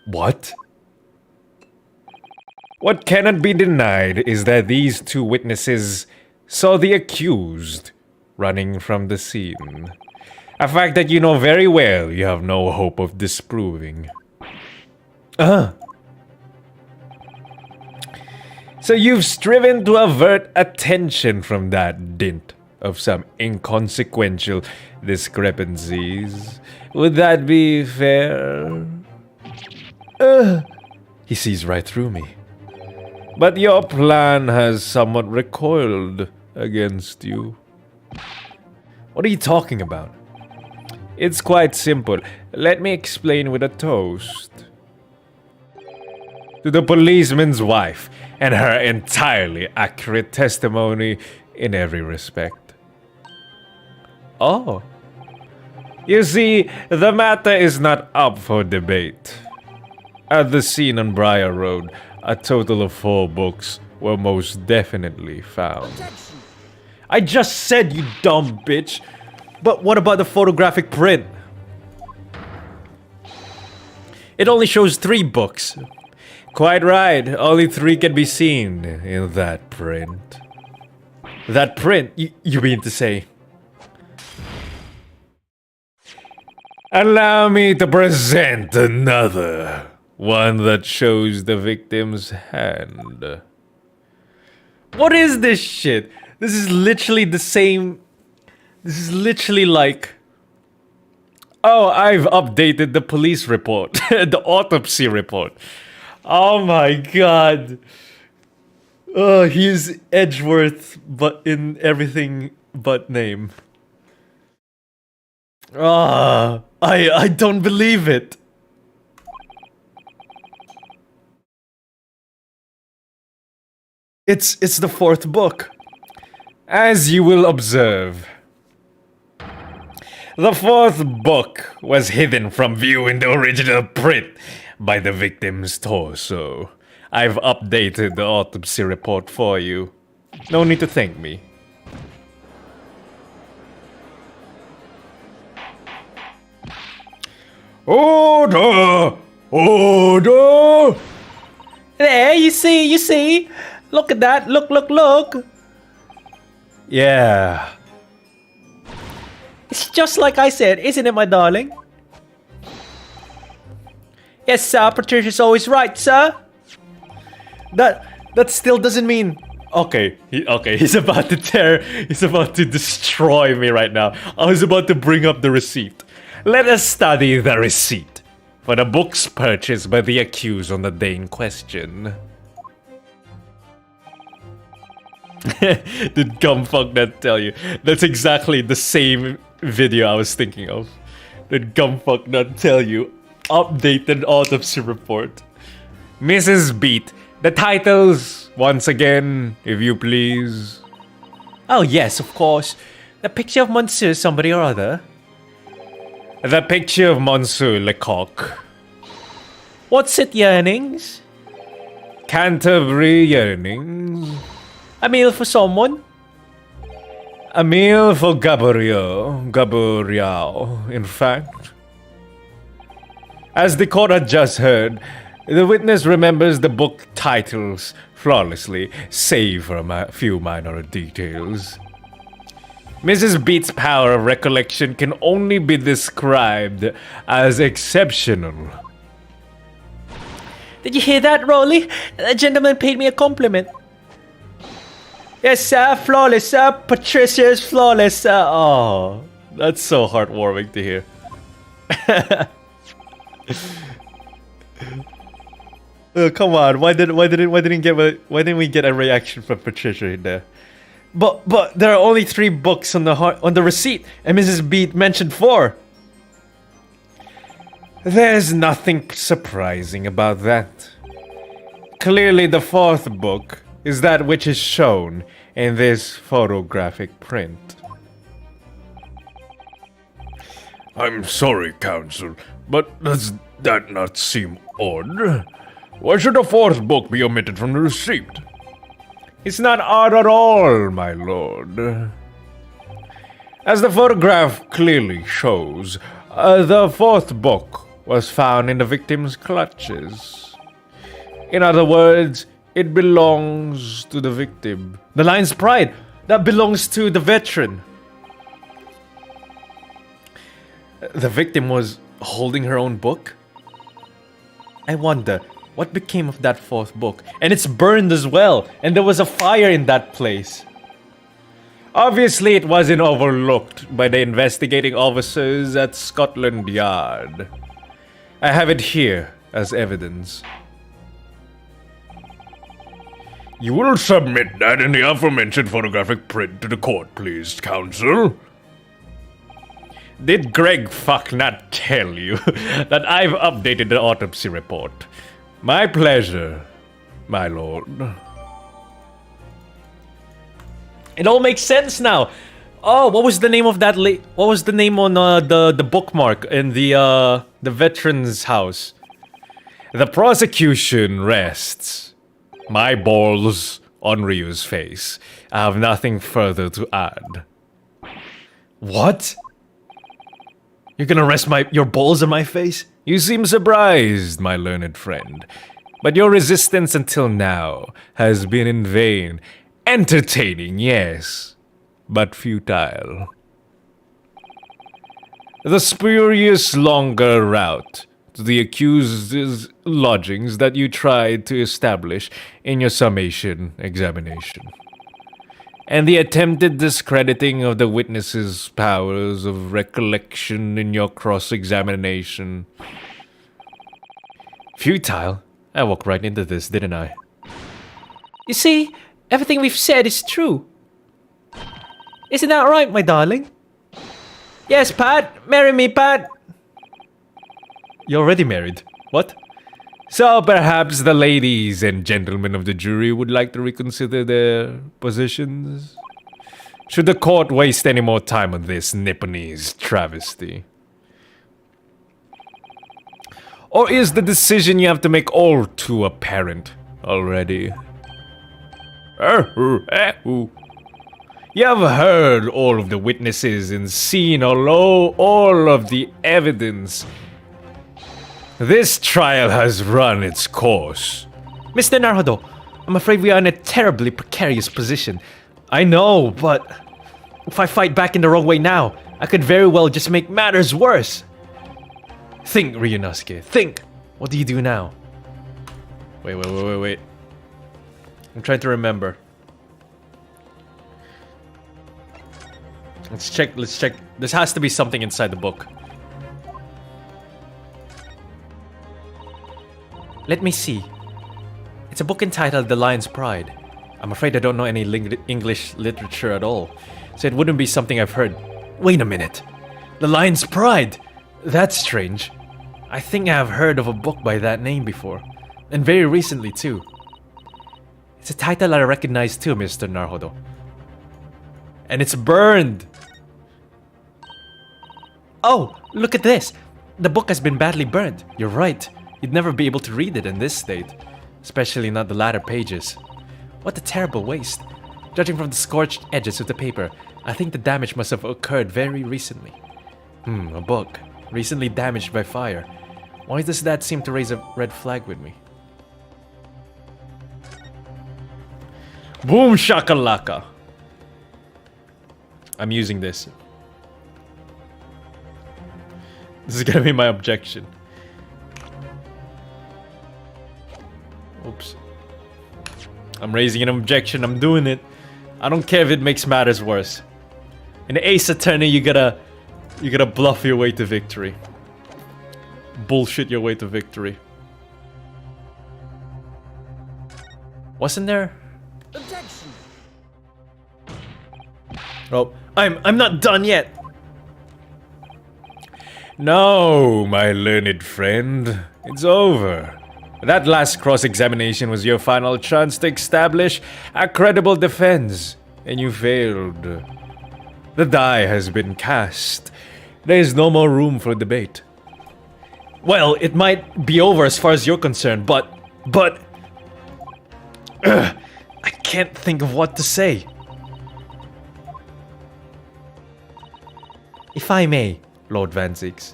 What? What cannot be denied is that these 2 witnesses saw the accused running from the scene. A fact that you know very well you have no hope of disproving. So you've striven to avert attention from that dint of some inconsequential discrepancies. Would that be fair? He sees right through me. But your plan has somewhat recoiled against you. What are you talking about? It's quite simple. Let me explain with a toast. To the policeman's wife and her entirely accurate testimony in every respect. Oh. You see, the matter is not up for debate. At the scene on Briar Road, a total of 4 books were most definitely found. Objection. I just said, you dumb bitch! But what about the photographic print? It only shows 3 books. Quite right, only 3 can be seen in that print. That print, you mean to say? Allow me to present another. One that shows the victim's hand. What is this shit? This is literally the same. This is literally like. Oh, I've updated the police report. The autopsy report. Oh my god. Oh, he's Edgeworth, but in everything but name. Ah, I don't believe it. It's the fourth book. As you will observe, the fourth book was hidden from view in the original print by the victim's torso. I've updated the autopsy report for you. No need to thank me. Order! Order! There, you see? Look at that, look. Yeah. It's just like I said, isn't it, my darling? Yes, sir, Patricia's always right, sir. That still doesn't mean. Okay, he's about to destroy me right now. I was about to bring up the receipt. Let us study the receipt for the books purchased by the accused on the day in question. Did Gumfuck not tell you? That's exactly the same video I was thinking of. Did Gumfuck not tell you? Updated autopsy report. Mrs. Beat, the titles, once again, if you please. Oh yes, of course. The picture of Monsieur somebody or other. The picture of Monsieur Lecoq. What's it, yearnings? Canterbury yearnings. A meal for someone? A meal for Gabriel, in fact. As the court had just heard, the witness remembers the book titles flawlessly, save for a few minor details. Mrs. Beat's power of recollection can only be described as exceptional. Did you hear that, Rolly? The gentleman paid me a compliment. Yes, sir, flawless, sir. Patricia's flawless, sir. Oh, that's so heartwarming to hear. Come on, why didn't we get a reaction from Patricia in there? But there are only 3 books on the receipt, and Mrs. Beat mentioned 4. There's nothing surprising about that. Clearly, the 4th book is that which is shown in this photographic print. I'm sorry, Counsel, but does that not seem odd? Why should the 4th book be omitted from the receipt? It's not odd at all, my lord. As the photograph clearly shows, the 4th book was found in the victim's clutches. In other words, it belongs to the victim. The Lion's Pride, that belongs to the veteran. The victim was holding her own book? I wonder, what became of that 4th book? And it's burned as well, and there was a fire in that place. Obviously, it wasn't overlooked by the investigating officers at Scotland Yard. I have it here as evidence. You will submit that in the aforementioned photographic print to the court, please, Counsel. Did Greg fuck not tell you that I've updated the autopsy report? My pleasure, my lord. It all makes sense now. Oh, what was the name of that? What was the name on the bookmark in the veteran's house? The prosecution rests. My balls on Ryu's face. I have nothing further to add. What? You're gonna rest your balls on my face? You seem surprised, my learned friend. But your resistance until now has been in vain. Entertaining, yes, but futile. the spurious longer route to the accused's lodgings that you tried to establish in your summation examination, and the attempted discrediting of the witness's powers of recollection in your cross-examination. Futile? I walked right into this, didn't I? You see, everything we've said is true. Isn't that right, my darling? Yes, Pat. Marry me, Pat. You're already married. What? So perhaps the ladies and gentlemen of the jury would like to reconsider their positions? Should the court waste any more time on this Nipponese travesty? Or is the decision you have to make all too apparent already? You have heard all of the witnesses and seen all of the evidence. This trial has run its course. Mr. Naruhodo, I'm afraid we are in a terribly precarious position. I know, but If I fight back in the wrong way now, I could very well just make matters worse. think, Ryunosuke, think. What do you do now? Wait. I'm trying to remember. Let's check. This has to be something inside the book. Let me see. It's a book entitled The Lion's Pride. I'm afraid I don't know any English literature at all, so it wouldn't be something I've heard. Wait a minute. The Lion's Pride! That's strange. I think I've heard of a book by that name before, and very recently too. It's a title I recognize too, Mr. Naruhodo. And it's burned! Oh, look at this! The book has been badly burned. You're right. You'd never be able to read it in this state, especially not the latter pages. What a terrible waste. Judging from the scorched edges of the paper, I think the damage must have occurred very recently. A book. Recently damaged by fire. Why does that seem to raise a red flag with me? Boom shakalaka! I'm using this. This is gonna be my objection. Oops. I'm raising an objection, I'm doing it. I don't care if it makes matters worse. In Ace Attorney, you gotta bluff your way to victory. Bullshit your way to victory. Wasn't there? Objection! Oh, I'm not done yet. No, my learned friend. It's over. That last cross-examination was your final chance to establish a credible defense, and you failed. The die has been cast. There is no more room for debate. Well, it might be over as far as you're concerned, but... I can't think of what to say. If I may, Lord Van Zix.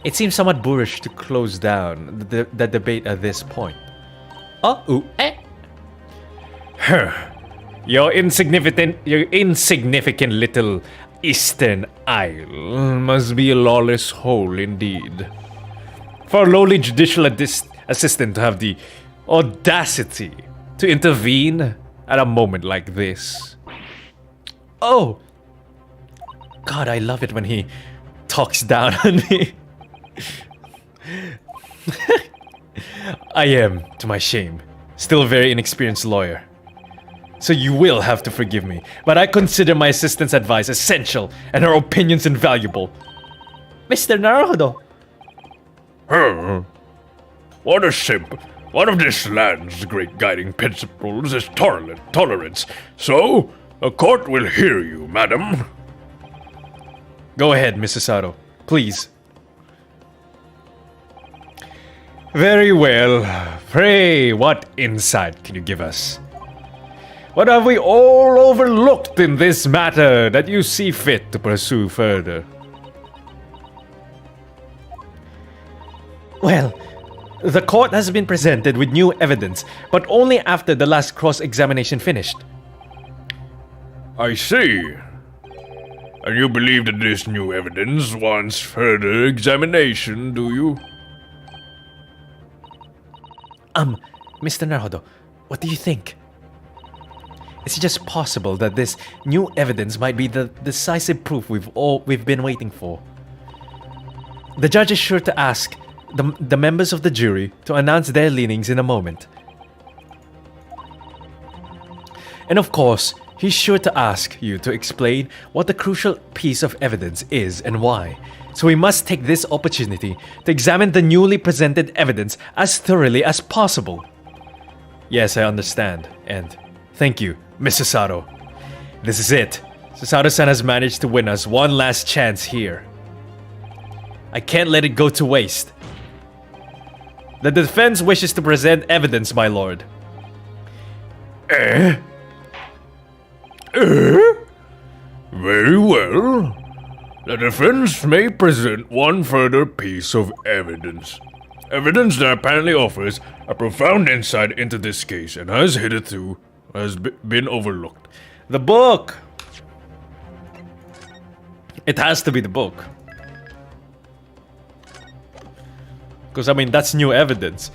It seems somewhat boorish to close down the debate at this point. Your insignificant little Eastern Isle must be a lawless hole indeed. For a lowly judicial assistant to have the audacity to intervene at a moment like this. Oh! God, I love it when he talks down on me. I am, to my shame, still a very inexperienced lawyer. So you will have to forgive me, but I consider my assistant's advice essential and her opinions invaluable. Mr. Naruhodo! What a simp. One of this land's great guiding principles is tolerance. So, a court will hear you, madam. Go ahead, Mrs. Sato. Please. Very well. Pray, what insight can you give us? What have we all overlooked in this matter that you see fit to pursue further? Well, the court has been presented with new evidence, but only after the last cross-examination finished. I see. And you believe that this new evidence wants further examination, do you? Mr. Naruto, what do you think? Is it just possible that this new evidence might be the decisive proof we've been waiting for? The judge is sure to ask the members of the jury to announce their leanings in a moment. And of course, he's sure to ask you to explain what the crucial piece of evidence is and why. So we must take this opportunity to examine the newly presented evidence as thoroughly as possible. Yes, I understand. And thank you, Miss Susato. This is it. Susato-san has managed to win us one last chance here. I can't let it go to waste. The defense wishes to present evidence, my lord. Very well. The defense may present one further piece of evidence. Evidence that apparently offers a profound insight into this case and has hitherto been overlooked. The book! It has to be the book. Because, I mean, that's new evidence.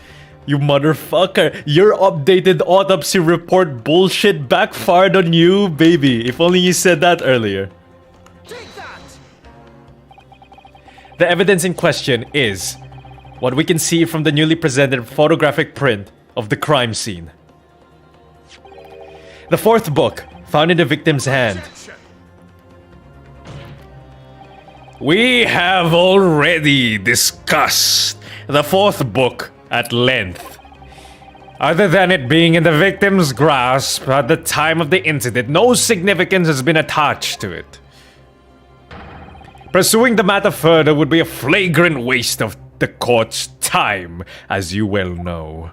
You motherfucker! Your updated autopsy report bullshit backfired on you, baby. If only you said that earlier. Take that! The evidence in question is what we can see from the newly presented photographic print of the crime scene. The fourth book, found in the victim's hand. We have already discussed the fourth book at length. Other than it being in the victim's grasp at the time of the incident, no significance has been attached to it. Pursuing the matter further would be a flagrant waste of the court's time, as you well know.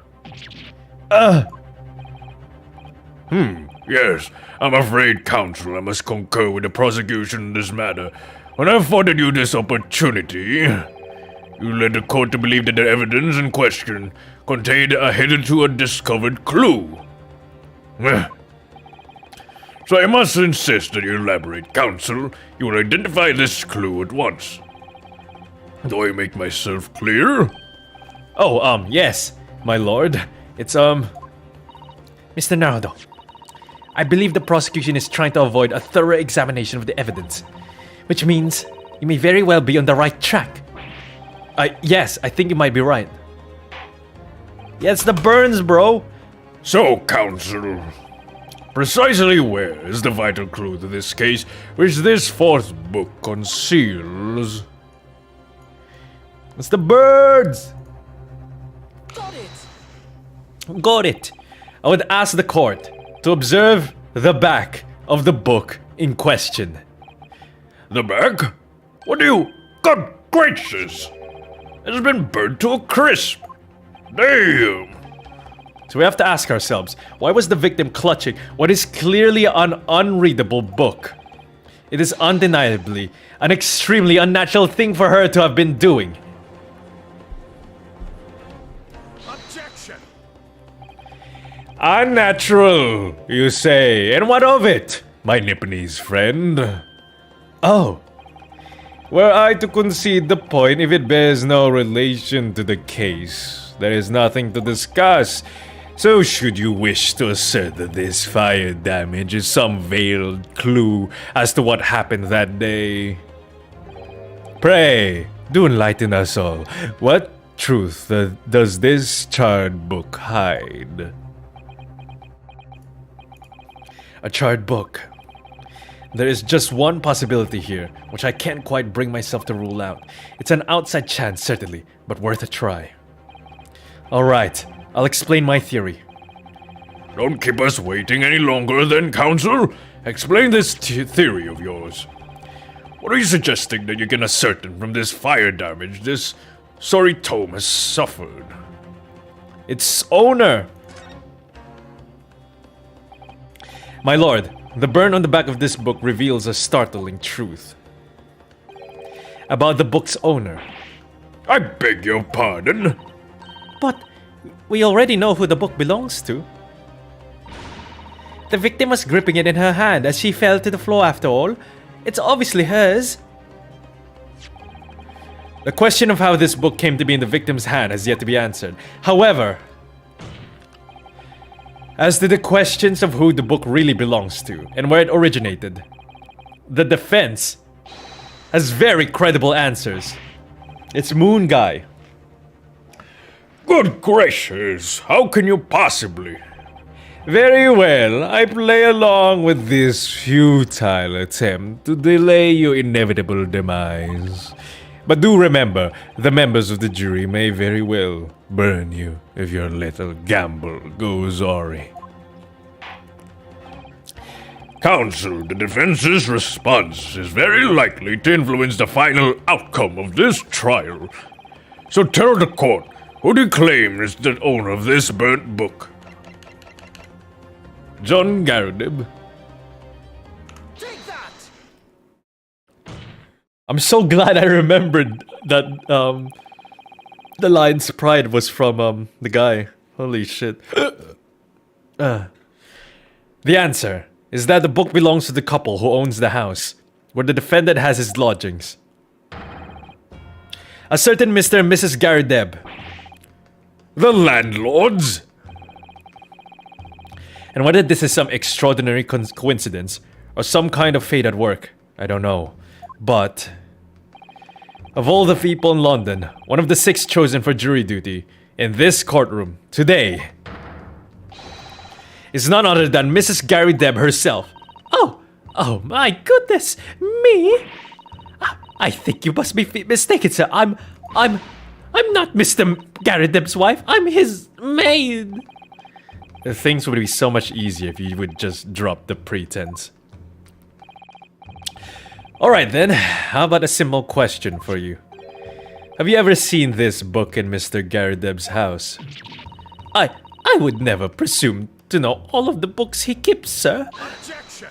Yes, I'm afraid, counsel, I must concur with the prosecution in this matter. When I afforded you this opportunity, you led the court to believe that the evidence in question contained a hitherto undiscovered clue. So I must insist that you elaborate, counsel. You will identify this clue at once. Do I make myself clear? Oh, yes, my lord. It's, Mr. Naruto. I believe the prosecution is trying to avoid a thorough examination of the evidence, which means you may very well be on the right track. Yes, I think you might be right. Yeah, it's the burns, bro. So, counsel, precisely where is the vital clue to this case which this fourth book conceals? It's the birds. Got it! Got it. I would ask the court to observe the back of the book in question. The back? What do you... God gracious! It's been burnt to a crisp. Damn! So we have to ask ourselves, why was the victim clutching what is clearly an unreadable book? It is undeniably an extremely unnatural thing for her to have been doing. Objection! Unnatural, you say, and what of it, my Nipponese friend? Oh. Were I to concede the point, if it bears no relation to the case, there is nothing to discuss. So should you wish to assert that this fire damage is some veiled clue as to what happened that day, pray, do enlighten us all. What truth does this charred book hide? A charred book. There is just one possibility here, which I can't quite bring myself to rule out. It's an outside chance, certainly, but worth a try. Alright, I'll explain my theory. Don't keep us waiting any longer then, counsel. Explain this theory of yours. What are you suggesting that you can ascertain from this fire damage this sorry tome has suffered? Its owner! My lord, the burn on the back of this book reveals a startling truth about the book's owner. I beg your pardon? But we already know who the book belongs to. The victim was gripping it in her hand as she fell to the floor after all. It's obviously hers. The question of how this book came to be in the victim's hand has yet to be answered. However, as to the questions of who the book really belongs to and where it originated, the defense has very credible answers. It's Moon Guy. Good gracious, how can you possibly? Very well, I play along with this futile attempt to delay your inevitable demise. But do remember, the members of the jury may very well burn you if your little gamble goes awry. Counsel, the defense's response is very likely to influence the final outcome of this trial. So tell the court, who do you claim is the owner of this burnt book? John Garrideb. Take that! I'm so glad I remembered that the line's pride was from the guy. Holy shit. The answer is that the book belongs to the couple who owns the house, where the defendant has his lodgings. A certain Mr. and Mrs. Garrideb. The landlords? And whether this is some extraordinary coincidence or some kind of fate at work, I don't know. But of all the people in London, one of the 6 chosen for jury duty in this courtroom today is none other than Mrs. Garrideb herself. Oh my goodness, me? I think you must be mistaken, sir. I'm not Mr. Garrideb's wife. I'm his maid. Things would be so much easier if you would just drop the pretense. Alright then, how about a simple question for you? Have you ever seen this book in Mr. Garrideb's house? I would never presume to know all of the books he keeps, sir. Objection!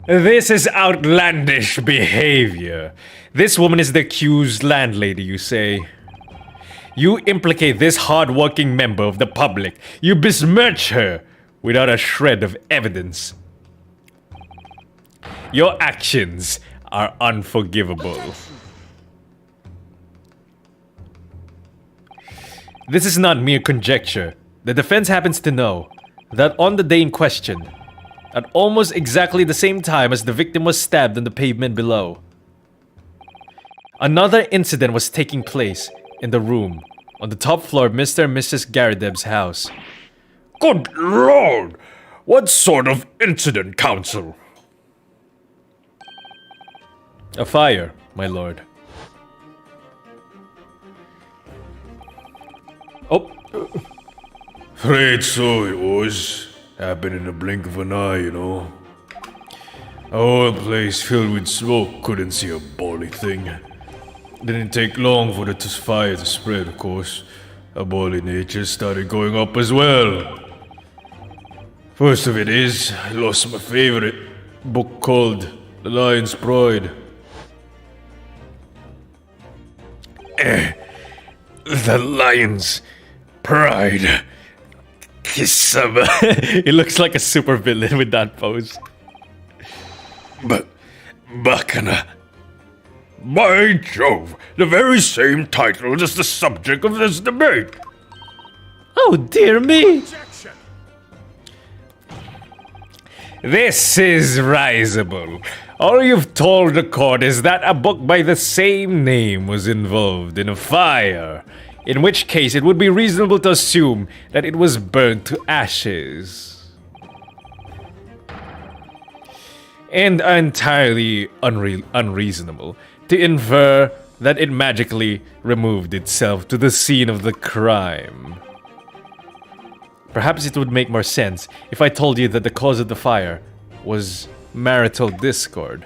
This is outlandish behavior. This woman is the accused landlady, you say. You implicate this hard-working member of the public. You besmirch her without a shred of evidence. Your actions are unforgivable. This is not mere conjecture. The defense happens to know that on the day in question, at almost exactly the same time as the victim was stabbed on the pavement below, another incident was taking place in the room on the top floor of Mr. and Mrs. Garrideb's house. Good lord! What sort of incident, counsel? A fire, my lord. Oh, Afraid so it was. Happened in the blink of an eye, you know. A whole place filled with smoke, couldn't see a bally thing. Didn't take long for the fire to spread, of course. A bally nature started going up as well. First of it is, I lost my favorite book called The Lion's Pride. The Lion's Pride. Kisama. he looks like a super villain with that pose. But, Bacana. By Jove, the very same title as the subject of this debate. Oh dear me. Objection! This is risible. All you've told the court is that a book by the same name was involved in a fire, in which case it would be reasonable to assume that it was burnt to ashes. And entirely unreasonable to infer that it magically removed itself to the scene of the crime. Perhaps it would make more sense if I told you that the cause of the fire was marital discord.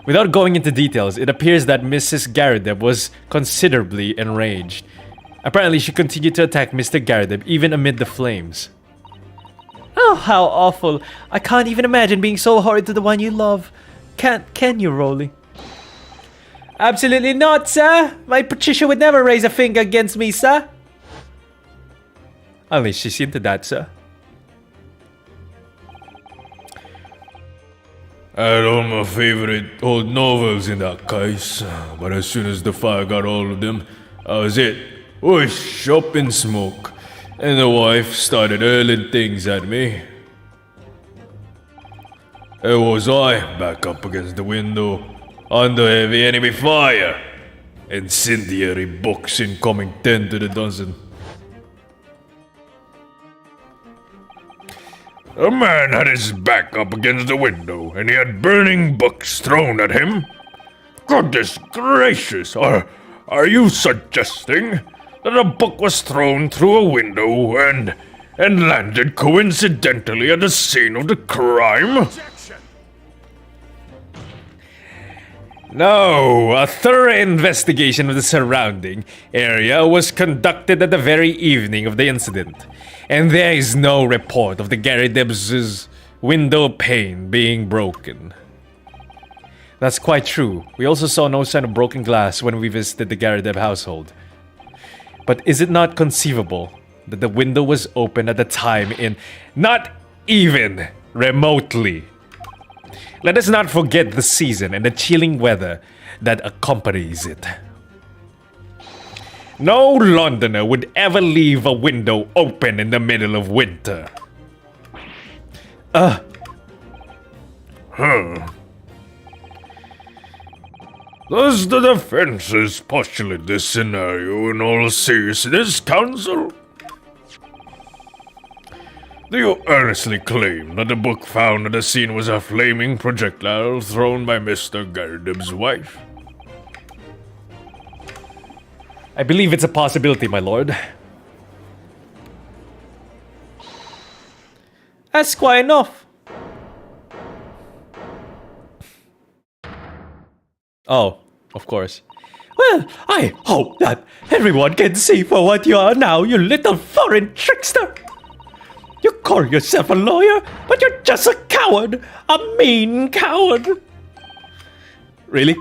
Without going into details, it appears that Mrs. Garrideb was considerably enraged. Apparently, she continued to attack Mr. Garrideb even amid the flames. Oh, how awful. I can't even imagine being so horrid to the one you love. Can you, Rolly? Absolutely not, sir. My Patricia would never raise a finger against me, sir. At least she's into that, sir. I had all my favorite old novels in that case, but as soon as the fire got hold of them, that was it. Whoosh, up in smoke. And the wife started hurling things at me. There was I, back up against the window, under heavy enemy fire. Incendiary books incoming 10 to the dozen. A man had his back up against the window, and he had burning books thrown at him. Goodness gracious, are you suggesting that a book was thrown through a window and landed coincidentally at the scene of the crime? Objection! No, a thorough investigation of the surrounding area was conducted at the very evening of the incident, and there is no report of the Garridebs' window pane being broken. That's quite true. We also saw no sign of broken glass when we visited the Garrideb household. But is it not conceivable that the window was open at the time in not even remotely? Let us not forget the season and the chilling weather that accompanies it. No Londoner would ever leave a window open in the middle of winter. Does the defenses postulate this scenario in all seriousness, counsel? Do you earnestly claim that the book found at the scene was a flaming projectile thrown by Mr. Garrideb's wife? I believe it's a possibility, my lord. That's quite enough. Oh, of course. Well, I hope that everyone can see for what you are now, you little foreign trickster. You call yourself a lawyer, but you're just a coward. A mean coward. Really?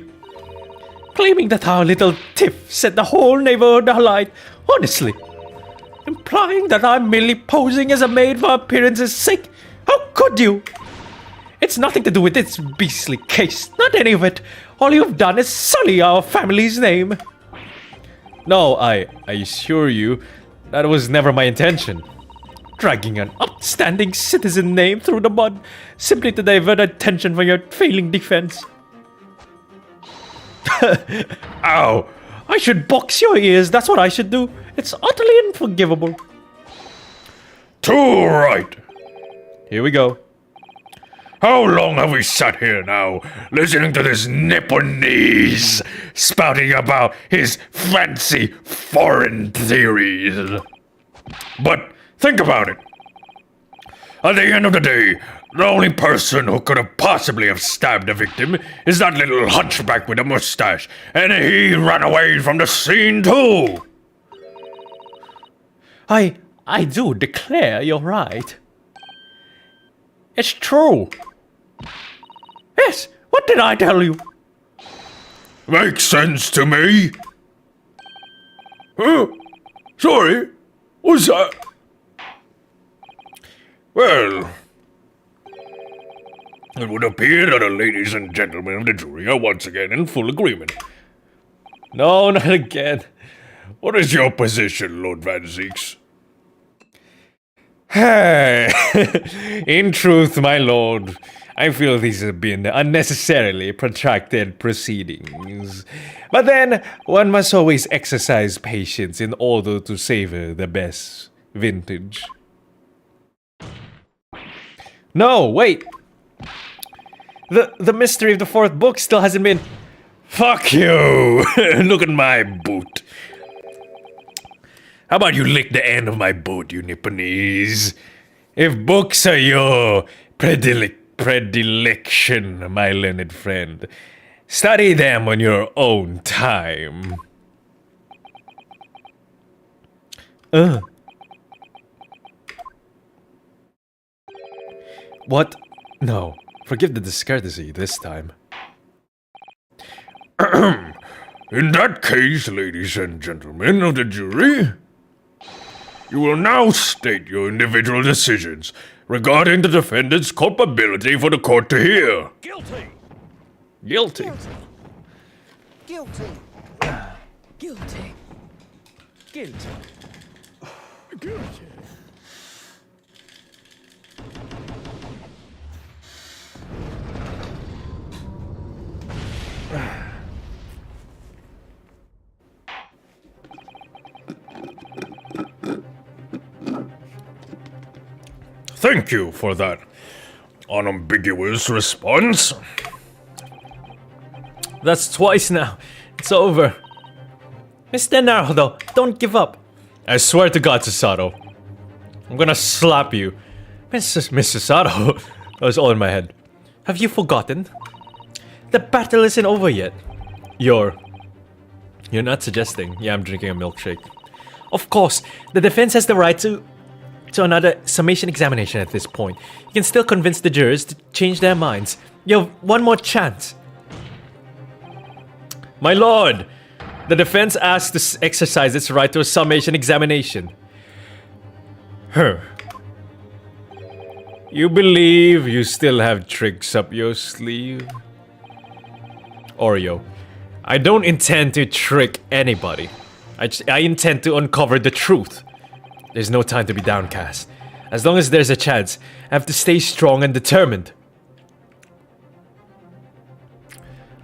Claiming that our little tiff set the whole neighborhood alight. Honestly. Implying that I'm merely posing as a maid for appearance's sake. How could you? It's nothing to do with this beastly case. Not any of it. All you've done is sully our family's name. No, I assure you, that was never my intention. Dragging an upstanding citizen name through the mud simply to divert attention from your failing defense. Ow! I should box your ears, that's what I should do. It's utterly unforgivable. Too right! Here we go. How long have we sat here now, listening to this Nipponese spouting about his fancy foreign theories? But think about it. At the end of the day, the only person who could have possibly have stabbed the victim is that little hunchback with a mustache, and he ran away from the scene too. I do declare you're right. It's true. Yes, what did I tell you? Makes sense to me. Huh? Sorry, what's that? Well, it would appear that the ladies and gentlemen of the jury are once again in full agreement. No, not again. What is your position, Lord Van Zeeks? In truth, my lord, I feel these have been unnecessarily protracted proceedings. But then, one must always exercise patience in order to savor the best vintage. No, wait! The mystery of the fourth book still hasn't been... Fuck you! Look at my boot. How about you lick the end of my boot, you Nipponese? If books are your predilection, my learned friend, study them on your own time. What? No. Forgive the discourtesy this time. In that case, ladies and gentlemen of the jury, you will now state your individual decisions regarding the defendant's culpability for the court to hear. Guilty! Guilty. Guilty! Guilty. Guilty. Guilty! Thank you for that unambiguous response. That's twice now. It's over. Mr. Naruto, don't give up. I swear to God, Susato. I'm gonna slap you. Mrs. Susato. That was all in my head. Have you forgotten? The battle isn't over yet. You're not suggesting. Yeah, I'm drinking a milkshake. Of course, the defense has the right to another summation examination at this point. You can still convince the jurors to change their minds. You have one more chance. My lord, the defense asks to exercise its right to a summation examination. You believe you still have tricks up your sleeve? Oreo, I don't intend to trick anybody. I intend to uncover the truth. There's no time to be downcast. As long as there's a chance, I have to stay strong and determined.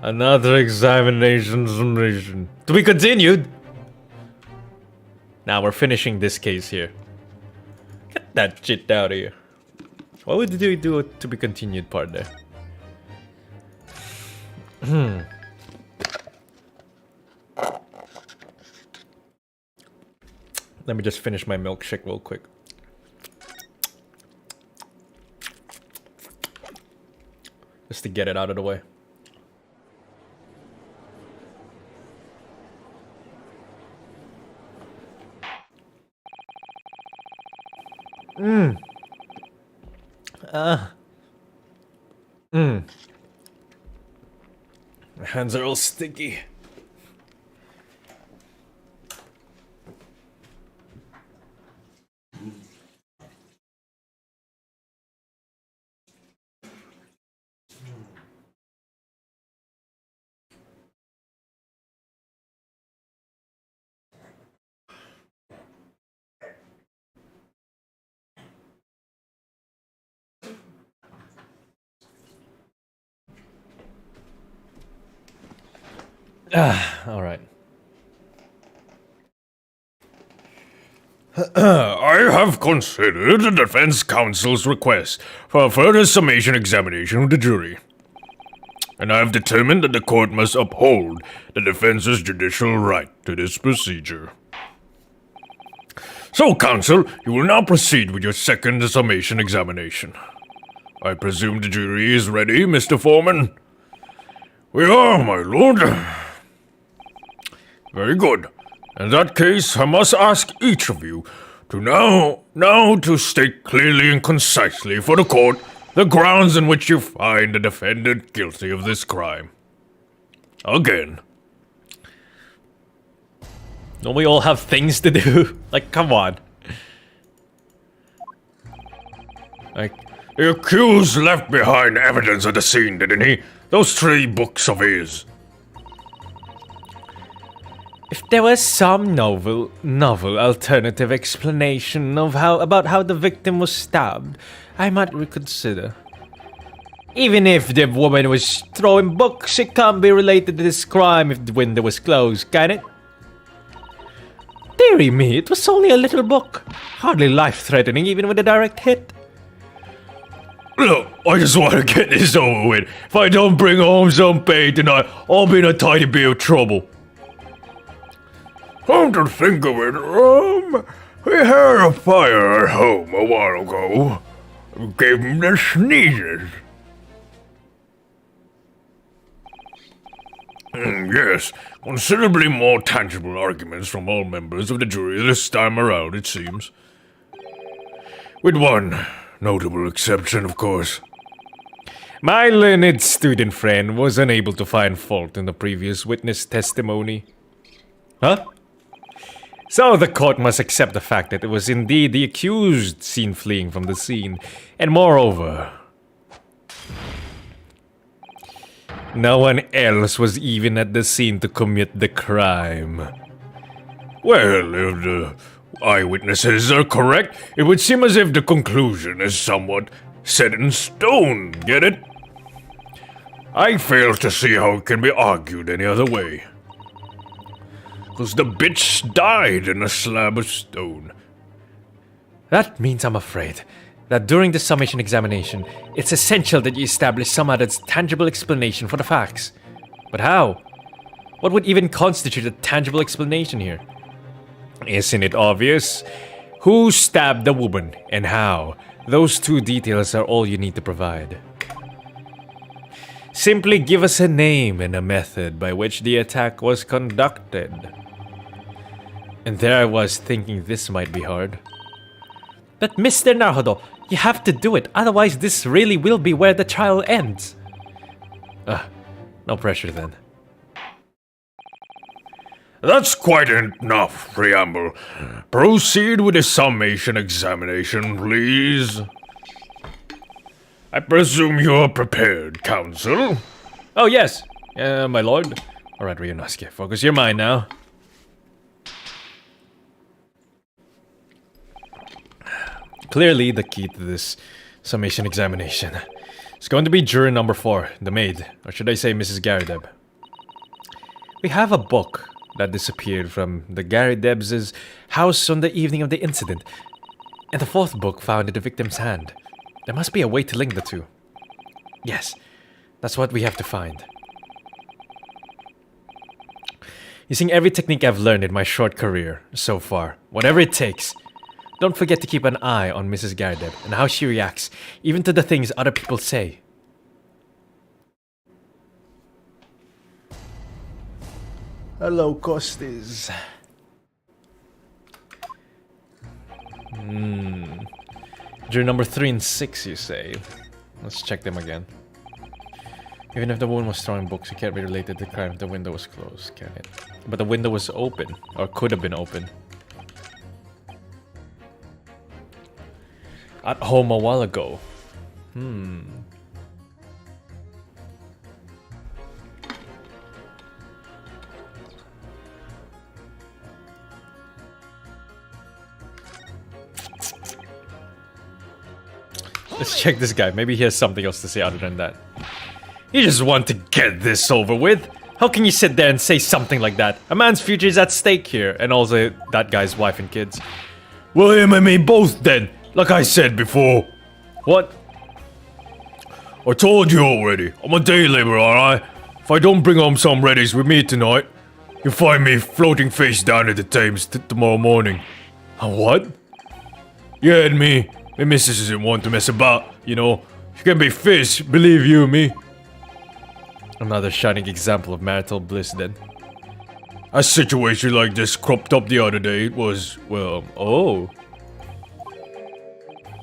Another examination summation. To be continued? Now we're finishing this case here. Get that shit out of here. Why would you do a to be continued part there? Let me just finish my milkshake real quick. Just to get it out of the way. My hands are all sticky. All right. I have considered the defense counsel's request for a further summation examination of the jury. And I have determined that the court must uphold the defense's judicial right to this procedure. So, counsel, you will now proceed with your second summation examination. I presume the jury is ready, Mr. Foreman? We are, my lord. Very good. In that case, I must ask each of you to now to state clearly and concisely for the court the grounds in which you find the defendant guilty of this crime. Again. Don't we all have things to do? Like, come on. Like, The accused left behind evidence at the scene, didn't he? Those 3 books of his. if there was some novel alternative explanation of about how the victim was stabbed, I might reconsider. Even if the woman was throwing books, it can't be related to this crime if the window was closed, can it? Dearie me, it was only a little book. Hardly life-threatening even with a direct hit. Look, I just want to get this over with. If I don't bring home some pay tonight, I'll be in a tiny bit of trouble. Come to think of it, we had a fire at home a while ago. We gave him the sneezes. Yes, considerably more tangible arguments from all members of the jury this time around, it seems. With one notable exception, of course. My learned student friend was unable to find fault in the previous witness testimony. Huh? So the court must accept the fact that it was indeed the accused seen fleeing from the scene, and moreover, no one else was even at the scene to commit the crime. Well, if the eyewitnesses are correct, it would seem as if the conclusion is somewhat set in stone, get it? I fail to see how it can be argued any other way. 'Cause the bitch died in a slab of stone. That means, I'm afraid, that during the summation examination, it's essential that you establish some other tangible explanation for the facts. But how? What would even constitute a tangible explanation here? Isn't it obvious? Who stabbed the woman and how? Those two details are all you need to provide. Simply give us a name and a method by which the attack was conducted. And there I was thinking this might be hard. But Mr. Naruto, you have to do it, otherwise this really will be where the trial ends. No pressure then. That's quite enough preamble. Proceed with the summation examination, please. I presume you're prepared, counsel? Oh yes, my lord. Alright, Ryunosuke, focus your mind now. Clearly, the key to this summation examination is going to be juror number 4, the maid, or should I say Mrs. Garadeb. We have a book that disappeared from the Garadeb's house on the evening of the incident, and the 4th book found in the victim's hand. There must be a way to link the two. Yes, that's what we have to find. Using every technique I've learned in my short career so far, whatever it takes. Don't forget to keep an eye on Mrs. Garadeb and how she reacts, even to the things other people say. Hello, Costis. Juror number 3 and 6, you say? Let's check them again. Even if the woman was throwing books, it can't be related to the crime if the window was closed, can it? But the window was open, or could have been open. At home a while ago. Let's check this guy. Maybe he has something else to say other than that. You just want to get this over with. How can you sit there and say something like that? A man's future is at stake here, and also that guy's wife and kids. Well, him and me both then, like I said before. What? I told you already, I'm a day laborer, alright? If I don't bring home some readies with me tonight, you'll find me floating face down at the Thames tomorrow morning. What? Yeah, and me. My missus isn't one to mess about, you know. She can be fish, believe you me. Another shining example of marital bliss then. A situation like this cropped up the other day. It was, well, Oh.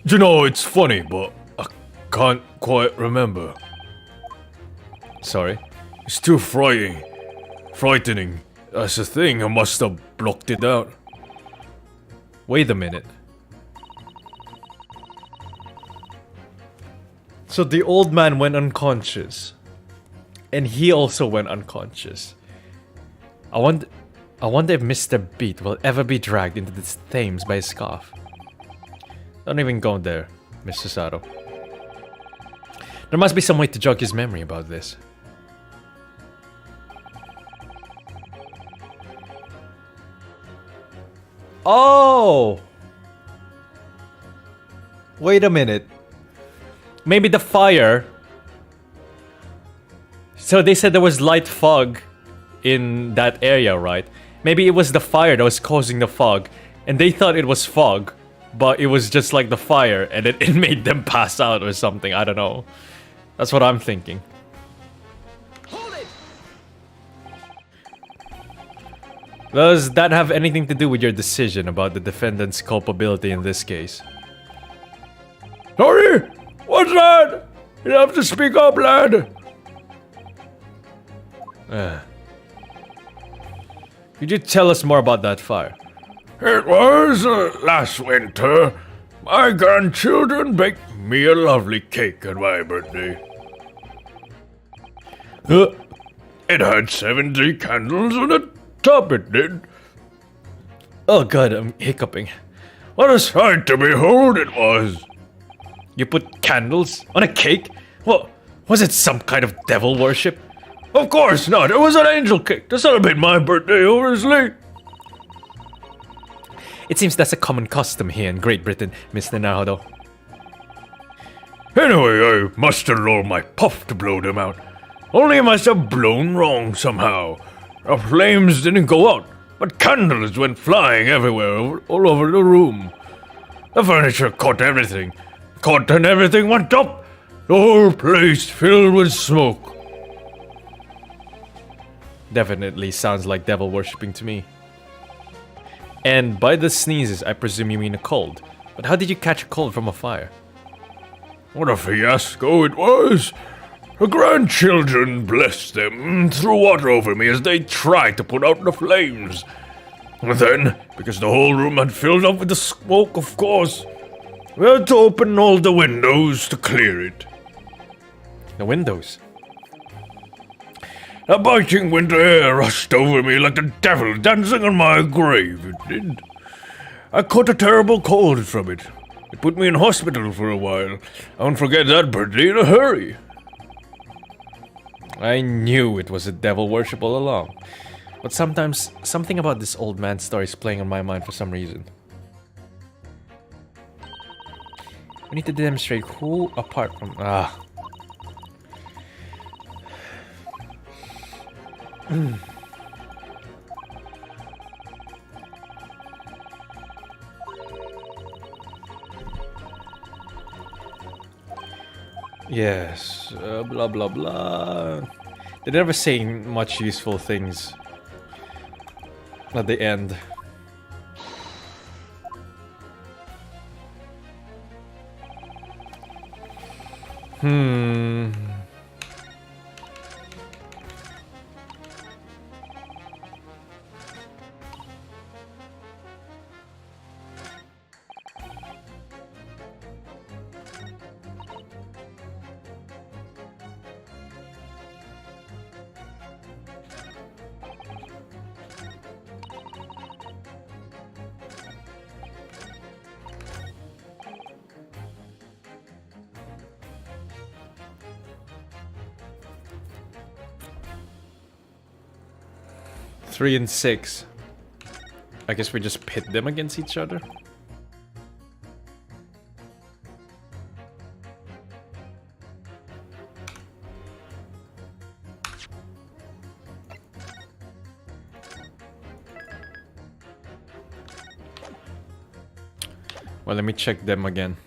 you know, it's funny, but I can't quite remember. Sorry. It's too frightening. That's the thing, I must have blocked it out. Wait a minute. So the old man went unconscious. And he also went unconscious. I wonder if Mr. Beat will ever be dragged into the Thames by a scarf. Don't even go there, Mr. Sato. There must be some way to jog his memory about this. Oh! Wait a minute. Maybe the fire. So they said there was light fog in that area, right? Maybe it was the fire that was causing the fog, and they thought it was fog, but it was just like the fire, and it made them pass out or something. I don't know. That's what I'm thinking. Hold it! Does that have anything to do with your decision about the defendant's culpability in this case? Sorry? What's that? You have to speak up, lad. Could you tell us more about that fire? It was last winter. My grandchildren baked me a lovely cake on my birthday. It had 70 candles on the top, it did. Oh god, I'm hiccuping. What a sight to behold it was. You put candles on a cake? What? Was it some kind of devil worship? Of course not. It was an angel cake to celebrate my birthday, obviously. It seems that's a common custom here in Great Britain, Mr. Naruto. Anyway, I mustered all my puff to blow them out. Only I must have blown wrong somehow. The flames didn't go out, but candles went flying everywhere, all over the room. The furniture caught everything. Caught and everything went up. The whole place filled with smoke. Definitely sounds like devil worshipping to me. And by the sneezes, I presume you mean a cold. But how did you catch a cold from a fire? What a fiasco it was! The grandchildren, bless them, threw water over me as they tried to put out the flames. And then, because the whole room had filled up with the smoke, of course, we had to open all the windows to clear it. The windows. The biting winter air rushed over me like the devil dancing on my grave, it did. I caught a terrible cold from it. It put me in hospital for a while. I won't forget that birthday in a hurry. I knew it was a devil worship all along. But sometimes, something about this old man's story is playing on my mind for some reason. We need to demonstrate who apart from... Yes, blah blah blah. They never say much useful things at the end. Three and 6. I guess we just pit them against each other. Well, let me check them again.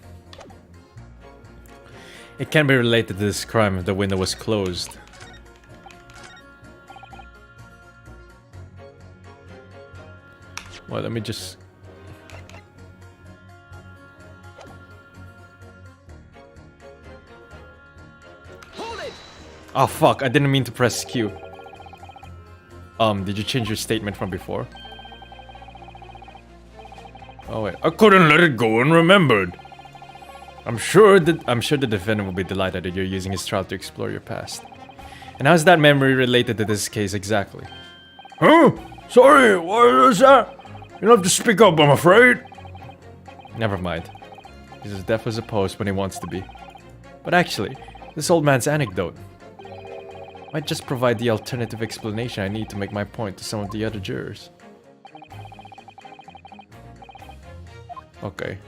It can be related to this crime if the window was closed. Well, let me just... Hold it! Oh fuck, I didn't mean to press Q. Did you change your statement from before? Oh wait, I couldn't let it go unremembered. I'm sure the defendant will be delighted that you're using his trial to explore your past. And how's that memory related to this case exactly? Huh? Sorry, what was that? You'll have to speak up, I'm afraid. Never mind. He's as deaf as a post when he wants to be. But actually, this old man's anecdote might just provide the alternative explanation I need to make my point to some of the other jurors. Okay.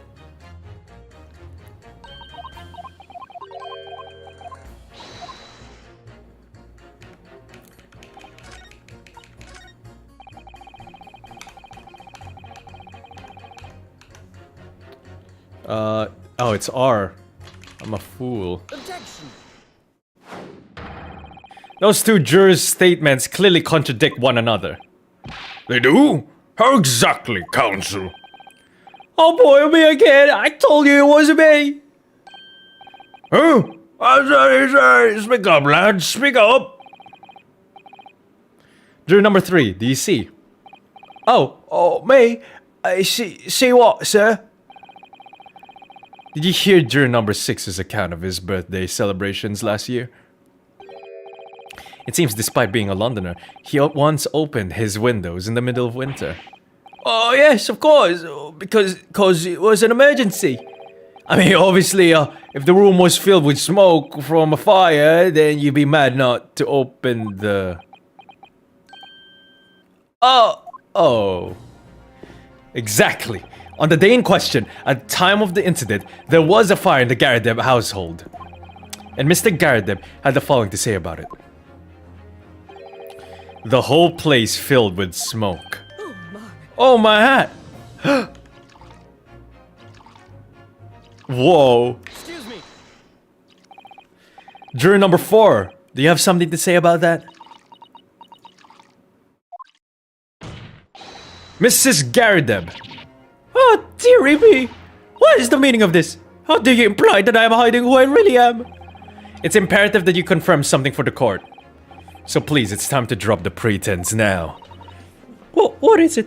Oh, it's R. I'm a fool. Objection! Those two jurors' statements clearly contradict one another. They do? How exactly, counsel? Oh boy, me again! I told you it wasn't me! Huh? I say, speak up, lads, speak up! Juror number 3, do you see? Oh, me? See what, sir? Did you hear juror number 6's account of his birthday celebrations last year? It seems despite being a Londoner, he once opened his windows in the middle of winter. Oh, yes, of course, because it was an emergency. I mean, obviously, if the room was filled with smoke from a fire, then you'd be mad not to open the... Oh. Exactly. On the day in question, at the time of the incident, there was a fire in the Garadeb household. And Mr. Garadeb had the following to say about it. The whole place filled with smoke. Oh, my hat! Whoa. Excuse me. Juror number 4, do you have something to say about that? Mrs. Garadeb. Oh, dearie me! What is the meaning of this? How do you imply that I am hiding who I really am? It's imperative that you confirm something for the court. So please, it's time to drop the pretense now. What is it?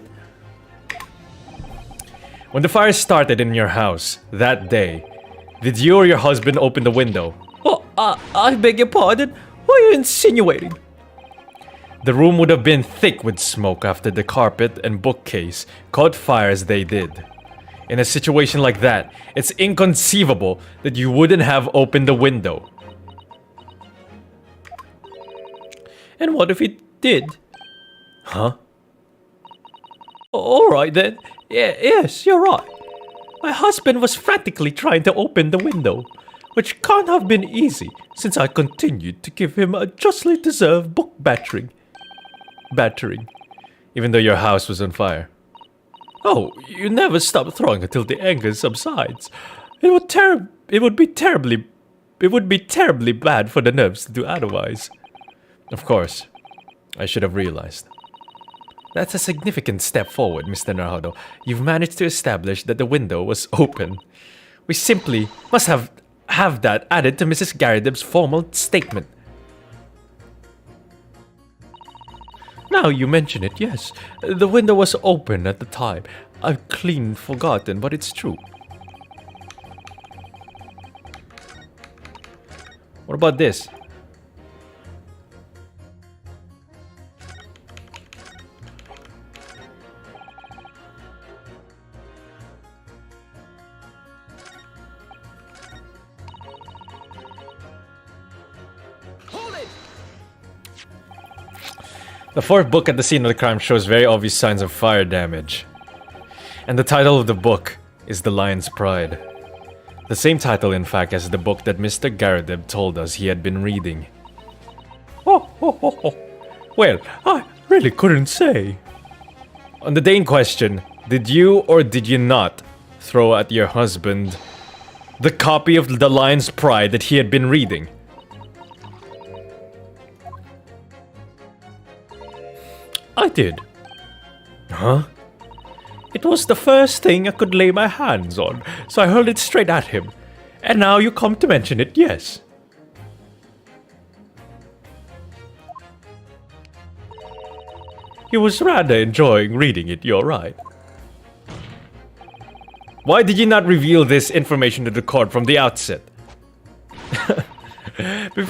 When the fire started in your house that day, did you or your husband open the window? Oh, I beg your pardon? What are you insinuating? The room would have been thick with smoke after the carpet and bookcase caught fire as they did. In a situation like that, it's inconceivable that you wouldn't have opened the window. And what if it did? Huh? Alright then. Yes, you're right. My husband was frantically trying to open the window, which can't have been easy since I continued to give him a justly deserved book battering. Even though your house was on fire. Oh, you never stop throwing until the anger subsides. It would be terribly bad for the nerves to do otherwise. Of course. I should have realized. That's a significant step forward, Mr. Naruhodo. You've managed to establish that the window was open. We simply must have that added to Mrs. Garadeb's formal statement. Now you mention it, yes. The window was open at the time. I've clean forgotten, but it's true. What about this? Hold it! The fourth book at the scene of the crime shows very obvious signs of fire damage. And the title of the book is The Lion's Pride. The same title, in fact, as the book that Mr. Garadeb told us he had been reading. Oh. Well, I really couldn't say. On the day in question, did you or did you not throw at your husband the copy of The Lion's Pride that he had been reading? I did. Huh? It was the first thing I could lay my hands on, so I hurled it straight at him. And now you come to mention it, yes. He was rather enjoying reading it, you're right. Why did you not reveal this information to the court from the outset?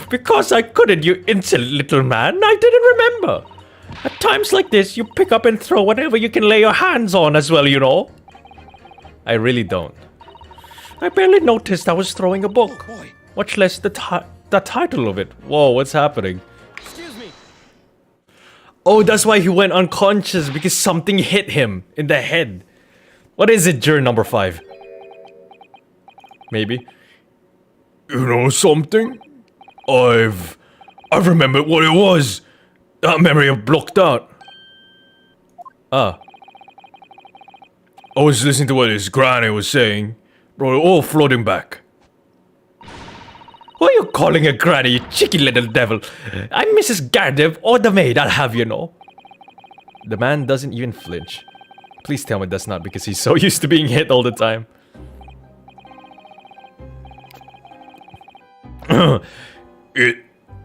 Because I couldn't, you insolent little man. I didn't remember. At times like this, you pick up and throw whatever you can lay your hands on as well, you know. I really don't. I barely noticed I was throwing a book. Boy, Much less the title of it. Whoa, what's happening? excuse me. Oh, that's why he went unconscious, because something hit him in the head. What is it, juror number 5? Maybe. You know something? I've remembered what it was. That memory I've blocked out. Ah. I was listening to what his granny was saying. Brought it all floating back. Who are you calling a granny, you cheeky little devil? I'm Mrs. Garadeb, or the maid, I'll have you know. The man doesn't even flinch. Please tell me that's not because he's so used to being hit all the time.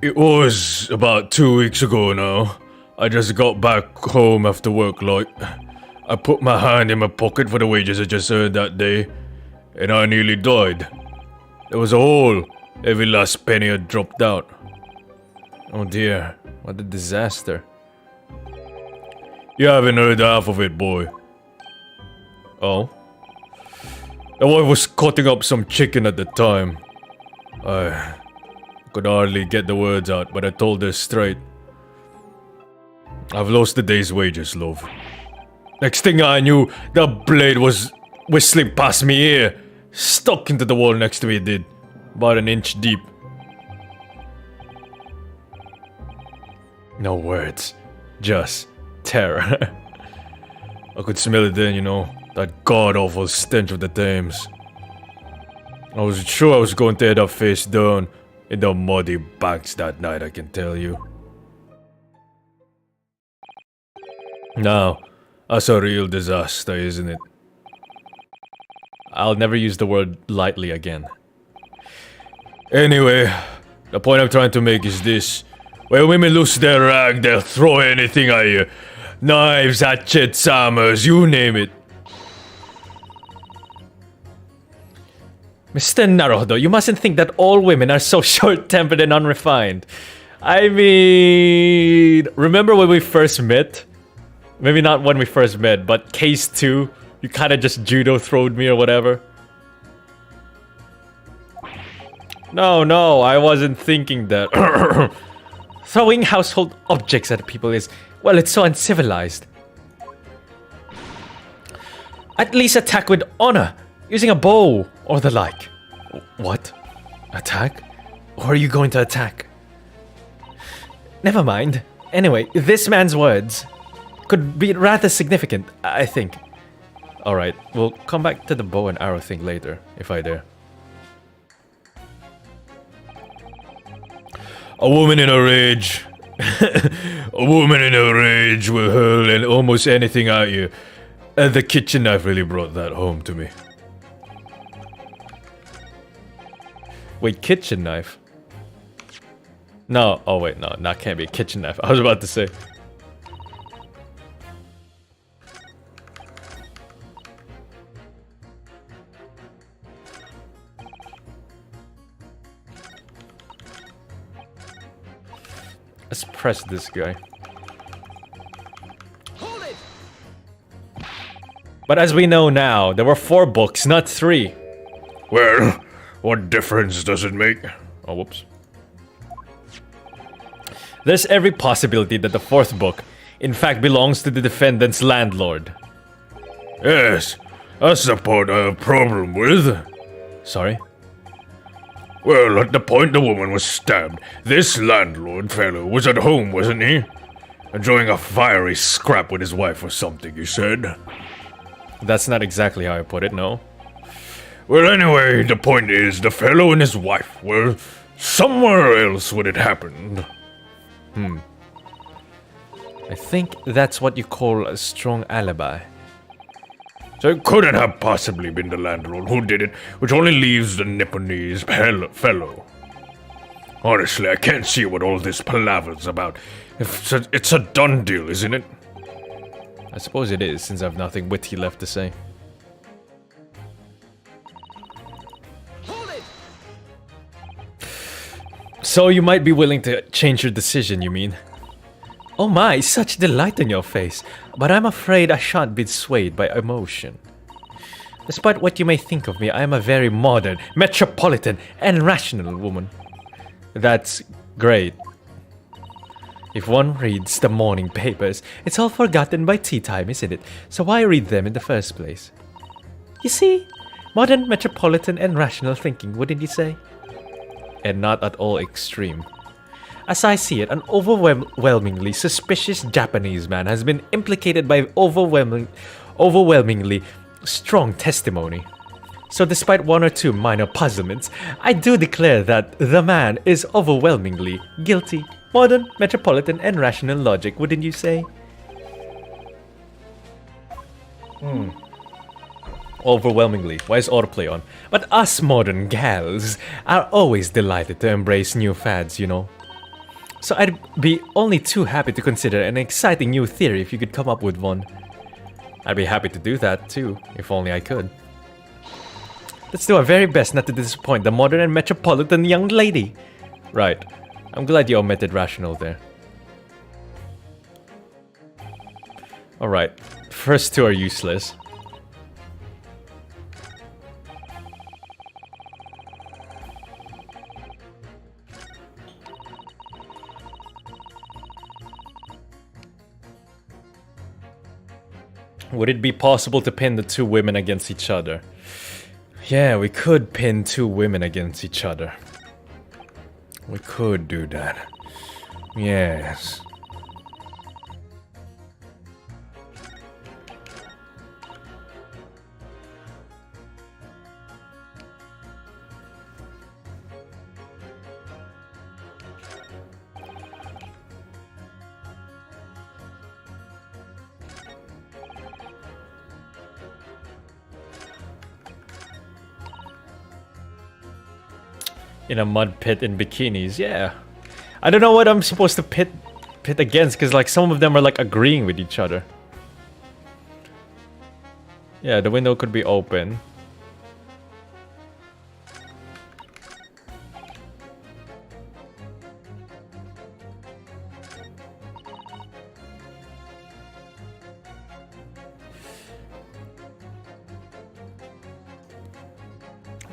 It was about 2 weeks ago now. I just got back home after work, like. I put my hand in my pocket for the wages I just earned that day, and I nearly died. There was a hole. Every last penny had dropped out. Oh dear, what a disaster. You haven't heard half of it, boy. Oh? The wife was cutting up some chicken at the time. I could hardly get the words out, but I told her straight. I've lost the day's wages, love. Next thing I knew, the blade was whistling past me here. Stuck into the wall next to me, it did. About an inch deep. No words. Just terror. I could smell it then, you know. That god-awful stench of the Thames. I was sure I was going to end up face down in the muddy banks that night, I can tell you. Now, that's a real disaster, isn't it? I'll never use the word lightly again. Anyway, the point I'm trying to make is this. When women lose their rag, they'll throw anything at you. Knives, hatchets, hammers, you name it. Mr. Naruto, you mustn't think that all women are so short-tempered and unrefined. I mean... Remember when we first met? Maybe not when we first met, but case 2, you kinda just judo throwed me or whatever. No, I wasn't thinking that. Throwing household objects at people is, well, it's so uncivilized. At least attack with honor, using a bow or the like. What? Attack? Who are you going to attack? Never mind. Anyway, this man's words could be rather significant, I think. Alright, we'll come back to the bow and arrow thing later, if I dare. A woman in a rage. A woman in a rage will hurl almost anything at you. And the kitchen knife really brought that home to me. Wait, kitchen knife? No, oh wait, no, that can't be a kitchen knife. I was about to say. Let's press this guy. Hold it! But as we know now, there were 4 books, not 3. Well, what difference does it make? Oh, whoops. There's every possibility that the 4th book, in fact, belongs to the defendant's landlord. Yes, that's the part I have a problem with. Sorry? Well, at the point the woman was stabbed, this landlord fellow was at home, wasn't he? Enjoying a fiery scrap with his wife or something, you said? That's not exactly how I put it, no. Well, anyway, the point is, the fellow and his wife were somewhere else when it happened. I think that's what you call a strong alibi. So it couldn't have possibly been the landlord who did it, which only leaves the Nipponese fellow. Honestly, I can't see what all this palaver's about. It's a done deal, isn't it? I suppose it is, since I have nothing witty left to say. Hold it! So you might be willing to change your decision, you mean? Oh my, such delight in your face, but I'm afraid I shan't be swayed by emotion. Despite what you may think of me, I am a very modern, metropolitan, and rational woman. That's great. If one reads the morning papers, it's all forgotten by tea time, isn't it? So why read them in the first place? You see? Modern, metropolitan, and rational thinking, wouldn't you say? And not at all extreme. As I see it, an overwhelmingly suspicious Japanese man has been implicated by overwhelmingly strong testimony. So despite 1 or 2 minor puzzlements, I do declare that the man is overwhelmingly guilty. Modern, metropolitan, and rational logic, wouldn't you say? Overwhelmingly. Why is autoplay on? But us modern gals are always delighted to embrace new fads, you know. So I'd be only too happy to consider an exciting new theory if you could come up with one. I'd be happy to do that too, if only I could. Let's do our very best not to disappoint the modern and metropolitan young lady. Right. I'm glad you omitted rational there. Alright. First two are useless. Would it be possible to pin the two women against each other? Yeah, we could pin two women against each other. We could do that. Yes. In a mud pit in bikinis, yeah. I don't know what I'm supposed to pit against, because like some of them are like agreeing with each other. Yeah, the window could be open.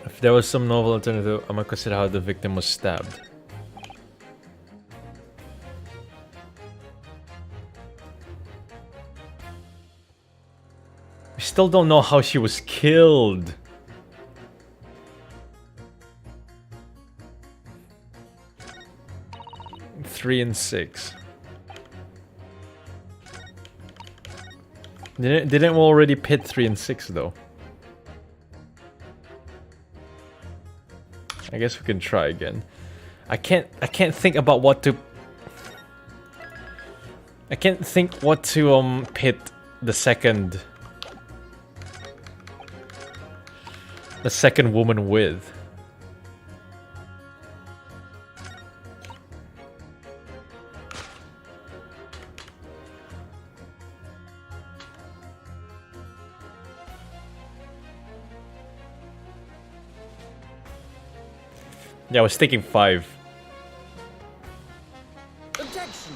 If there was some novel alternative, I might consider how the victim was stabbed. We still don't know how she was killed. Three and six. Didn't we already pit 3 and 6 though? I guess we can try again. I can't think about what to... I can't think what to pit the second woman with. Yeah, I was thinking 5. Objection.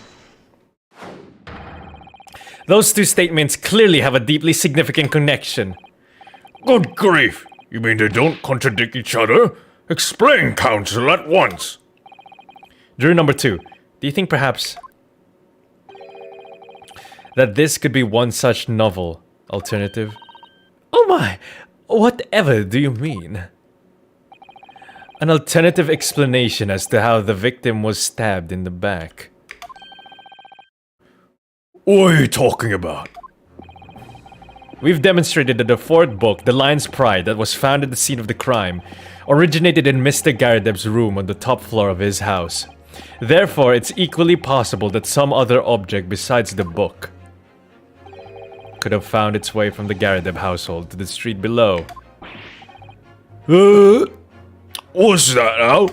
Those two statements clearly have a deeply significant connection. Good grief! You mean they don't contradict each other? Explain, counsel, at once! Juror number 2, do you think perhaps that this could be one such novel alternative? Oh my! Whatever do you mean? An alternative explanation as to how the victim was stabbed in the back. What are you talking about? We've demonstrated that the fourth book, The Lion's Pride, that was found at the scene of the crime, originated in Mr. Garadeb's room on the top floor of his house. Therefore, it's equally possible that some other object besides the book could have found its way from the Garadeb household to the street below. What's that now?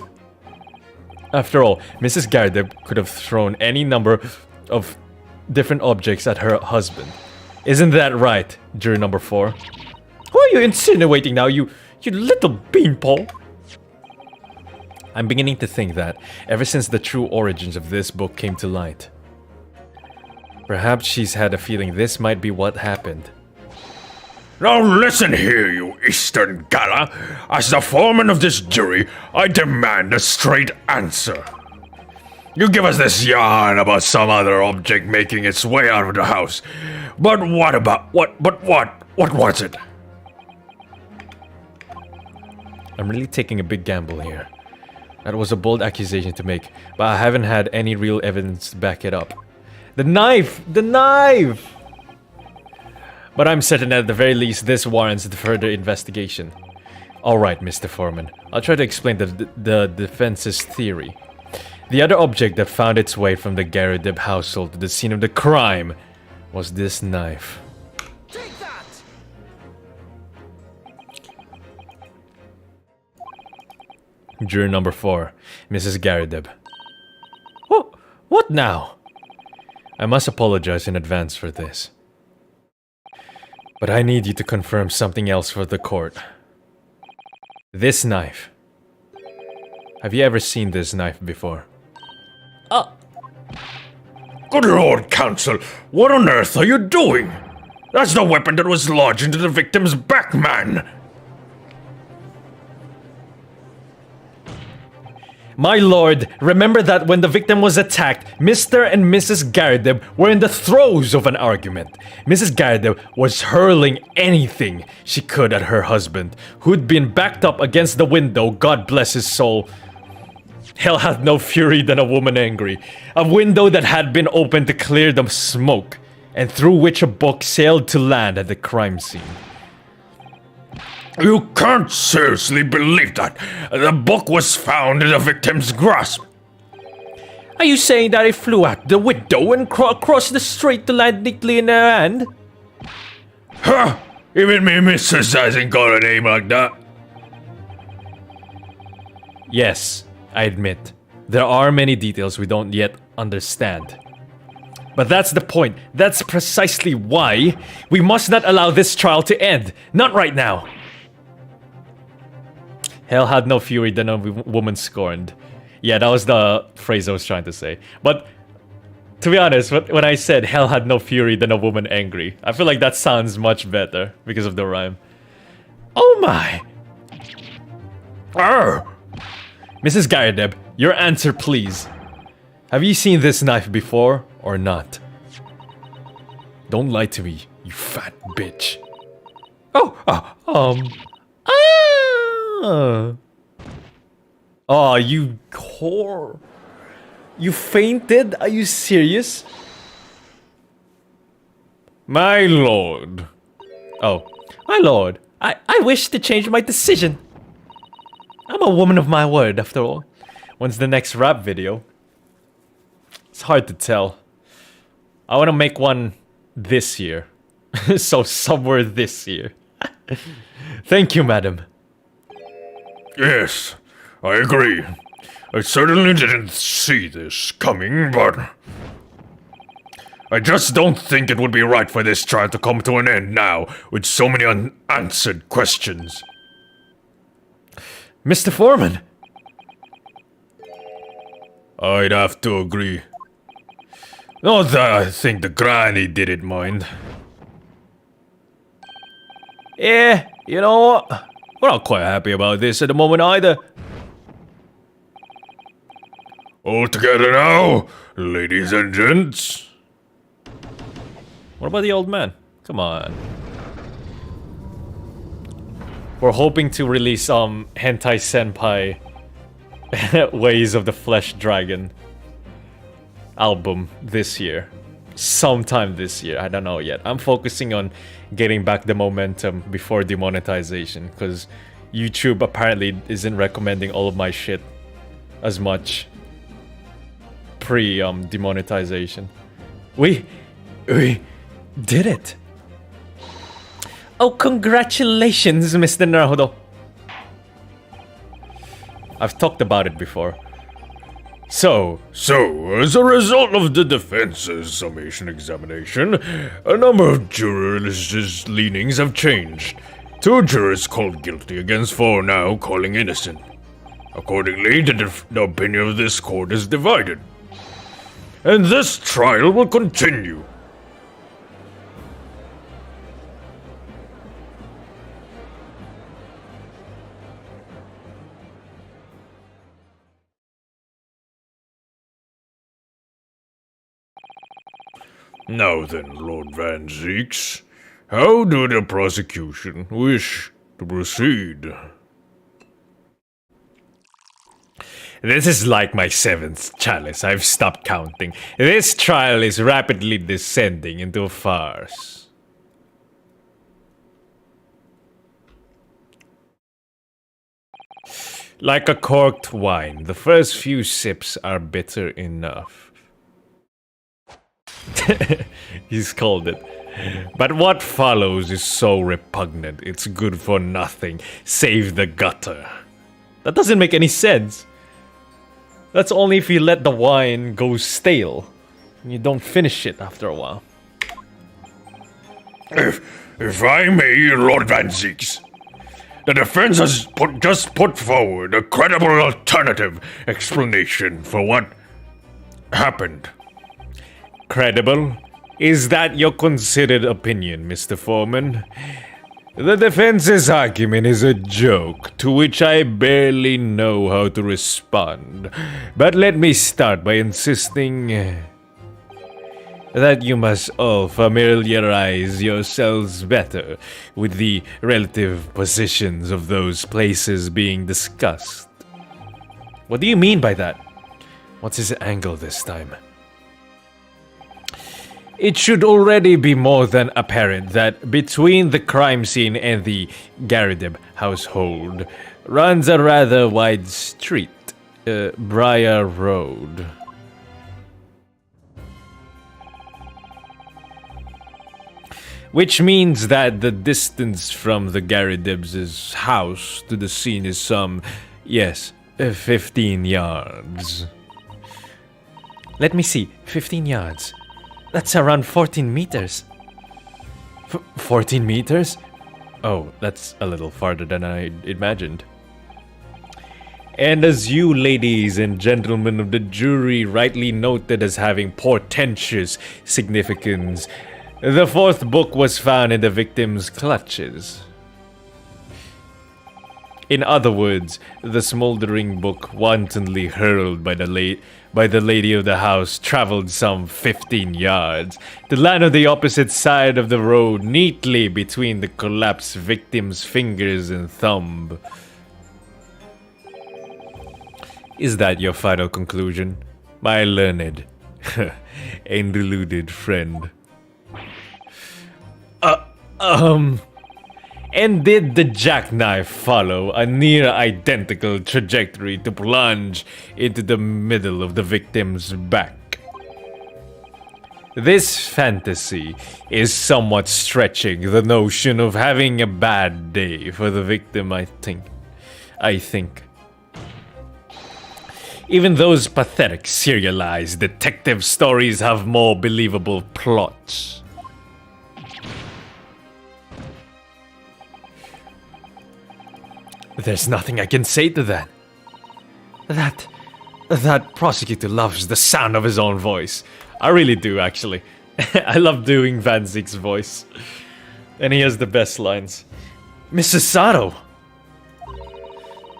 After all, Mrs. Garadeb could have thrown any number of different objects at her husband. Isn't that right, juror number 4? Who are you insinuating now, you little beanpole? I'm beginning to think that, ever since the true origins of this book came to light, perhaps she's had a feeling this might be what happened. Now listen here, you Eastern Gala. As the foreman of this jury, I demand a straight answer. You give us this yarn about some other object making its way out of the house. But what about... What was it? I'm really taking a big gamble here. That was a bold accusation to make, but I haven't had any real evidence to back it up. The knife! The knife! But I'm certain that at the very least this warrants the further investigation. Alright, Mr. Foreman. I'll try to explain the defense's theory. The other object that found its way from the Garadeb household to the scene of the crime was this knife. Take that! Juror number 4, Mrs. Garadeb. What now? I must apologize in advance for this. But I need you to confirm something else for the court. This knife. Have you ever seen this knife before? Good Lord, Counsel, what on earth are you doing? That's the weapon that was lodged into the victim's back, man! My lord, remember that when the victim was attacked, Mr. and Mrs. Gardeb were in the throes of an argument. Mrs. Gardeb was hurling anything she could at her husband, who'd been backed up against the window, God bless his soul. Hell hath no fury than a woman angry. A window that had been opened to clear the smoke, and through which a book sailed to land at the crime scene. You can't seriously believe that! The book was found in the victim's grasp! Are you saying that it flew out the window and across the street to land neatly in her hand? Huh! Even me missus hasn't got a name like that! Yes, I admit, there are many details we don't yet understand. But that's the point. That's precisely why we must not allow this trial to end. Not right now. Hell had no fury than a woman scorned. Yeah, that was the phrase I was trying to say. But to be honest, when I said hell had no fury than a woman angry, I feel like that sounds much better because of the rhyme. Oh my! Arr! Mrs. Gardeb, your answer please. Have you seen this knife before or not? Don't lie to me, you fat bitch. Oh, you whore. You fainted? Are you serious? My lord. Oh, my lord, I wish to change my decision. I'm a woman of my word, after all. When's the next rap video? It's hard to tell. I want to make one this year. So somewhere this year. Thank you, madam. Yes, I agree. I certainly didn't see this coming, but I just don't think it would be right for this trial to come to an end now with so many unanswered questions. Mr. Foreman! I'd have to agree. Not that I think the granny didn't mind. Yeah, you know what? We're not quite happy about this at the moment either. All together now, ladies and gents. What about the old man? Come on. We're hoping to release Hentai Senpai Ways of the Flesh Dragon album this year. Sometime this year, I don't know yet. I'm focusing on getting back the momentum before demonetization, because YouTube apparently isn't recommending all of my shit as much pre-demonetization. We did it! Oh, congratulations, Mr. Naruto. I've talked about it before. So, as a result of the defense's summation examination, a number of jurors' leanings have changed. 2 jurors called guilty against 4 now calling innocent. Accordingly, the opinion of this court is divided. And this trial will continue. Now then, Lord Van Zeeks, how do the prosecution wish to proceed? This is like my 7th chalice. I've stopped counting. This trial is rapidly descending into a farce. Like a corked wine, the first few sips are bitter enough. He's called it. But what follows is so repugnant, it's good for nothing, save the gutter. That doesn't make any sense. That's only if you let the wine go stale. And you don't finish it after a while. If I may, Lord Van Zeeks, the defense has just put forward a credible alternative explanation for what happened. Credible? Is that your considered opinion, Mr. Foreman? The defense's argument is a joke to which I barely know how to respond. But let me start by insisting that you must all familiarize yourselves better with the relative positions of those places being discussed. What do you mean by that? What's his angle this time? It should already be more than apparent that between the crime scene and the Garideb household runs a rather wide street, Briar Road. Which means that the distance from the Garideb's house to the scene is some, 15 yards. Let me see, 15 yards. That's around 14 meters. 14 meters? Oh, that's a little farther than I imagined. And as you ladies and gentlemen of the jury rightly noted as having portentous significance, the fourth book was found in the victim's clutches. In other words, the smoldering book wantonly hurled by the lady of the house traveled some 15 yards to land on the opposite side of the road, neatly between the collapsed victim's fingers and thumb. Is that your final conclusion, my learned and deluded friend? And did the jackknife follow a near-identical trajectory to plunge into the middle of the victim's back? This fantasy is somewhat stretching the notion of having a bad day for the victim, I think. Even those pathetic serialized detective stories have more believable plots. There's nothing I can say to that. That prosecutor loves the sound of his own voice. I really do, actually. I love doing Van Zeek's voice. And he has the best lines. Mrs. Sato!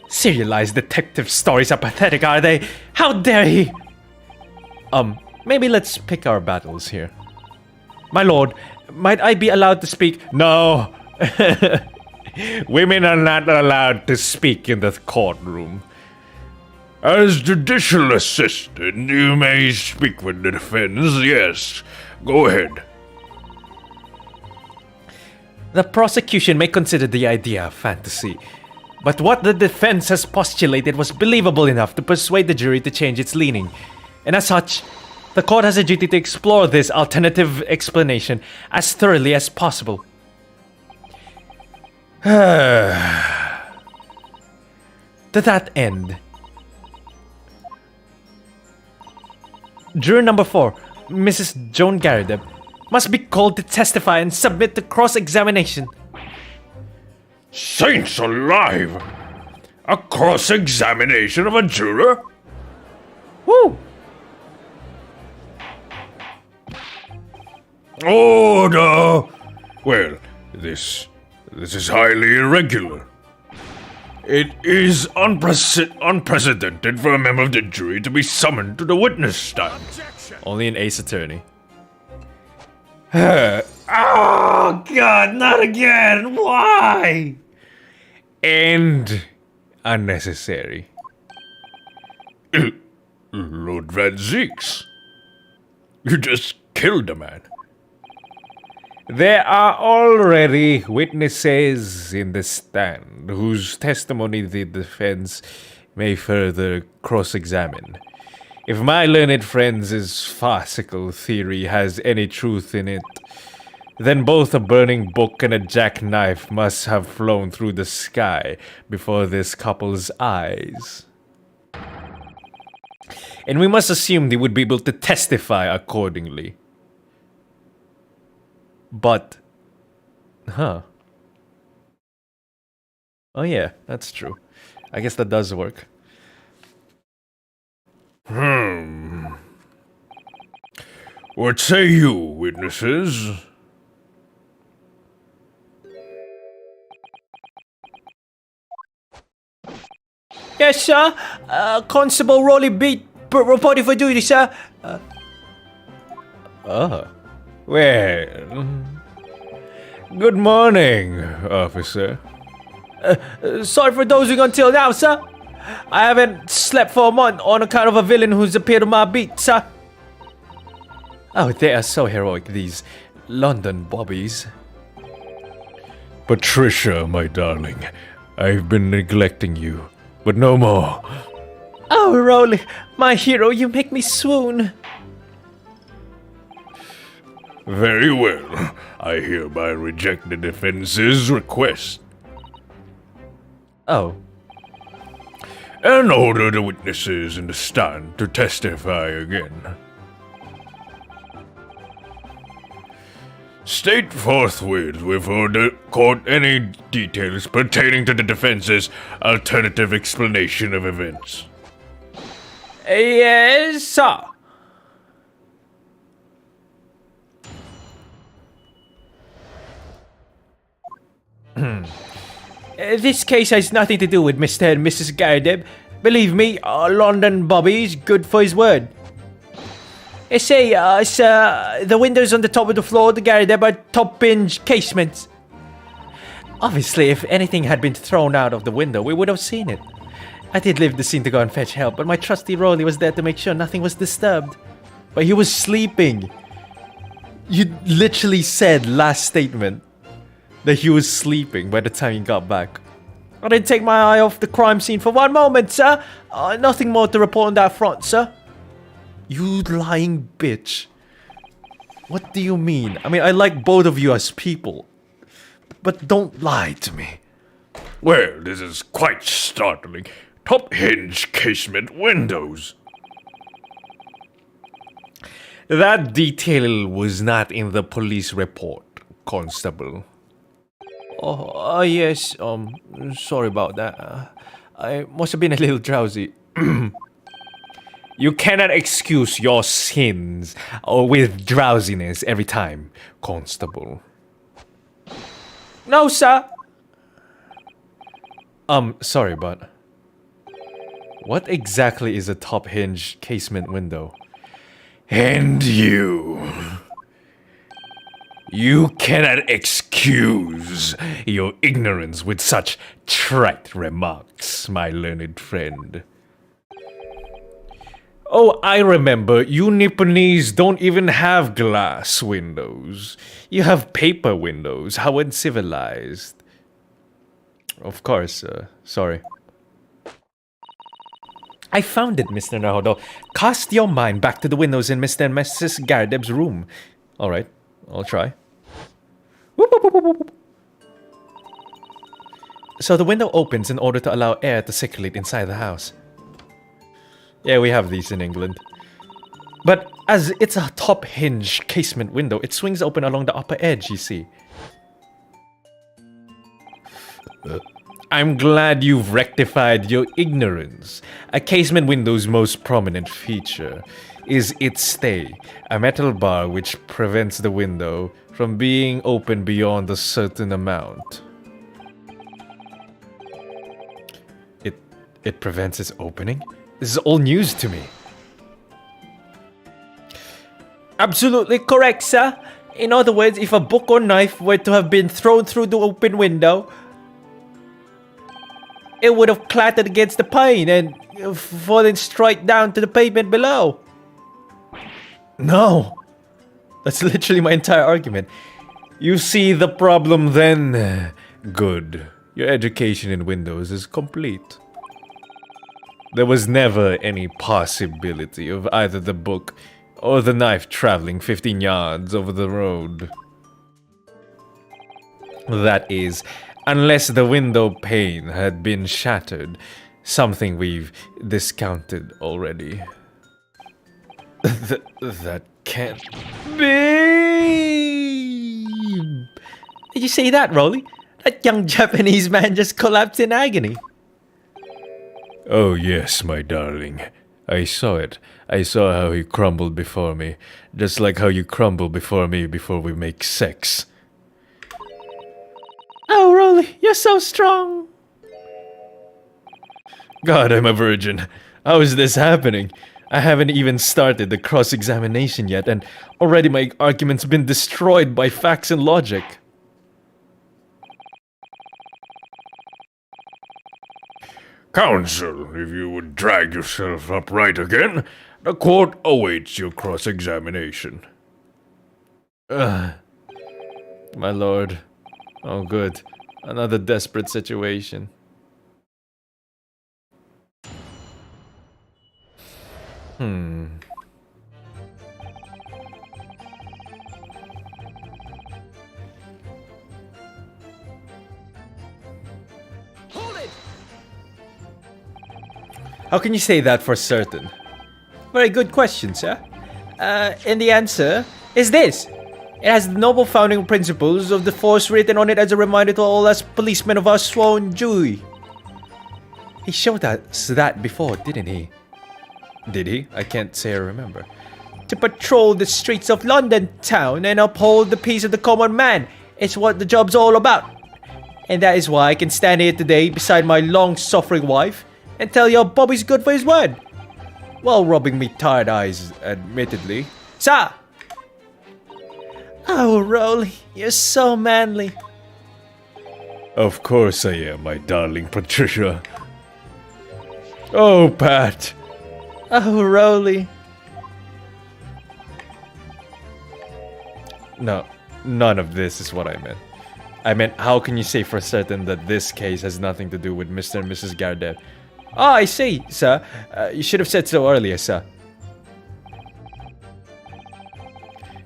Serialized detective stories are pathetic, are they? How dare he? Maybe let's pick our battles here. My lord, might I be allowed to speak? No! Women are not allowed to speak in the courtroom. As judicial assistant, you may speak with the defense, yes. Go ahead. The prosecution may consider the idea a fantasy, but what the defense has postulated was believable enough to persuade the jury to change its leaning. And as such, the court has a duty to explore this alternative explanation as thoroughly as possible. To that end, juror number 4, Mrs. Joan Garideb, must be called to testify and submit to cross-examination. Saints alive! A cross-examination of a juror? Woo! Order! Well, this is highly irregular. It is unprecedented for a member of the jury to be summoned to the witness stand. Only an ace attorney. Oh, God, not again! Why? And unnecessary. Lord Van Zeeks, you just killed a man. There are already witnesses in the stand whose testimony the defense may further cross-examine. If my learned friend's farcical theory has any truth in it, then both a burning book and a jackknife must have flown through the sky before this couple's eyes. And we must assume they would be able to testify accordingly. But Huh. Oh yeah, that's true. I guess that does work. What say you, witnesses? Yes, sir. Constable Rolly Beat reporting for duty, sir. Oh. Well, good morning, officer. Sorry for dozing until now, sir. I haven't slept for a month on account of a villain who's appeared on my beat, sir. Oh, they are so heroic, these London bobbies. Patricia, my darling, I've been neglecting you, but no more. Oh, Rolly, my hero, you make me swoon. Very well. I hereby reject the defense's request Oh. and order the witnesses in the stand to testify again. State forthwith before the court any details pertaining to the defense's alternative explanation of events. Yes, sir. This case has nothing to do with Mr. and Mrs. Gardeb. Believe me, London Bobby's good for his word. Say, sir, the windows on the top of the floor of the Gardeb are top hinge casements. Obviously, if anything had been thrown out of the window, we would have seen it. I did leave the scene to go and fetch help, but my trusty Rolly was there to make sure nothing was disturbed. But he was sleeping. You literally said last statement that he was sleeping by the time he got back. I didn't take my eye off the crime scene for one moment, sir. Nothing more to report on that front, sir. You lying bitch. What do you mean? I mean, I like both of you as people. But don't lie to me. Well, this is quite startling. Top hinge casement windows. That detail was not in the police report, Constable. Oh, yes, sorry about that. I must have been a little drowsy. You cannot excuse your sins with drowsiness every time, Constable. No, sir. Sorry, but what exactly is a top hinge casement window? And you cannot excuse Your ignorance with such trite remarks, my learned friend. Oh, I remember, you Nipponese don't even have glass windows. You have paper windows. How uncivilized. Of course, sorry. I found it, Mr. Naruto. Cast your mind back to the windows in Mr. and Mrs. Gardeb's room. Alright, I'll try. Whoop, whoop, whoop, whoop, whoop. So the window opens in order to allow air to circulate inside the house. Yeah, we have these in England. But as it's a top hinge casement window, it swings open along the upper edge, you see. I'm glad you've rectified your ignorance. A casement window's most prominent feature is its stay, a metal bar which prevents the window from being opened beyond a certain amount. It prevents its opening? This is all news to me. Absolutely correct, sir. In other words, if a book or knife were to have been thrown through the open window, it would have clattered against the pane and fallen straight down to the pavement below. No! That's literally my entire argument. You see the problem then? Good. Your education in Windows is complete. There was never any possibility of either the book or the knife traveling 15 yards over the road. That is, unless the window pane had been shattered, something we've discounted already. That can't be. Did you see that, Rolly? That young Japanese man just collapsed in agony. Oh, yes, my darling. I saw it. I saw how he crumbled before me. Just like how you crumble before me before we make sex. Oh, Rolly, you're so strong. God, I'm a virgin. How is this happening? I haven't even started the cross-examination yet, and already my argument's been destroyed by facts and logic. Counsel, if you would drag yourself upright again, the court awaits your cross-examination. My lord. Oh, good. Another desperate situation. Hold it! How can you say that for certain? Very good question, sir. And the answer is this. It has the noble founding principles of the force written on it as a reminder to all us policemen of our sworn duty. He showed us that before, didn't he? Did he? I can't say I remember. To patrol the streets of London town and uphold the peace of the common man. It's what the job's all about. And that is why I can stand here today beside my long-suffering wife and tell you Bobby's good for his word. While rubbing me tired eyes, admittedly. Sir! Oh, Rolly, you're so manly. Of course I am, my darling Patricia. Oh, Pat. Oh, Rolly. No, none of this is what I meant. I meant, how can you say for certain that this case has nothing to do with Mr. and Mrs. Gardner? Ah, I see, sir. You should have said so earlier, sir.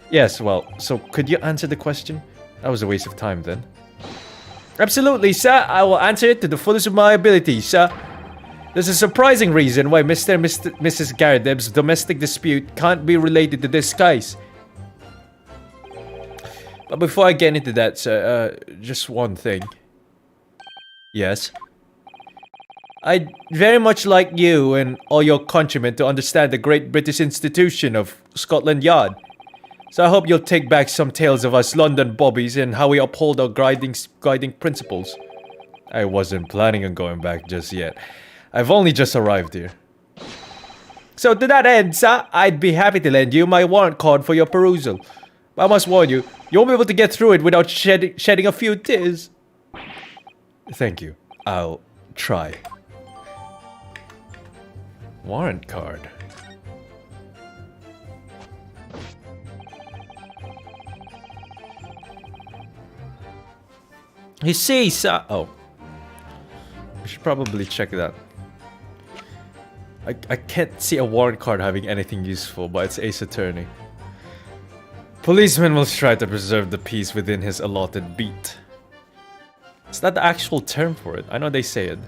Yes, well, so could you answer the question? That was a waste of time then. Absolutely, sir. I will answer it to the fullest of my ability, sir. There's a surprising reason why Mr. and Mrs. Gardeb's domestic dispute can't be related to this case. But before I get into that, sir, just one thing. Yes? I'd very much like you and all your countrymen to understand the great British institution of Scotland Yard. So I hope you'll take back some tales of us London bobbies and how we uphold our guiding principles. I wasn't planning on going back just yet. I've only just arrived here. So to that end, sir, I'd be happy to lend you my warrant card for your perusal. But I must warn you, you won't be able to get through it without shedding a few tears. Thank you. I'll try. Warrant card. You see, sir. Oh. We should probably check that. I can't see a warrant card having anything useful, but it's Ace Attorney. Policeman will try to preserve the peace within his allotted beat. Is that the actual term for it? I know they say it.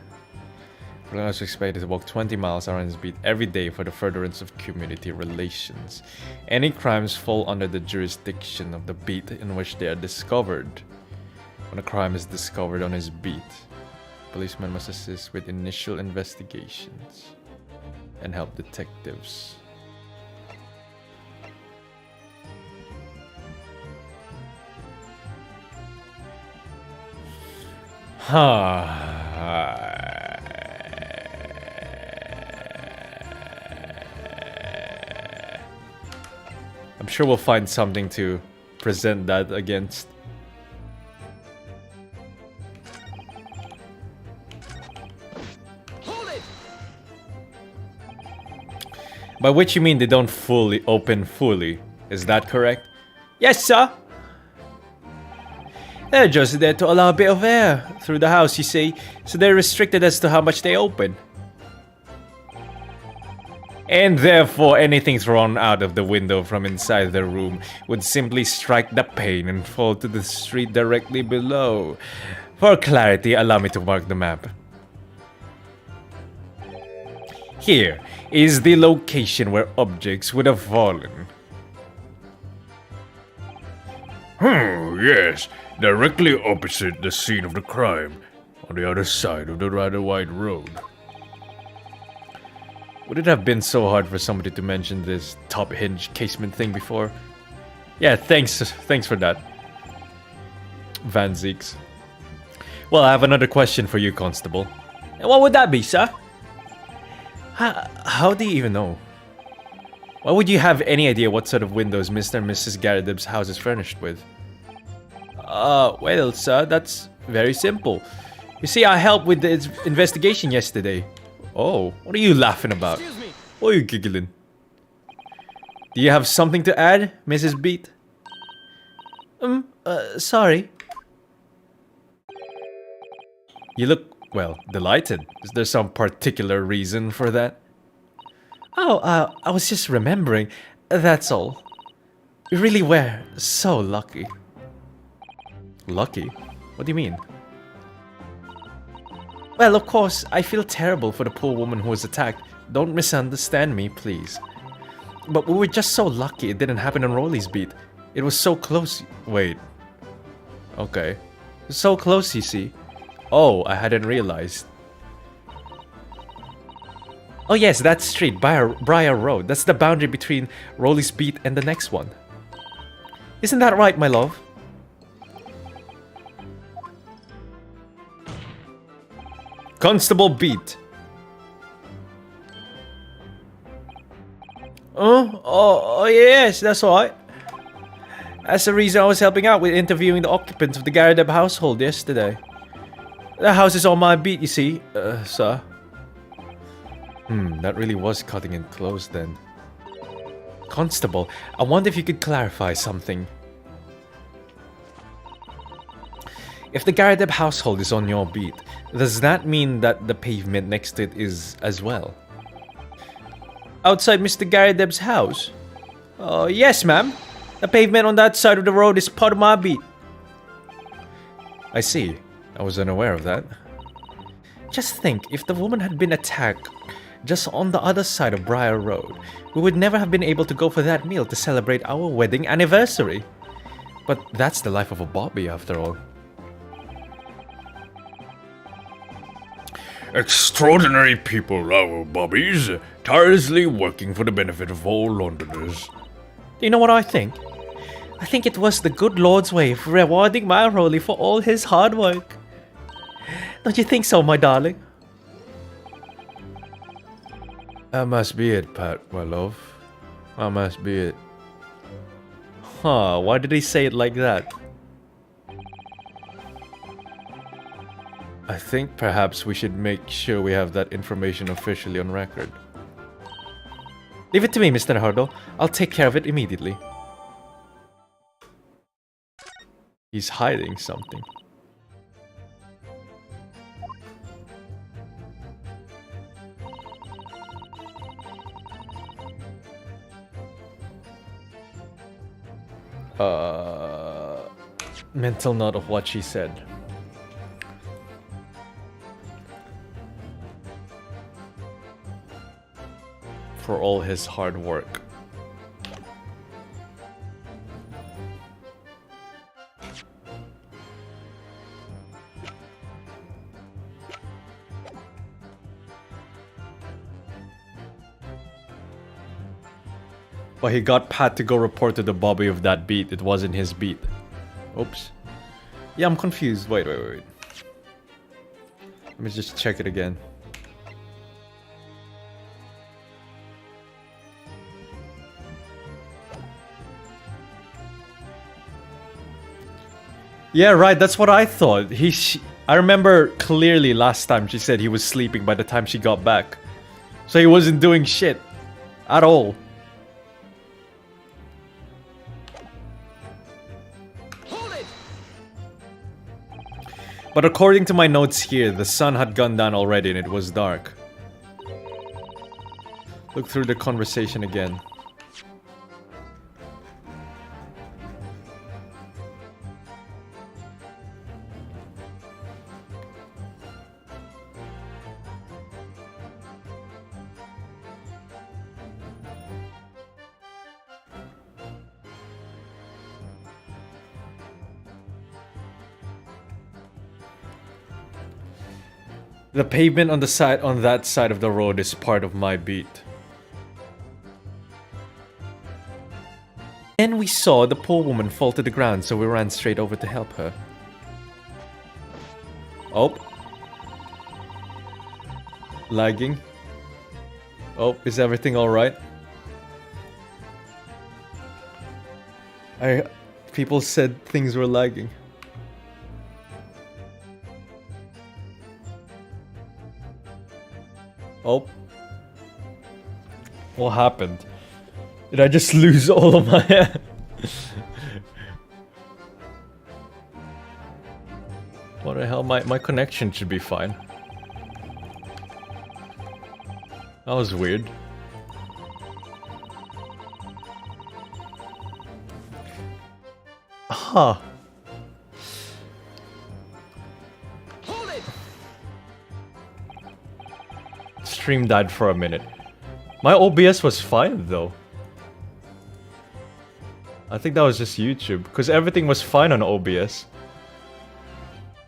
Police are expected to walk 20 miles around his beat every day for the furtherance of community relations. Any crimes fall under the jurisdiction of the beat in which they are discovered. When a crime is discovered on his beat, policemen must assist with initial investigations and help detectives. I'm sure we'll find something to present that against. Hold it! By which you mean they don't open fully. Is that correct? Yes, sir. They're just there to allow a bit of air through the house, you see, so they're restricted as to how much they open. And therefore, anything thrown out of the window from inside the room would simply strike the pane and fall to the street directly below. For clarity, allow me to mark the map. Here is the location where objects would have fallen. Yes, directly opposite the scene of the crime, on the other side of the rather wide road. Would it have been so hard for somebody to mention this top hinge casement thing before? Yeah, thanks for that, Van Zeeks. Well, I have another question for you, Constable. And what would that be, sir? How do you even know? Why would you have any idea what sort of windows Mr. and Mrs. Garadib's house is furnished with? Well, sir, that's very simple. You see, I helped with the investigation yesterday. Oh, what are you laughing about? Excuse me. Why are you giggling? Do you have something to add, Mrs. Beat? Sorry. You look, well, delighted. Is there some particular reason for that? Oh, I was just remembering. That's all. You really were so lucky. Lucky? What do you mean? Well, of course, I feel terrible for the poor woman who was attacked. Don't misunderstand me, please. But we were just so lucky it didn't happen on Rolly's beat. It was so close. Wait. Okay. So close, you see. Oh, I hadn't realized. Oh yes, that street, Briar Road. That's the boundary between Rolly's beat and the next one. Isn't that right, my love? Constable Beat. Oh yes, that's right. That's the reason I was helping out with interviewing the occupants of the Garadeb household yesterday. The house is on my beat, you see, sir. That really was cutting it close then. Constable, I wonder if you could clarify something. If the Garadeb household is on your beat, does that mean that the pavement next to it is as well? Outside Mr. Garadeb's house? Oh, yes, ma'am. The pavement on that side of the road is part of my beat. I see. I was unaware of that. Just think, if the woman had been attacked just on the other side of Briar Road, we would never have been able to go for that meal to celebrate our wedding anniversary. But that's the life of a Bobby, after all. Extraordinary people, our bobbies, tirelessly working for the benefit of all Londoners. Do you know what I think? I think it was the good Lord's way of rewarding my Rolly for all his hard work. Don't you think so, my darling? That must be it, Pat, my love. That must be it. Huh, why did he say it like that? I think perhaps we should make sure we have that information officially on record. Leave it to me, Mr. Hurdle. I'll take care of it immediately. He's hiding something. Mental note of what she said. For all his hard work. But he got Pat to go report to the Bobby of that beat. It wasn't his beat. Oops. Yeah, I'm confused. Wait. Let me just check it again. Yeah, right, that's what I thought. I remember clearly last time she said he was sleeping by the time she got back. So he wasn't doing shit. At all. Hold it! But according to my notes here, the sun had gone down already and it was dark. Look through the conversation again. The pavement on that side of the road is part of my beat. Then we saw the poor woman fall to the ground, so we ran straight over to help her. Oh. Lagging. Oh, is everything alright? People said things were lagging. Oh. What happened? Did I just lose all of my... What the hell? My connection should be fine. That was weird. Huh. Hold it! Stream died for a minute. My OBS was fine though. I think that was just YouTube, because everything was fine on OBS.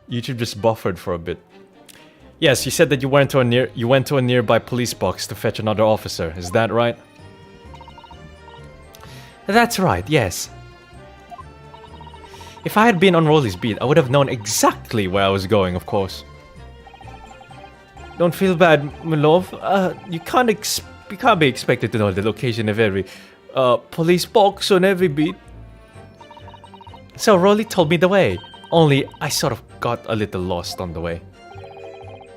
YouTube just buffered for a bit. Yes, you said that you went to a nearby police box to fetch another officer. Is that right? That's right, yes. If I had been on Rolly's beat, I would have known exactly where I was going, of course. Don't feel bad, my love. You can't be expected to know the location of every police box on every beat. So Rolly told me the way. Only I sort of got a little lost on the way.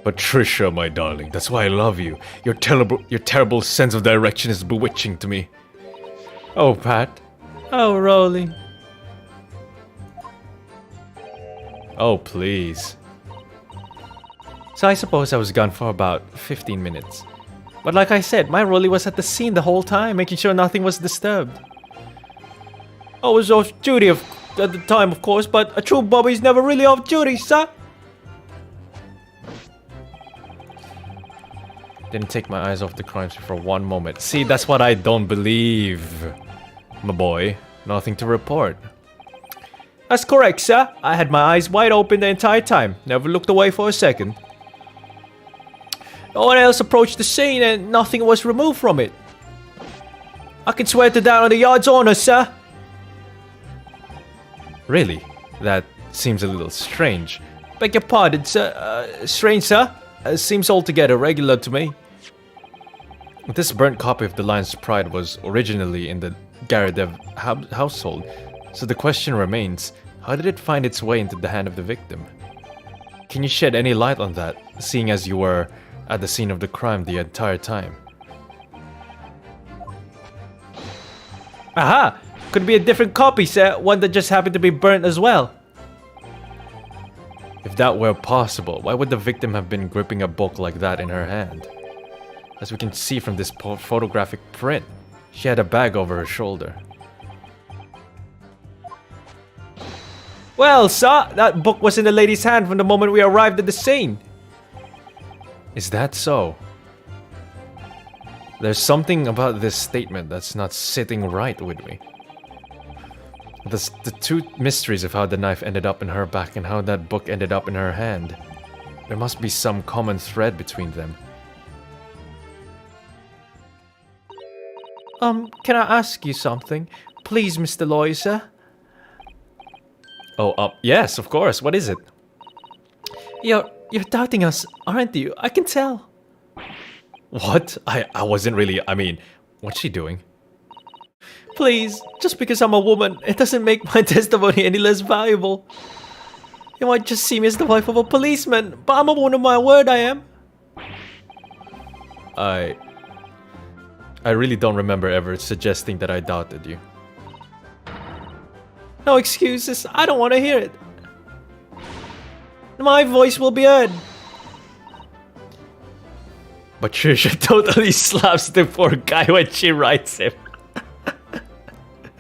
Patricia, my darling, that's why I love you. Your terrible sense of direction is bewitching to me. Oh, Pat. Oh, Rolly. Oh, please. So I suppose I was gone for about 15 minutes. But like I said, my Rolly was at the scene the whole time, making sure nothing was disturbed. I was off duty at the time, of course, but a true Bobby's never really off duty, sir. Didn't take my eyes off the crime scene for one moment. See, that's what I don't believe. My boy, nothing to report. That's correct, sir. I had my eyes wide open the entire time. Never looked away for a second. No one else approached the scene and nothing was removed from it. I can swear to that on the yard's honor, sir. Really? That seems a little strange. Beg your pardon, sir. Strange, sir? Seems altogether regular to me. This burnt copy of The Lion's Pride was originally in the Garadev household, so the question remains, how did it find its way into the hand of the victim? Can you shed any light on that, seeing as you were at the scene of the crime the entire time? Aha! Could be a different copy, sir, one that just happened to be burnt as well. If that were possible, why would the victim have been gripping a book like that in her hand? As we can see from this photographic print, she had a bag over her shoulder. Well, sir, that book was in the lady's hand from the moment we arrived at the scene. Is that so? There's something about this statement that's not sitting right with me. The two mysteries of how the knife ended up in her back and how that book ended up in her hand. There must be some common thread between them. Can I ask you something? Please, Mr. Lawyer, sir? Oh, yes, of course. What is it? You're doubting us, aren't you? I can tell. What? I wasn't really... I mean, what's she doing? Please, just because I'm a woman, it doesn't make my testimony any less valuable. You might just see me as the wife of a policeman, but I'm a woman of my word, I am. I really don't remember ever suggesting that I doubted you. No excuses, I don't want to hear it. My voice will be heard. But Trisha totally slaps the poor guy when she writes him.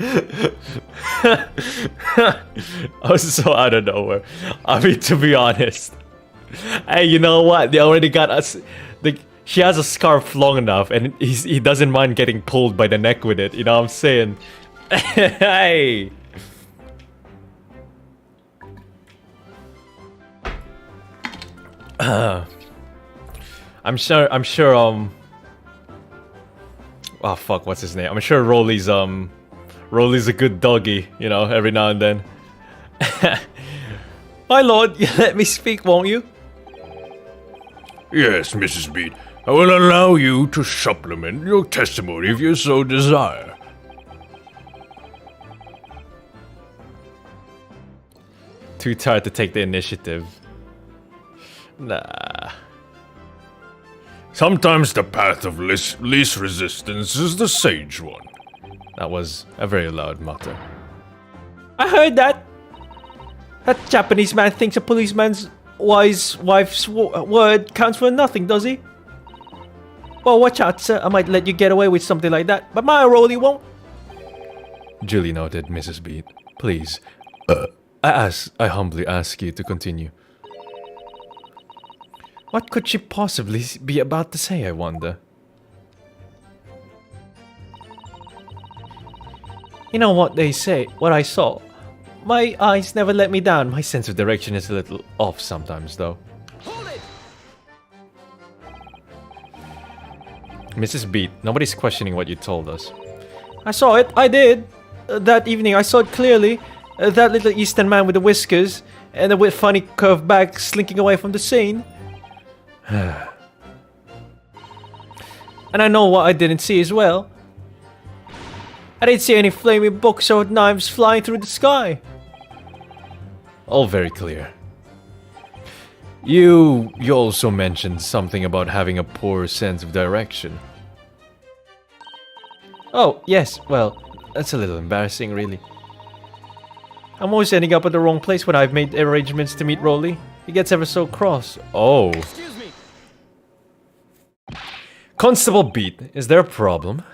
I was so out of nowhere. I mean, to be honest. Hey, you know what? They already got us. She has a scarf long enough, and he doesn't mind getting pulled by the neck with it. You know what I'm saying? Hey. I'm sure, oh fuck, what's his name? I'm sure Rolly's a good doggy, you know, every now and then. My lord, you let me speak, won't you? Yes, Mrs. Beat. I will allow you to supplement your testimony if you so desire. Too tired to take the initiative. Nah. Sometimes the path of least resistance is the sage one. That was a very loud mutter. I heard that. That Japanese man thinks a policeman's wife's word counts for nothing, does he? Well, watch out, sir. I might let you get away with something like that, but my Rolly won't. Duly noted, Mrs. Beat. Please, I humbly ask you to continue. What could she possibly be about to say, I wonder? You know what they say, what I saw. My eyes never let me down. My sense of direction is a little off sometimes, though. Hold it! Mrs. Beat, nobody's questioning what you told us. I saw it, I did. That evening, I saw it clearly. That little Eastern man with the whiskers and the funny curved back slinking away from the scene. And I know what I didn't see as well. I didn't see any flaming books or knives flying through the sky. All very clear. You also mentioned something about having a poor sense of direction. Oh, yes, well, that's a little embarrassing, really. I'm always ending up at the wrong place when I've made arrangements to meet Rolly. He gets ever so cross. Oh. Excuse me. Constable Beat, is there a problem?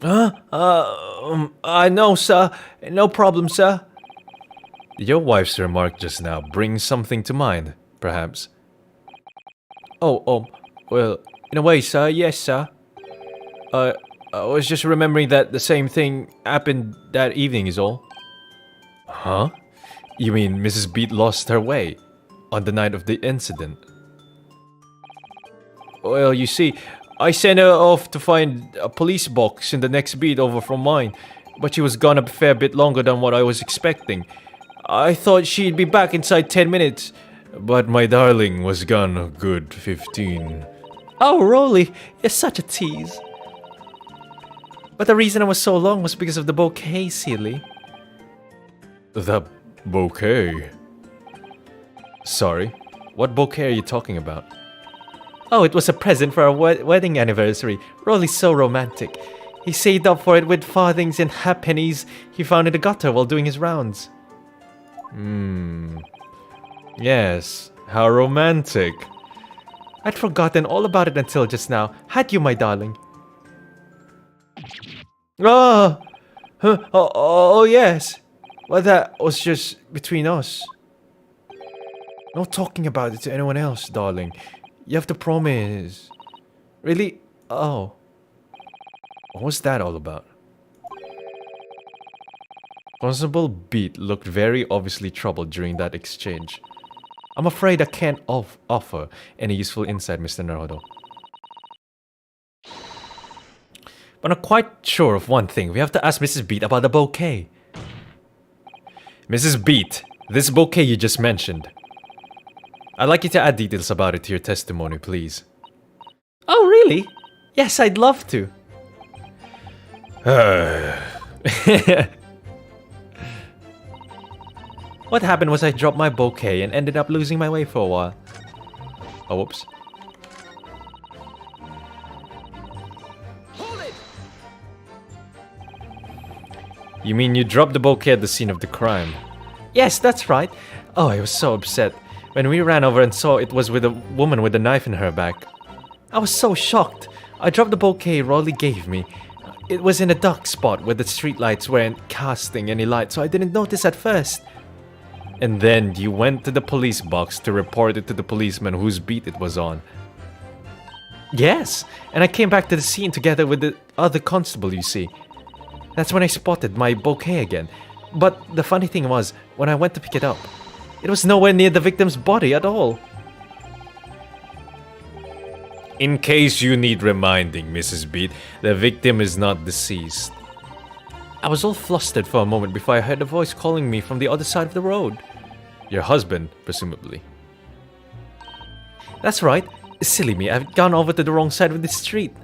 No, sir. No problem, sir. Did your wife's remark just now bring something to mind, perhaps? Well, in a way, sir, yes, sir. I was just remembering that the same thing happened that evening is all. Huh? You mean Mrs. Beat lost her way on the night of the incident? Well, you see, I sent her off to find a police box in the next beat over from mine, but she was gone a fair bit longer than what I was expecting. I thought she'd be back inside 10 minutes. But my darling was gone a good 15. Oh, Rolly, you're such a tease. But the reason I was so long was because of the bouquet, silly. The bouquet? Sorry, what bouquet are you talking about? Oh, it was a present for our wedding anniversary. Rolly's so romantic. He saved up for it with farthings and halfpennies he found in the gutter while doing his rounds. Yes, how romantic. I'd forgotten all about it until just now. Had you, my darling? Oh, yes. Well, that was just between us. No talking about it to anyone else, darling. You have to promise. Really? Oh. What was that all about? Constable Beat looked very obviously troubled during that exchange. I'm afraid I can't offer any useful insight, Mr. Naruto. But I'm quite sure of one thing. We have to ask Mrs. Beat about the bouquet. Mrs. Beat, this bouquet you just mentioned. I'd like you to add details about it to your testimony, please. Oh, really? Yes, I'd love to. What happened was I dropped my bouquet and ended up losing my way for a while. Oh, whoops. Hold it! You mean you dropped the bouquet at the scene of the crime? Yes, that's right. Oh, I was so upset. When we ran over and saw it was with a woman with a knife in her back. I was so shocked. I dropped the bouquet Rolly gave me. It was in a dark spot where the streetlights weren't casting any light, so I didn't notice at first. And then you went to the police box to report it to the policeman whose beat it was on. Yes, and I came back to the scene together with the other constable, you see. That's when I spotted my bouquet again. But the funny thing was, when I went to pick it up, It was nowhere near the victim's body at all. In case you need reminding, Mrs. Beat, the victim is not deceased. I was all flustered for a moment before I heard a voice calling me from the other side of the road. Your husband, presumably. That's right. Silly me, I've gone over to the wrong side of the street.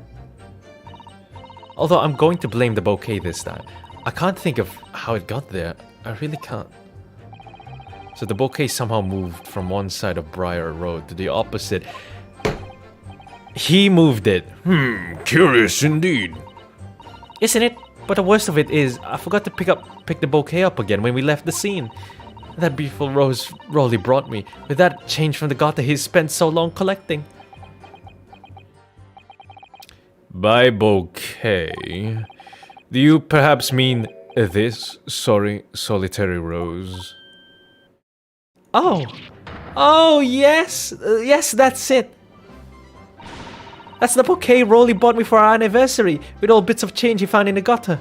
Although I'm going to blame the bouquet this time. I can't think of how it got there. I really can't. So the bouquet somehow moved from one side of Briar Road to the opposite. He moved it. Curious indeed. Isn't it? But the worst of it is, I forgot to pick the bouquet up again when we left the scene. That beautiful rose Rolly brought me, with that change from the gutter he's spent so long collecting. By bouquet, do you perhaps mean this solitary rose? Oh yes, yes, that's it. That's the bouquet Rolly bought me for our anniversary, with all bits of change he found in the gutter.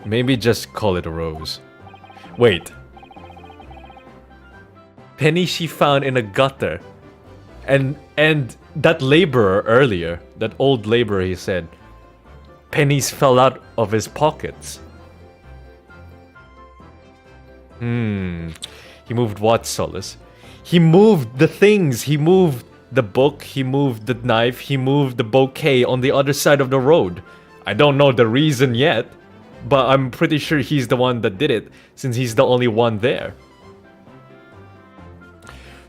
Maybe just call it a rose. Wait. Penny she found in a gutter. And that laborer earlier, that old laborer, he said, pennies fell out of his pockets. He moved what, Solus? He moved the things. He moved the book, he moved the knife, he moved the bouquet on the other side of the road. I don't know the reason yet, but I'm pretty sure he's the one that did it, since he's the only one there.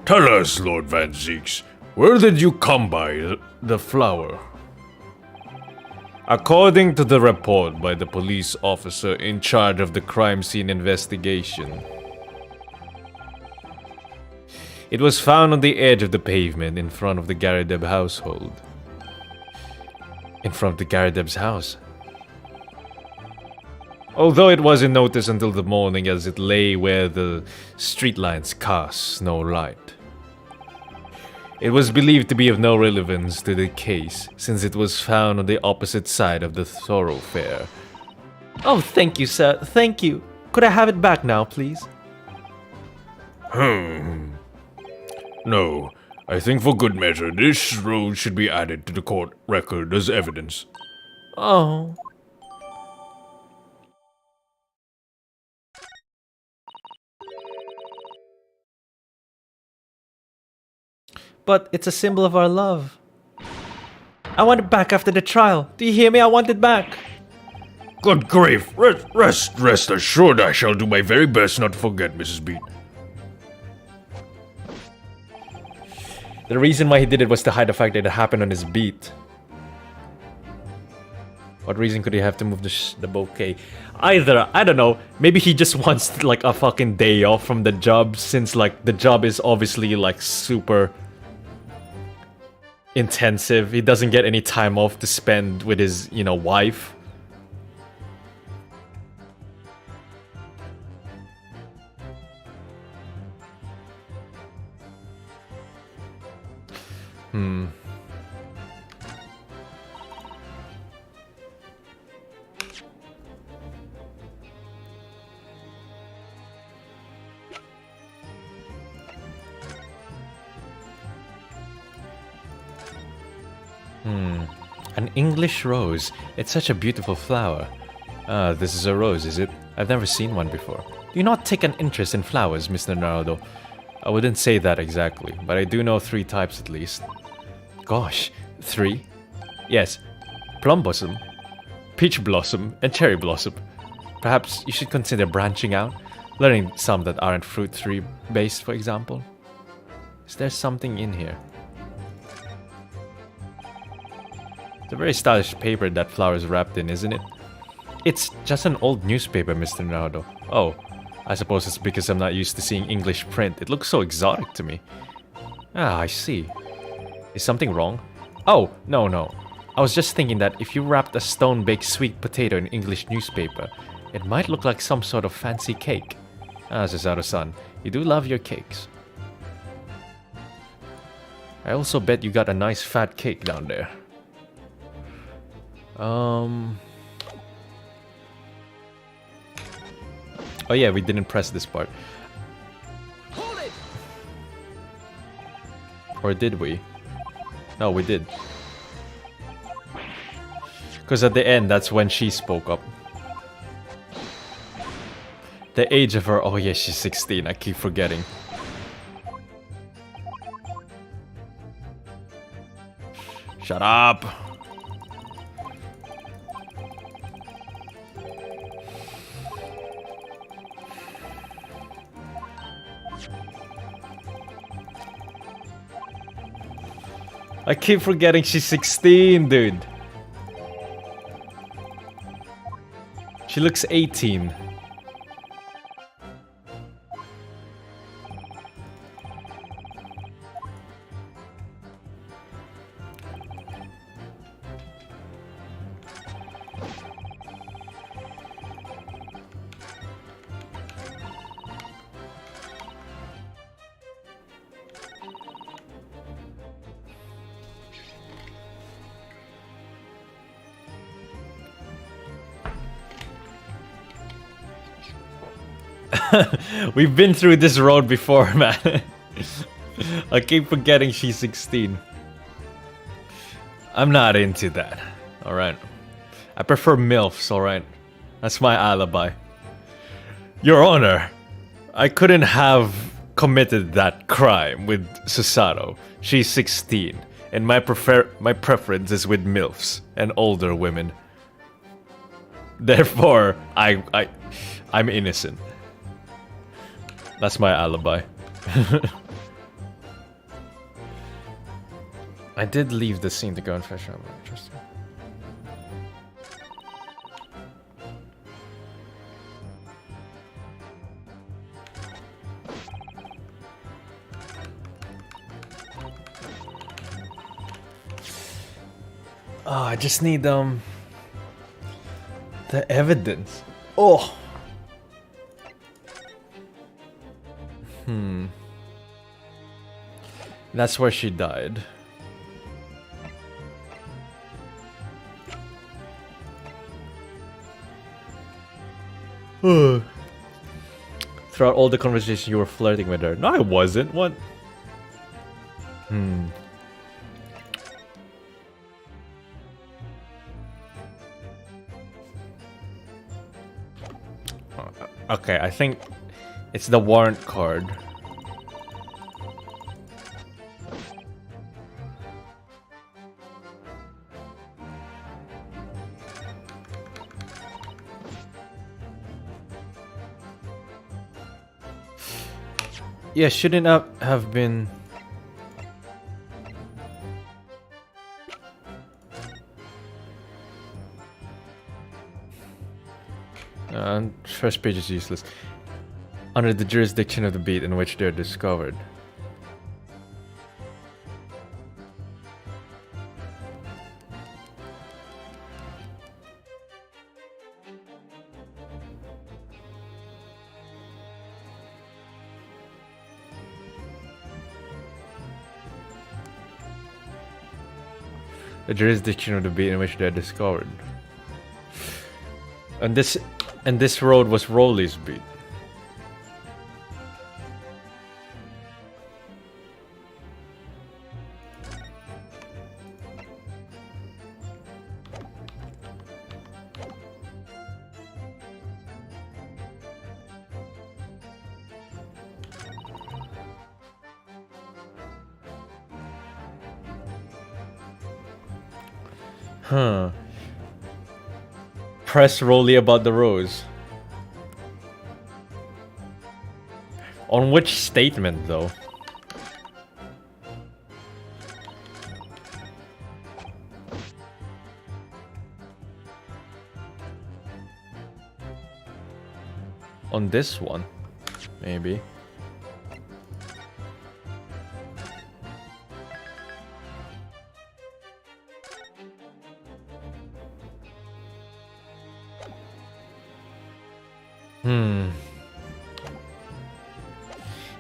Tell us, Lord Van Zeeks, where did you come by the flower? According to the report by the police officer in charge of the crime scene investigation, it was found on the edge of the pavement in front of the Garadeb household. In front of the Garadeb's house? Although it wasn't noticed until the morning as it lay where the streetlights cast no light. It was believed to be of no relevance to the case, since it was found on the opposite side of the thoroughfare. Oh, thank you, sir. Thank you. Could I have it back now, please? No, I think for good measure, this rose should be added to the court record as evidence. Oh. But it's a symbol of our love. I want it back after the trial. Do you hear me? I want it back. Good grief, rest assured I shall do my very best not to forget, Mrs. Beat. The reason why he did it was to hide the fact that it happened on his beat. What reason could he have to move the bouquet? Either, I don't know, maybe he just wants like a fucking day off from the job, since like the job is obviously like super intensive. He doesn't get any time off to spend with his, you know, wife. An English rose. It's such a beautiful flower. Ah, this is a rose, is it? I've never seen one before. Do you not take an interest in flowers, Mr. Naruto? I wouldn't say that exactly, but I do know 3 types at least. Gosh, 3? Yes, plum blossom, peach blossom, and cherry blossom. Perhaps you should consider branching out, learning some that aren't fruit tree based, for example. Is there something in here? It's a very stylish paper that flower's wrapped in, isn't it? It's just an old newspaper, Mr. Naruto. Oh, I suppose it's because I'm not used to seeing English print. It looks so exotic to me. Ah, I see. Is something wrong? Oh, no. I was just thinking that if you wrapped a stone-baked sweet potato in English newspaper, it might look like some sort of fancy cake. Ah, Suzaru-san, you do love your cakes. I also bet you got a nice fat cake down there. Oh yeah, we didn't press this part. Or did we? No, we did. Because at the end, that's when she spoke up. The age of her... Oh yeah, she's 16. I keep forgetting. Shut up! I keep forgetting she's 16, dude. She looks 18. We've been through this road before, man. I keep forgetting she's 16. I'm not into that. Alright. I prefer MILFs, alright? That's my alibi. Your Honor, I couldn't have committed that crime with Susato. She's 16, and my preference is with MILFs and older women. Therefore, I'm innocent. That's my alibi. I did leave the scene to go and fetch up. Interesting. Oh, I just need the evidence. Oh. That's where she died. Throughout all the conversation, you were flirting with her. No, I wasn't. What? Okay, I think it's the warrant card. Yeah, shouldn't have been... First page is useless. Under the jurisdiction of the beat in which they're discovered. The jurisdiction of the beat in which they're discovered. And this road was Rowley's beat. Huh. Press Rowley about the rose. On which statement, though? On this one, maybe.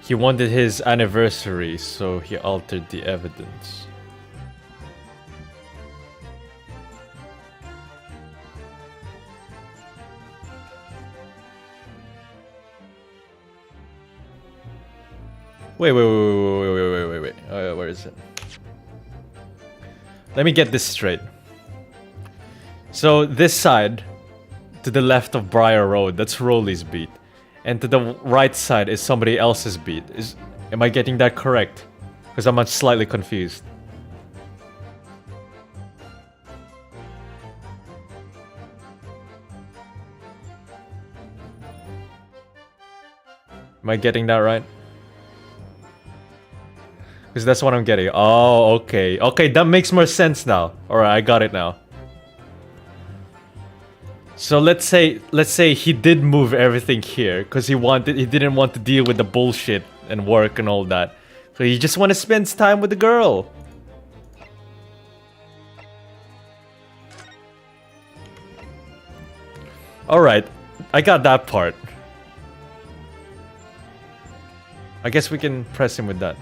He wanted his anniversary, so he altered the evidence. Wait. Where is it? Let me get this straight. So this side, to the left of Briar Road, that's Rolly's beat. And to the right side is somebody else's beat. Am I getting that correct? Because I'm slightly confused. Am I getting that right? Because that's what I'm getting. Oh, okay. Okay, that makes more sense now. Alright, I got it now. So let's say he did move everything here because he didn't want to deal with the bullshit and work and all that. So he just want to spend time with the girl. Alright, I got that part. I guess we can press him with that.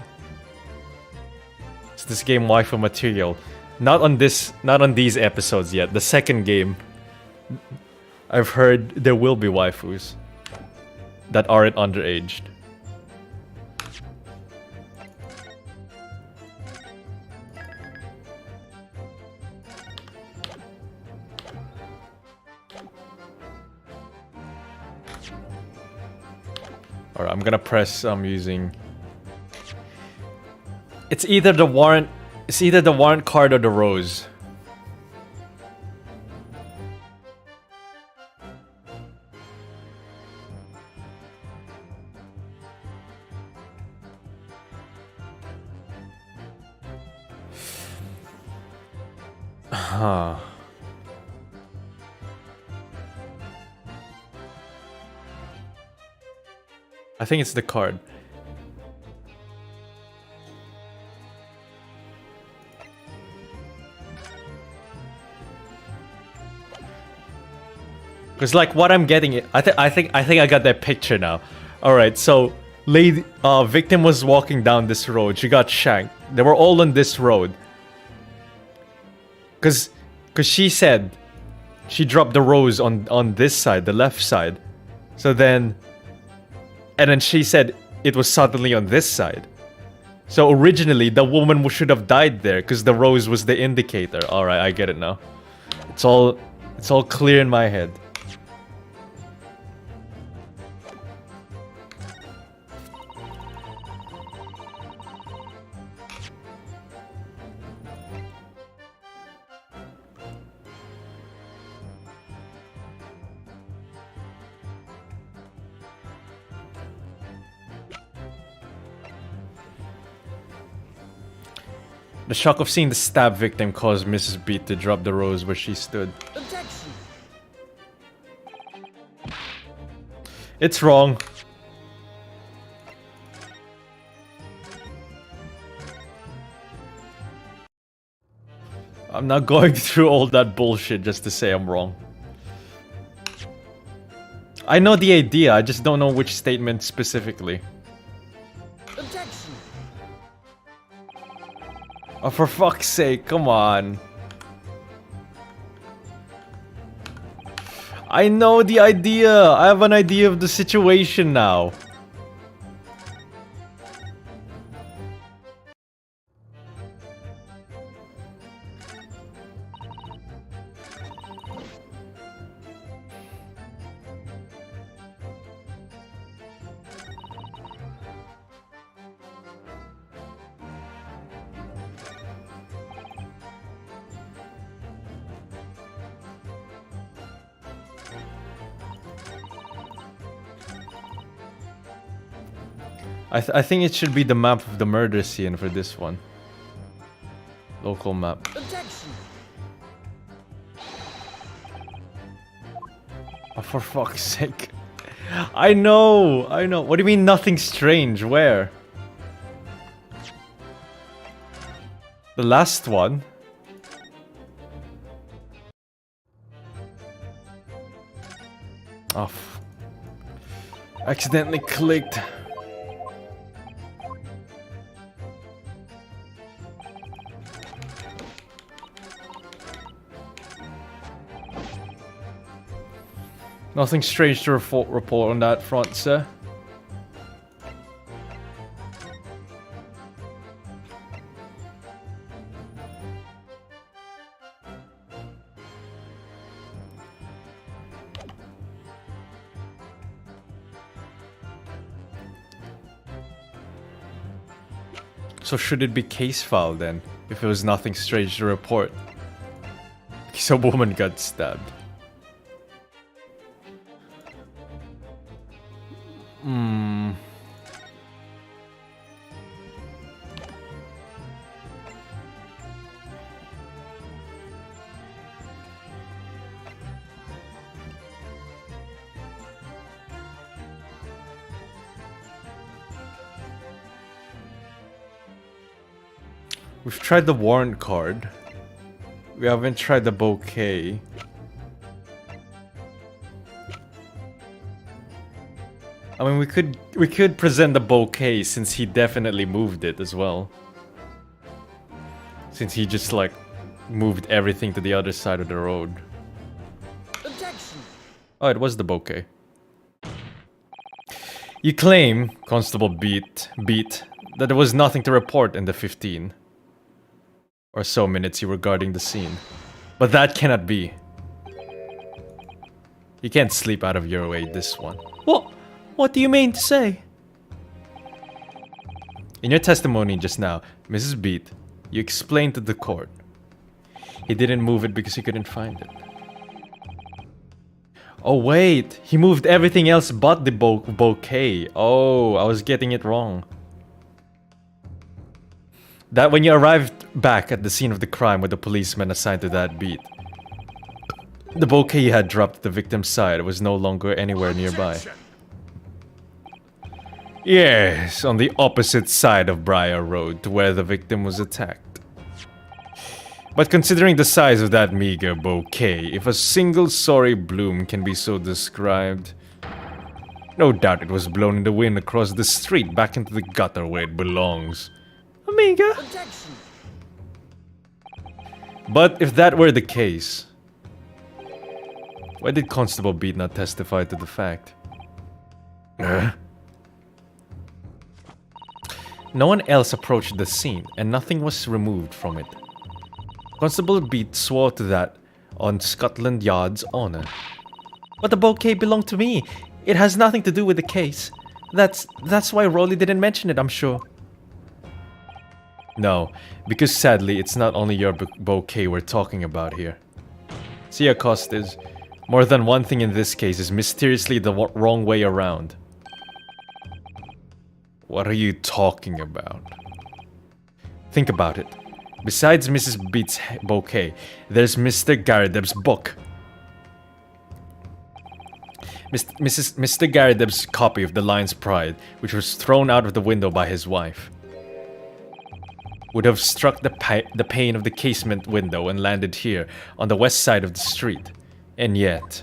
It's this game waifu material. Not on these episodes yet. The second game, I've heard there will be waifus that aren't underaged. Alright, I'm gonna press using... It's either the warrant card or the rose. Huh. I think it's the card. Because like what I'm getting, I think I got that picture now. All right, so victim was walking down this road. She got shanked. They were all on this road. Cause she said she dropped the rose on this side, the left side. So then, and then she said it was suddenly on this side. So originally the woman should have died there because the rose was the indicator. All right, I get it now. It's all clear in my head. The shock of seeing the stab victim caused Mrs. Beat to drop the rose where she stood. Objection. It's wrong. I'm not going through all that bullshit just to say I'm wrong. I know the idea, I just don't know which statement specifically. Objection. Oh, for fuck's sake, come on. I know the idea. I have an idea of the situation now. I think it should be the map of the murder scene for this one. Local map. Objection. Oh, for fuck's sake. I know. What do you mean nothing strange? Where? The last one? Oh, accidentally clicked. Nothing strange to report on that front, sir. So should it be case file then, if it was nothing strange to report? Because a woman got stabbed. We've tried the warrant card. We haven't tried the bouquet. I mean, we could present the bouquet since he definitely moved it as well. Since he just like moved everything to the other side of the road. Objection. Oh, it was the bouquet. You claim, Constable Beat, that there was nothing to report in the 15 or so minutes you were guarding the scene. But that cannot be. You can't sleep out of your way this one. What do you mean to say? In your testimony just now, Mrs. Beat, you explained to the court he didn't move it because he couldn't find it. Oh wait, he moved everything else but the bouquet. Oh, I was getting it wrong. That when you arrived back at the scene of the crime with the policeman assigned to that beat, the bouquet you had dropped at the victim's side was no longer anywhere nearby. Yes, on the opposite side of Briar Road to where the victim was attacked. But considering the size of that meager bouquet, if a single sorry bloom can be so described, no doubt it was blown in the wind across the street back into the gutter where it belongs. Amiga? Objection. But if that were the case, why did Constable Beat not testify to the fact? No one else approached the scene, and nothing was removed from it. Constable Beat swore to that on Scotland Yard's honor. But the bouquet belonged to me. It has nothing to do with the case. That's why Rolly didn't mention it, I'm sure. No, because sadly, it's not only your bouquet we're talking about here. See, Acostes, more than one thing in this case is mysteriously the wrong way around. What are you talking about? Think about it. Besides Mrs. Beat's bouquet, there's Mr. Garadeb's book. Mr. Garadeb's copy of The Lion's Pride, which was thrown out of the window by his wife, would have struck the pane of the casement window and landed here, on the west side of the street. And yet,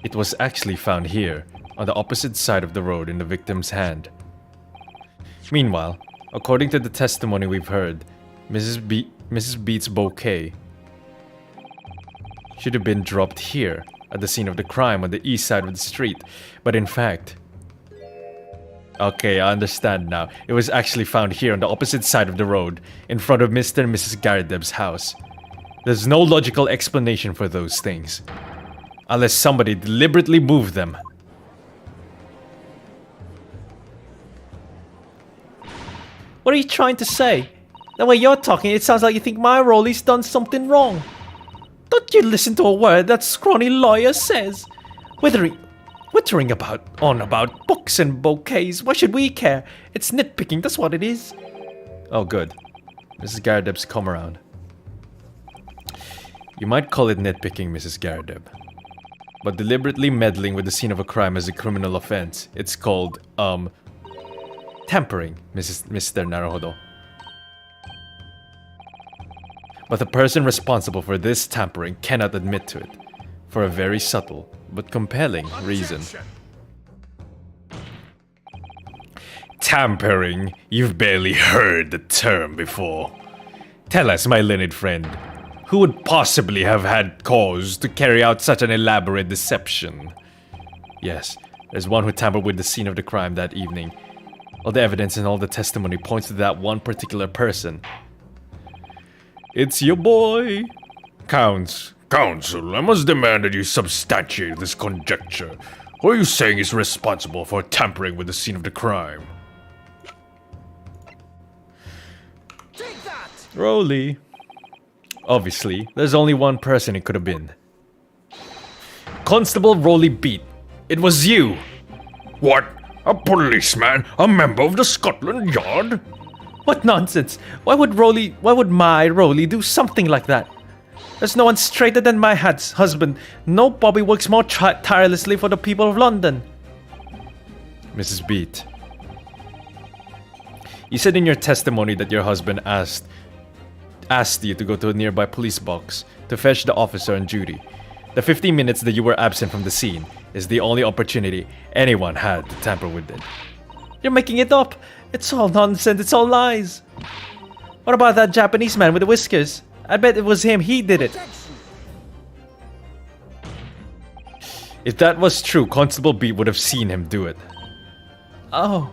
it was actually found here, on the opposite side of the road in the victim's hand. Meanwhile, according to the testimony we've heard, Mrs. Beat's bouquet should have been dropped here, at the scene of the crime on the east side of the street. But in fact... Okay, I understand now. It was actually found here on the opposite side of the road, in front of Mr. and Mrs. Garadeb's house. There's no logical explanation for those things. Unless somebody deliberately moved them. What are you trying to say? The way you're talking, it sounds like you think my Rolly's done something wrong. Don't you listen to a word that scrawny lawyer says. Wittering about books and bouquets. Why should we care? It's nitpicking, that's what it is. Oh, good. Mrs. Garadeb's come around. You might call it nitpicking, Mrs. Garadeb. But deliberately meddling with the scene of a crime is a criminal offense. It's called, tampering, Mr. Naruhodo. But the person responsible for this tampering cannot admit to it, for a very subtle but compelling reason. Tampering? You've barely heard the term before. Tell us, my learned friend, who would possibly have had cause to carry out such an elaborate deception? Yes, there's one who tampered with the scene of the crime that evening. All the evidence and all the testimony points to that one particular person. It's your boy. Counsel, I must demand that you substantiate this conjecture. Who are you saying is responsible for tampering with the scene of the crime? Rolly. Obviously, there's only one person it could have been. Constable Rolly Beat. It was you! What? A policeman? A member of the Scotland Yard? What nonsense! Why would my Rolly do something like that? There's no one straighter than my husband. No Bobby works more tirelessly for the people of London. Mrs. Beat. You said in your testimony that your husband asked you to go to a nearby police box to fetch the officer on duty. The 15 minutes that you were absent from the scene is the only opportunity anyone had to tamper with it. You're making it up. It's all nonsense. It's all lies. What about that Japanese man with the whiskers? I bet it was him. He did it. If that was true, Constable Beat would have seen him do it. Oh.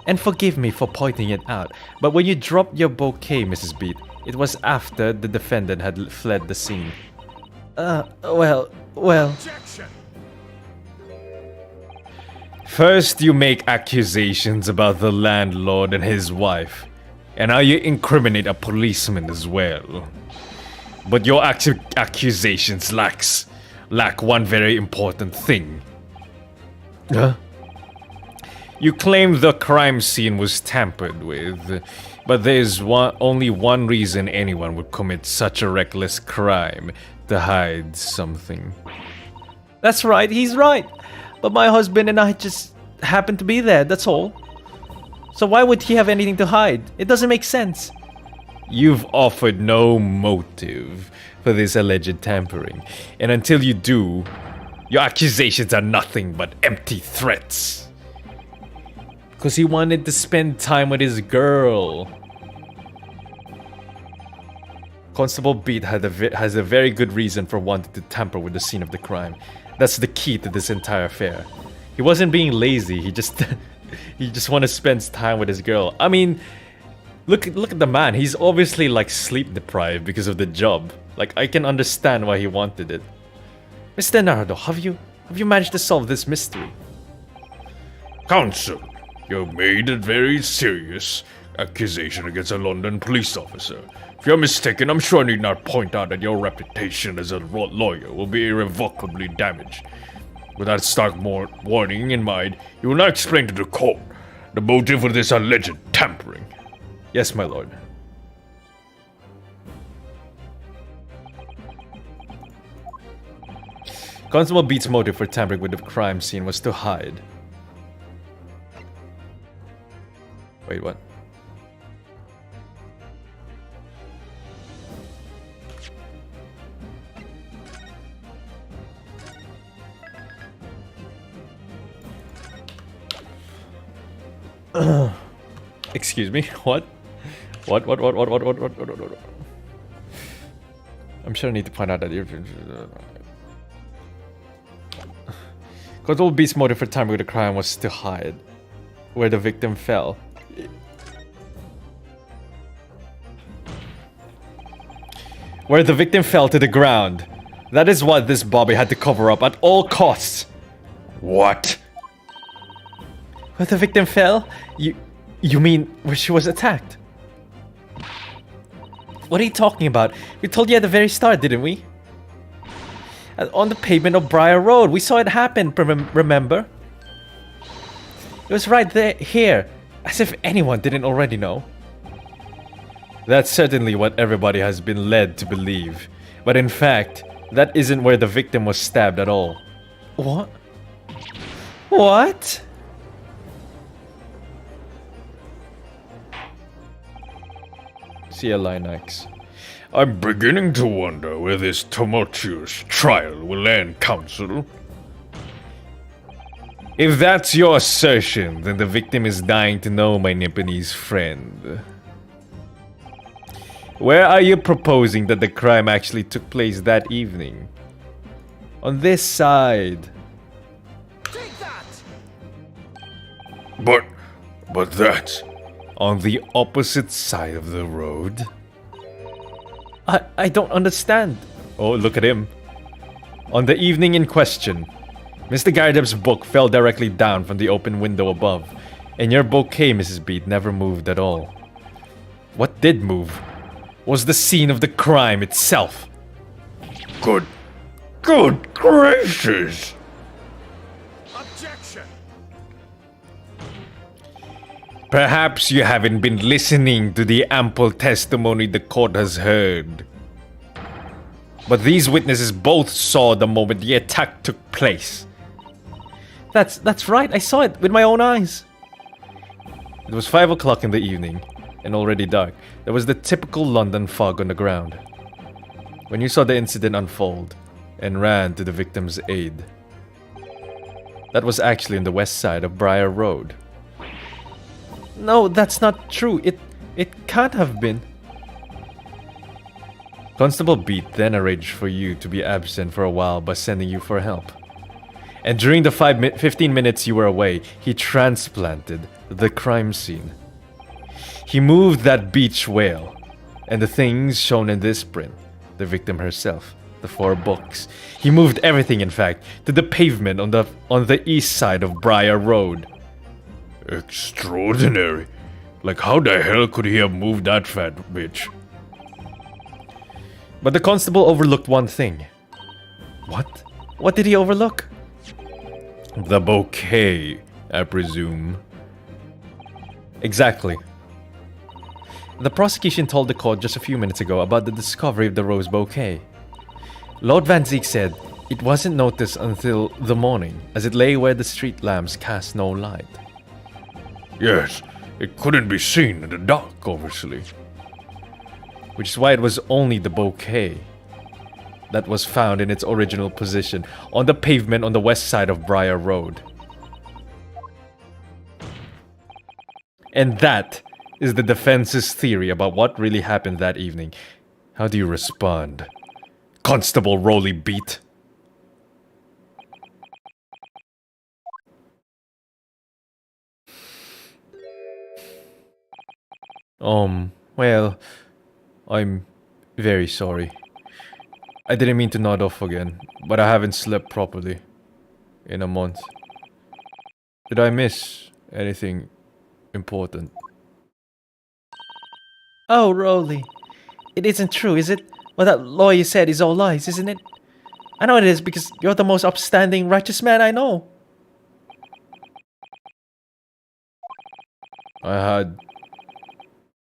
And forgive me for pointing it out, but when you dropped your bouquet, Mrs. Beat, it was after the defendant had fled the scene. Well. First, you make accusations about the landlord and his wife, and now you incriminate a policeman as well. But your accusations lack one very important thing. Huh? You claim the crime scene was tampered with, but there's only one reason anyone would commit such a reckless crime: to hide something. That's right, he's right. But my husband and I just happened to be there, that's all. So why would he have anything to hide? It doesn't make sense. You've offered no motive for this alleged tampering, and until you do, your accusations are nothing but empty threats. Because he wanted to spend time with his girl. Constable Beat has a very good reason for wanting to tamper with the scene of the crime. That's the key to this entire affair. He wasn't being lazy, he just wanted to spend time with his girl. I mean, look at the man. He's obviously like sleep deprived because of the job. Like, I can understand why he wanted it. Mr. Nardo, have you managed to solve this mystery? Counsel, you've made a very serious accusation against a London police officer. If you're mistaken, I'm sure I need not point out that your reputation as a lawyer will be irrevocably damaged. With that stark warning in mind, you will now explain to the court the motive for this alleged tampering. Yes, my lord. Constable Beat's motive for tampering with the crime scene was to hide. Wait, what? Excuse me, what? What? I'm sure I need to find out that you're... Constable Beat's motive for tampering with the crime was to hide where the victim fell. Where the victim fell to the ground. That is what this Bobby had to cover up at all costs. What? Where the victim fell? You mean where she was attacked? What are you talking about? We told you at the very start, didn't we? On the pavement of Briar Road. We saw it happen, remember? It was right there, here. As if anyone didn't already know. That's certainly what everybody has been led to believe. But in fact, that isn't where the victim was stabbed at all. What? What? See a Linux. I'm beginning to wonder where this tumultuous trial will end, Counsel. If that's your assertion, then the victim is dying to know, my Nipponese friend. Where are you proposing that the crime actually took place that evening? On this side. Take that! But that's... On the opposite side of the road? I don't understand. Oh, look at him. On the evening in question, Mr. Gardeb's book fell directly down from the open window above, and your bouquet, Mrs. Beat, never moved at all. What did move was the scene of the crime itself. Good gracious! Objection! Perhaps you haven't been listening to the ample testimony the court has heard. But these witnesses both saw the moment the attack took place. That's right, I saw it with my own eyes. It was 5 o'clock in the evening, and already dark. There was the typical London fog on the ground. When you saw the incident unfold, and ran to the victim's aid. That was actually on the west side of Briar Road. No, that's not true. It can't have been. Constable Beat then arranged for you to be absent for a while by sending you for help. And during the 15 minutes you were away, he transplanted the crime scene. He moved that beach whale, and the things shown in this print, the victim herself, the 4 books. He moved everything, in fact, to the pavement on the east side of Briar Road. Extraordinary. Like, how the hell could he have moved that fat bitch? But the constable overlooked one thing. What? What did he overlook? The bouquet, I presume. Exactly. The prosecution told the court just a few minutes ago about the discovery of the rose bouquet. Lord Van Zeek said it wasn't noticed until the morning, as it lay where the street lamps cast no light. Yes, it couldn't be seen in the dark, obviously. Which is why it was only the bouquet that was found in its original position on the pavement on the west side of Briar Road. And that is the defense's theory about what really happened that evening. How do you respond, Constable Rolly Beat? Well, I'm very sorry. I didn't mean to nod off again, but I haven't slept properly in a month. Did I miss anything important? Oh, Rolly. It isn't true, is it? What that lawyer said is all lies, isn't it? I know it is because you're the most upstanding, righteous man I know. I had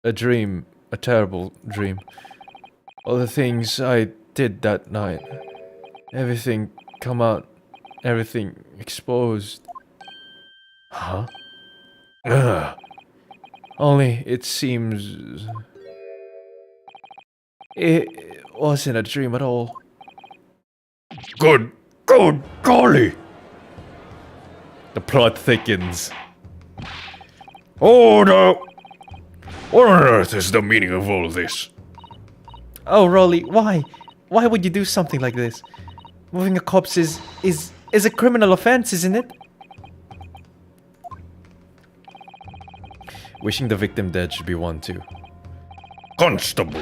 a dream, a terrible dream. All the things I did that night. Everything come out, everything exposed. Huh? Only it seems it wasn't a dream at all. Good golly! The plot thickens. Oh no! What on earth is the meaning of all this? Oh, Rolly, why? Why would you do something like this? Moving a corpse is a criminal offense, isn't it? Wishing the victim dead should be one too. Constable,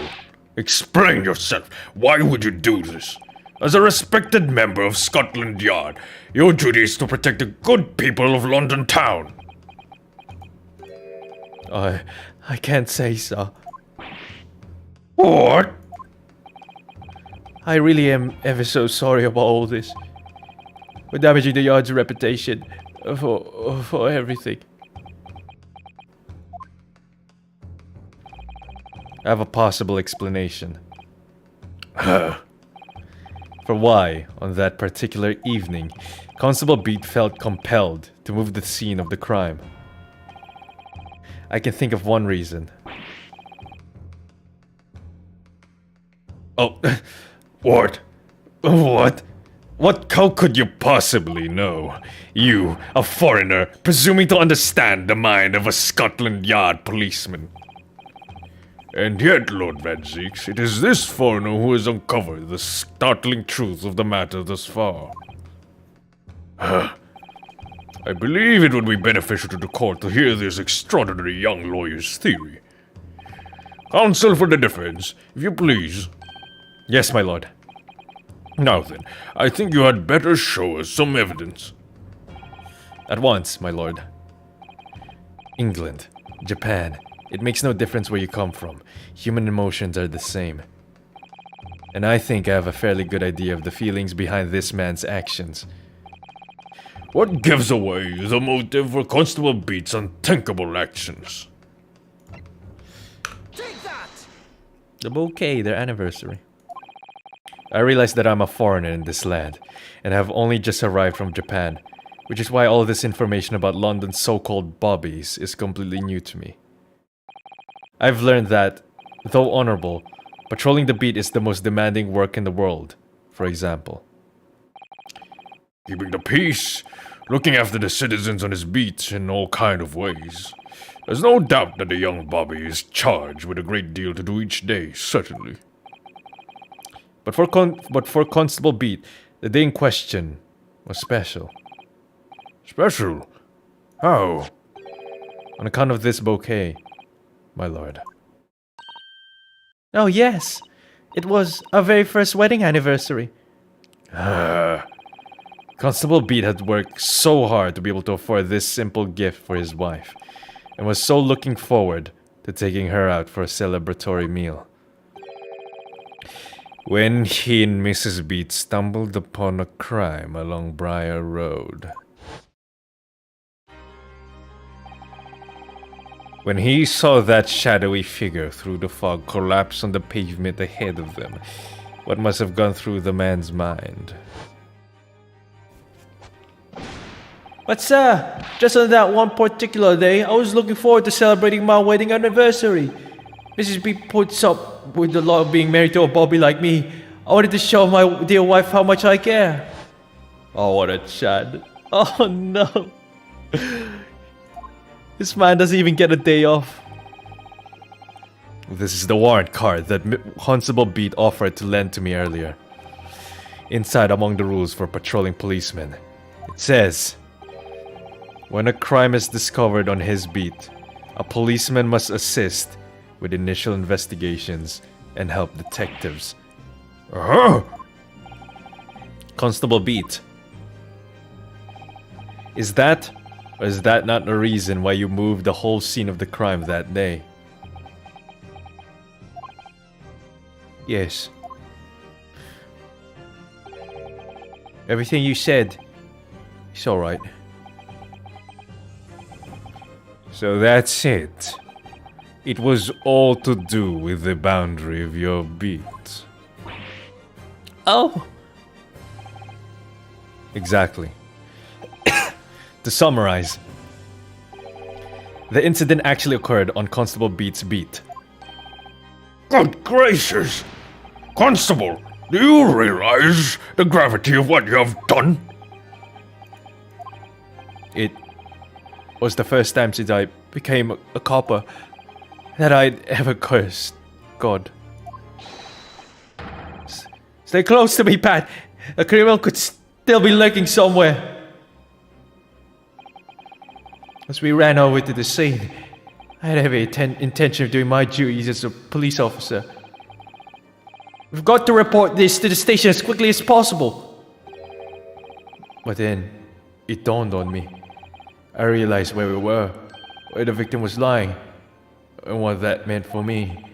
explain yourself. Why would you do this? As a respected member of Scotland Yard, your duty is to protect the good people of London town. I can't say so. What? I really am ever so sorry about all this. We're damaging the Yard's reputation for everything. I have a possible explanation. For why, on that particular evening, Constable Beat felt compelled to move the scene of the crime. I can think of one reason. Oh, what? What? How could you possibly know? You, a foreigner, presuming to understand the mind of a Scotland Yard policeman. And yet, Lord Van Zeeks, it is this foreigner who has uncovered the startling truth of the matter thus far. I believe it would be beneficial to the court to hear this extraordinary young lawyer's theory. Counsel for the defense, if you please. Yes, my lord. Now then, I think you had better show us some evidence. At once, my lord. England, Japan, It makes no difference where you come from. Human emotions are the same. And I think I have a fairly good idea of the feelings behind this man's actions. What gives away the motive for Constable Beat's unthinkable actions? Take that! The bouquet, their anniversary. I realize that I'm a foreigner in this land, and have only just arrived from Japan, which is why all this information about London's so-called bobbies is completely new to me. I've learned that, though honorable, patrolling the beat is the most demanding work in the world, for example. Keeping the peace, looking after the citizens on his beat in all kind of ways. There's no doubt that the young Bobby is charged with a great deal to do each day, certainly. But for Constable Beat, the day in question was special. Special? How? On account of this bouquet, my lord. Oh yes, it was our very first wedding anniversary. Constable Beat had worked so hard to be able to afford this simple gift for his wife, and was so looking forward to taking her out for a celebratory meal. When he and Mrs. Beat stumbled upon a crime along Briar Road. When he saw that shadowy figure through the fog collapse on the pavement ahead of them, what must have gone through the man's mind? But sir, just on that one particular day, I was looking forward to celebrating my wedding anniversary. Mrs. B puts up with the lot of being married to a bobby like me. I wanted to show my dear wife how much I care. Oh, what a Chad. Oh no. This man doesn't even get a day off. This is the warrant card that Constable Beat offered to lend to me earlier. Inside, among the rules for patrolling policemen, it says, when a crime is discovered on his beat, a policeman must assist with initial investigations and help detectives. Constable Beat. Is that, or is that not the reason why you moved the whole scene of the crime that day? Yes. Everything you said is alright. So that's it. It was all to do with the boundary of your beat. Oh! Exactly. To summarize, the incident actually occurred on Constable Beat's beat. Good gracious! Constable, do you realize the gravity of what you have done? It was the first time since I became a copper that I'd ever cursed God. Stay close to me, Pat. A criminal could still be lurking somewhere. As we ran over to the scene, I had every intention of doing my duties as a police officer. We've got to report this to the station as quickly as possible. But then, it dawned on me. I realized where we were, where the victim was lying, and what that meant for me.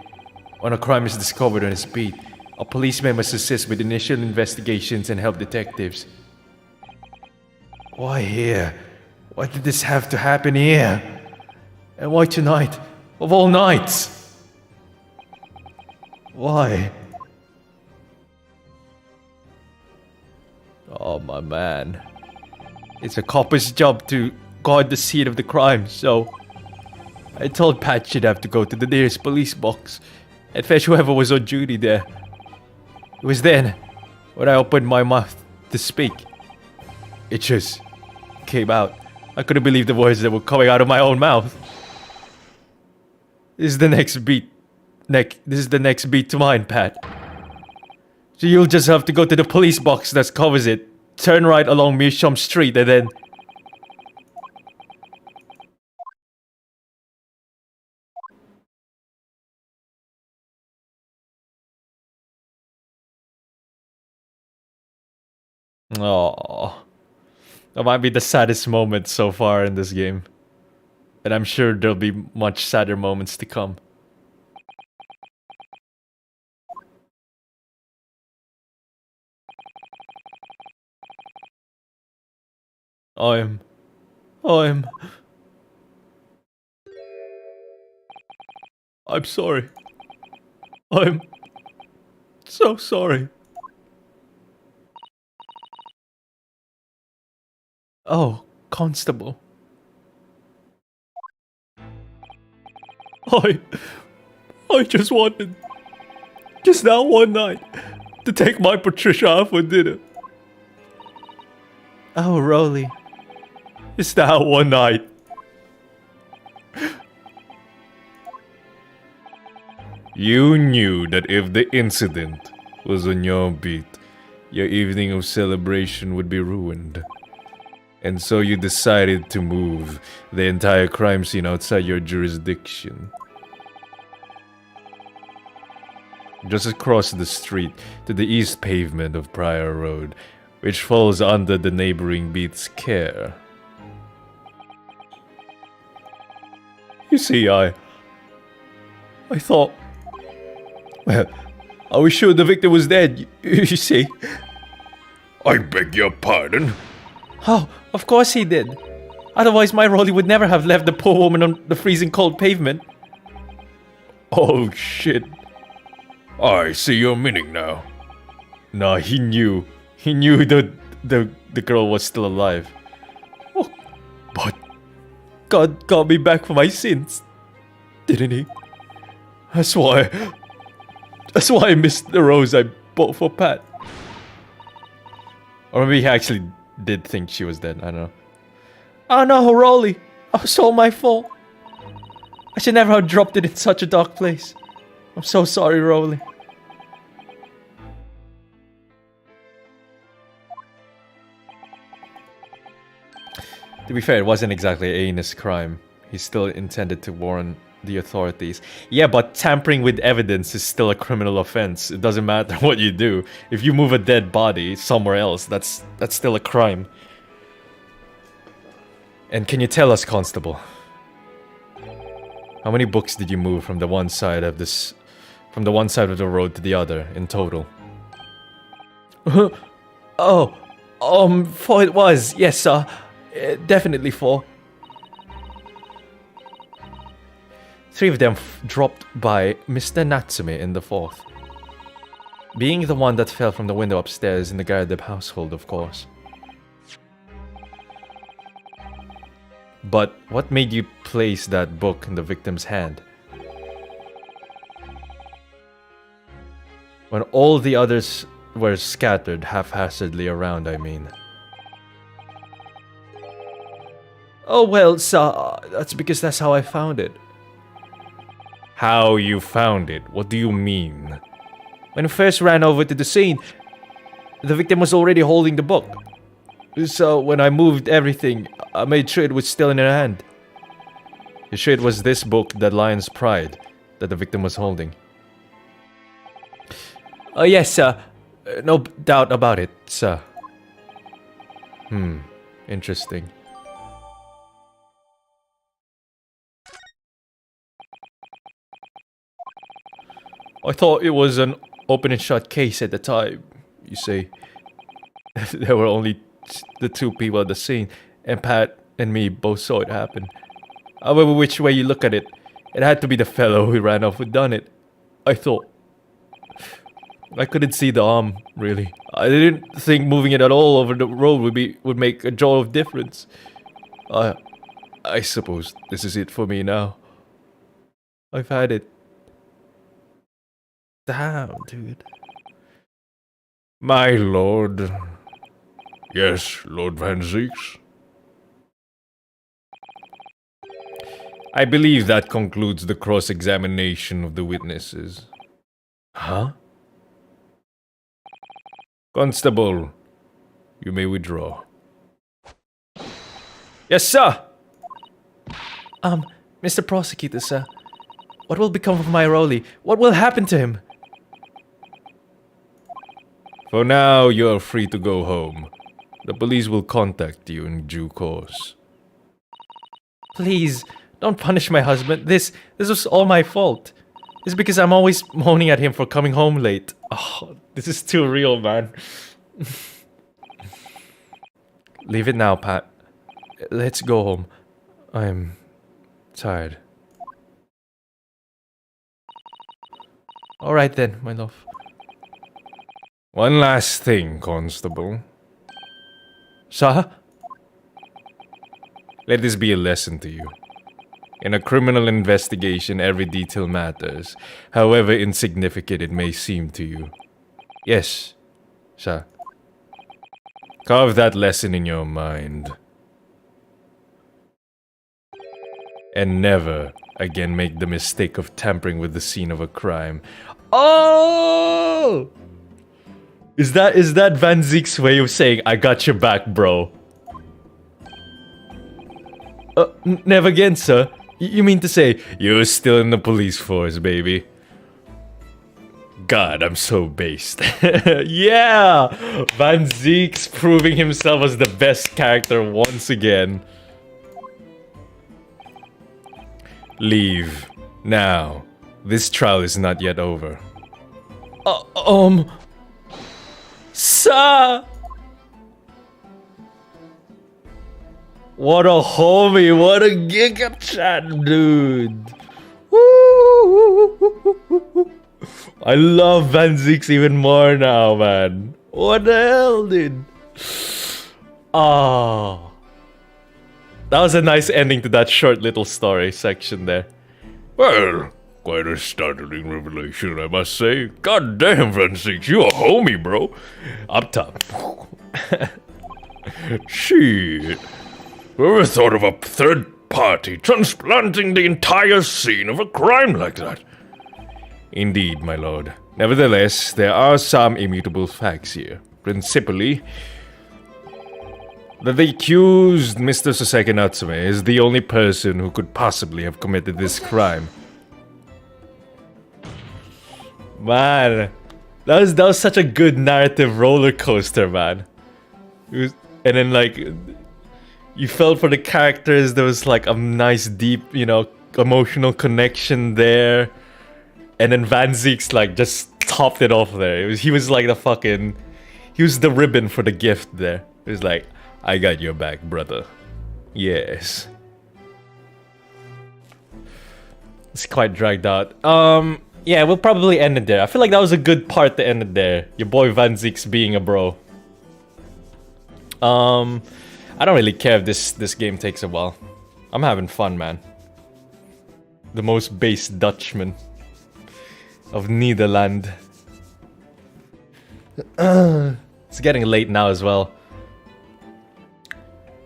When a crime is discovered on his beat, a policeman must assist with initial investigations and help detectives. Why here? Why did this have to happen here? And why tonight, of all nights? Why? Oh, my man. It's a copper's job to guard the scene of the crime, so I told Pat she'd have to go to the nearest police box and fetch whoever was on duty there. It was then, when I opened my mouth to speak, it just came out. I couldn't believe the words that were coming out of my own mouth. This is the next beat. This is the next beat to mine, Pat. So you'll just have to go to the police box that covers it, turn right along Meerschaum Street, and then... Oh, that might be the saddest moment so far in this game. And I'm sure there'll be much sadder moments to come. I'm sorry. I'm so sorry. Oh, Constable. I just wanted, just that one night, to take my Patricia out for dinner. Oh, Rolly. Just that one night. You knew that if the incident was on your beat, your evening of celebration would be ruined. And so you decided to move the entire crime scene outside your jurisdiction. Just across the street to the east pavement of Prior Road, which falls under the neighboring beat's care. You see, I thought... Well, I was sure the victim was dead, you see. I beg your pardon? Oh, of course he did. Otherwise, my Rolly would never have left the poor woman on the freezing cold pavement. Oh shit. I see your meaning now. Nah, he knew. He knew that the girl was still alive. Oh, but God got me back for my sins, didn't he? That's why I missed the rose I bought for Pat. Or maybe he actually did think she was dead, I don't know. Oh no, Rolly! It was all my fault. I should never have dropped it in such a dark place. I'm so sorry, Rolly. To be fair, it wasn't exactly a heinous crime. He still intended to warn the authorities. Yeah, but tampering with evidence is still a criminal offense. It doesn't matter what you do. If you move a dead body somewhere else, that's still a crime. And can you tell us, Constable, how many books did you move from the one side of the road to the other in total? Oh, 4 it was. Yes, sir. Definitely 4. 3 of them dropped by Mr. Natsume in the 4th. Being the one that fell from the window upstairs in the Garde household, of course. But what made you place that book in the victim's hand? When all the others were scattered haphazardly around, I mean. Oh well, sir, that's because that's how I found it. How you found it? What do you mean? When I first ran over to the scene, the victim was already holding the book. So when I moved everything, I made sure it was still in her hand. You sure it was this book, The Lion's Pride, that the victim was holding? Oh yes, sir. No doubt about it, sir. Interesting. I thought it was an open and shut case at the time, you see. There were only the 2 people at the scene, and Pat and me both saw it happen. However, which way you look at it, it had to be the fellow who ran off who done it. I thought. I couldn't see the arm, really. I didn't think moving it at all over the road would make a jolt of difference. I suppose this is it for me now. I've had it. Damn, dude. My lord. Yes, Lord Van Zeeks. I believe that concludes the cross-examination of the witnesses. Huh? Constable, you may withdraw. Yes, sir! Mr. Prosecutor, sir. What will become of my Rolly? What will happen to him? For now, you are free to go home. The police will contact you in due course. Please, Don't punish my husband. This was all my fault. It's because I'm always moaning at him for coming home late. Oh, this is too real, man. Leave it now, Pat. Let's go home. I'm tired. Alright then, my love. One last thing, Constable. Sir? Let this be a lesson to you. In a criminal investigation, every detail matters, however insignificant it may seem to you. Yes, sir. Carve that lesson in your mind. And never again make the mistake of tampering with the scene of a crime. Oh! Is that Van Ziek's way of saying, I got your back, bro? Never again, sir. You mean to say, you're still in the police force, baby? God, I'm so based. Yeah! Van Ziek's proving himself as the best character once again. Leave. Now. This trial is not yet over. Sir! What a homie, what a giga chat, dude. Woo! I love Van Ziek's even more now, man. What the hell, dude? Oh. That was a nice ending to that short little story section there. Well, quite a startling revelation, I must say. God damn, Van Ziek, you a homie, bro. Up top. Shit. Whoever thought of a third party transplanting the entire scene of a crime like that? Indeed, my lord. Nevertheless, there are some immutable facts here. Principally, that the accused, Mr. Soseki Natsume, is the only person who could possibly have committed this crime. Man, that was such a good narrative roller coaster, man. And then, like, you felt for the characters. There was like a nice, deep, you know, emotional connection there. And then Van Ziek's like just topped it off there. He was like the fucking, he was the ribbon for the gift there. It was like, I got your back, brother. Yes. It's quite dragged out. Yeah, we'll probably end it there. I feel like that was a good part to end it there. Your boy Van Ziek's being a bro. I don't really care if this game takes a while. I'm having fun, man. The most based Dutchman of Nederland. It's getting late now as well.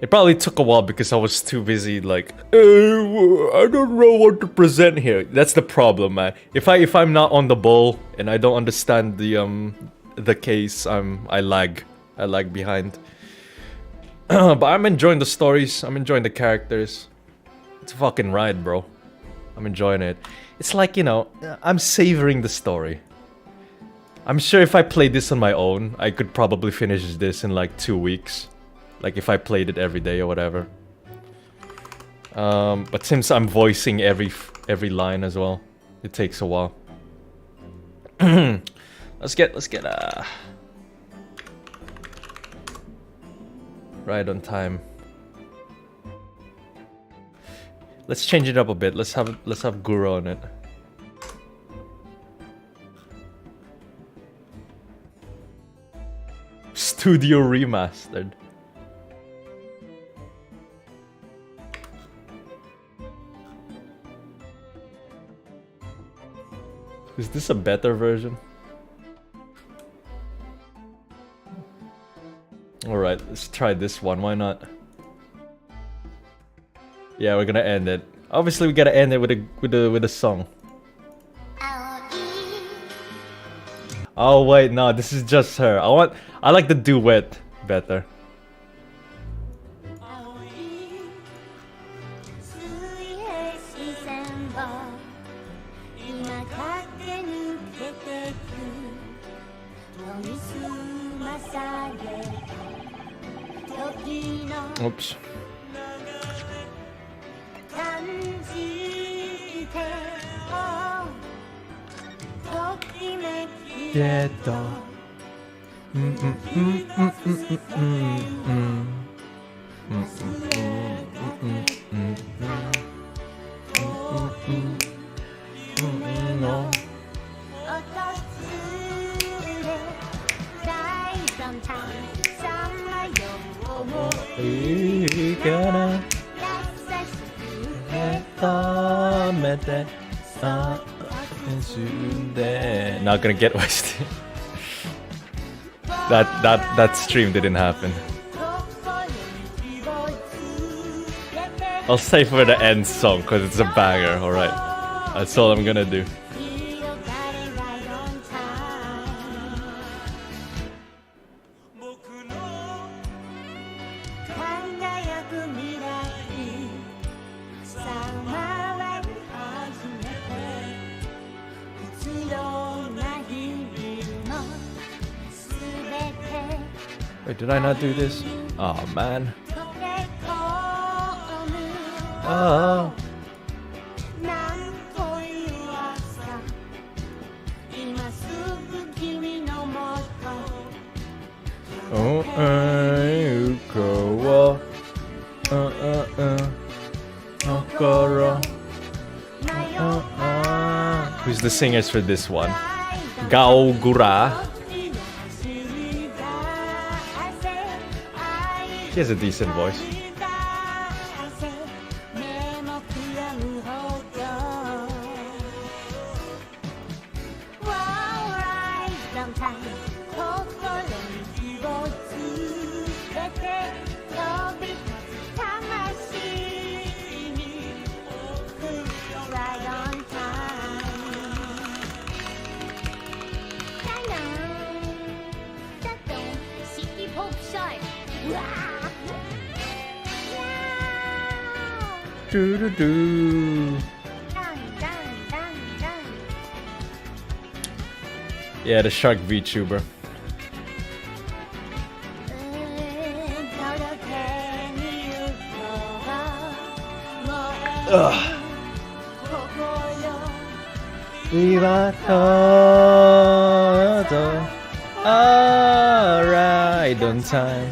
It probably took a while because I was too busy, like, I don't know what to present here. That's the problem, man. If I'm not on the ball and I don't understand the case, I lag behind. But I'm enjoying the stories. I'm enjoying the characters. It's a fucking ride, bro. I'm enjoying it. It's like, you know, I'm savoring the story. I'm sure if I played this on my own, I could probably finish this in like 2 weeks. Like if I played it every day or whatever. But since I'm voicing every line as well, it takes a while. Let's get right on time. Let's change it up a bit. Let's have Guru on it. Studio remastered. Is this a better version? Alright, let's try this one, why not? Yeah, we're gonna end it. Obviously we gotta end it with a song. Oh wait, no, this is just her. I like the duet better. Oops. けどいいから止めてNot gonna get wasted. That stream didn't happen. I'll stay for the end song because it's a banger. All right, that's all I'm gonna do. Wait, did I not do this? Oh man. Oh. Oh, you go. Who's the singers for this one? Gaogura. She has a decent voice. Yeah, the shark VTuber. Alright on time.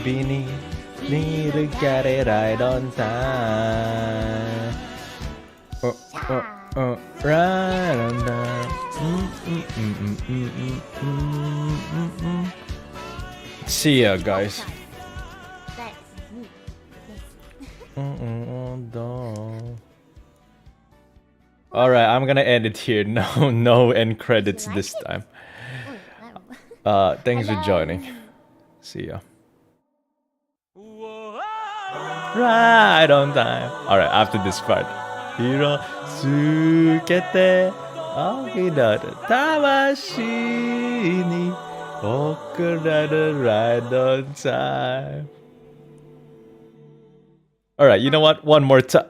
Beanie need to get it right on time. Right on time. See ya, guys. Alright, I'm gonna end it here. No end credits this time. Thanks for joining. See ya. Right on time. Alright, after this part. Hiro sukete akinaru tamashi ni okuraru right on time. Alright, you know what? One more time.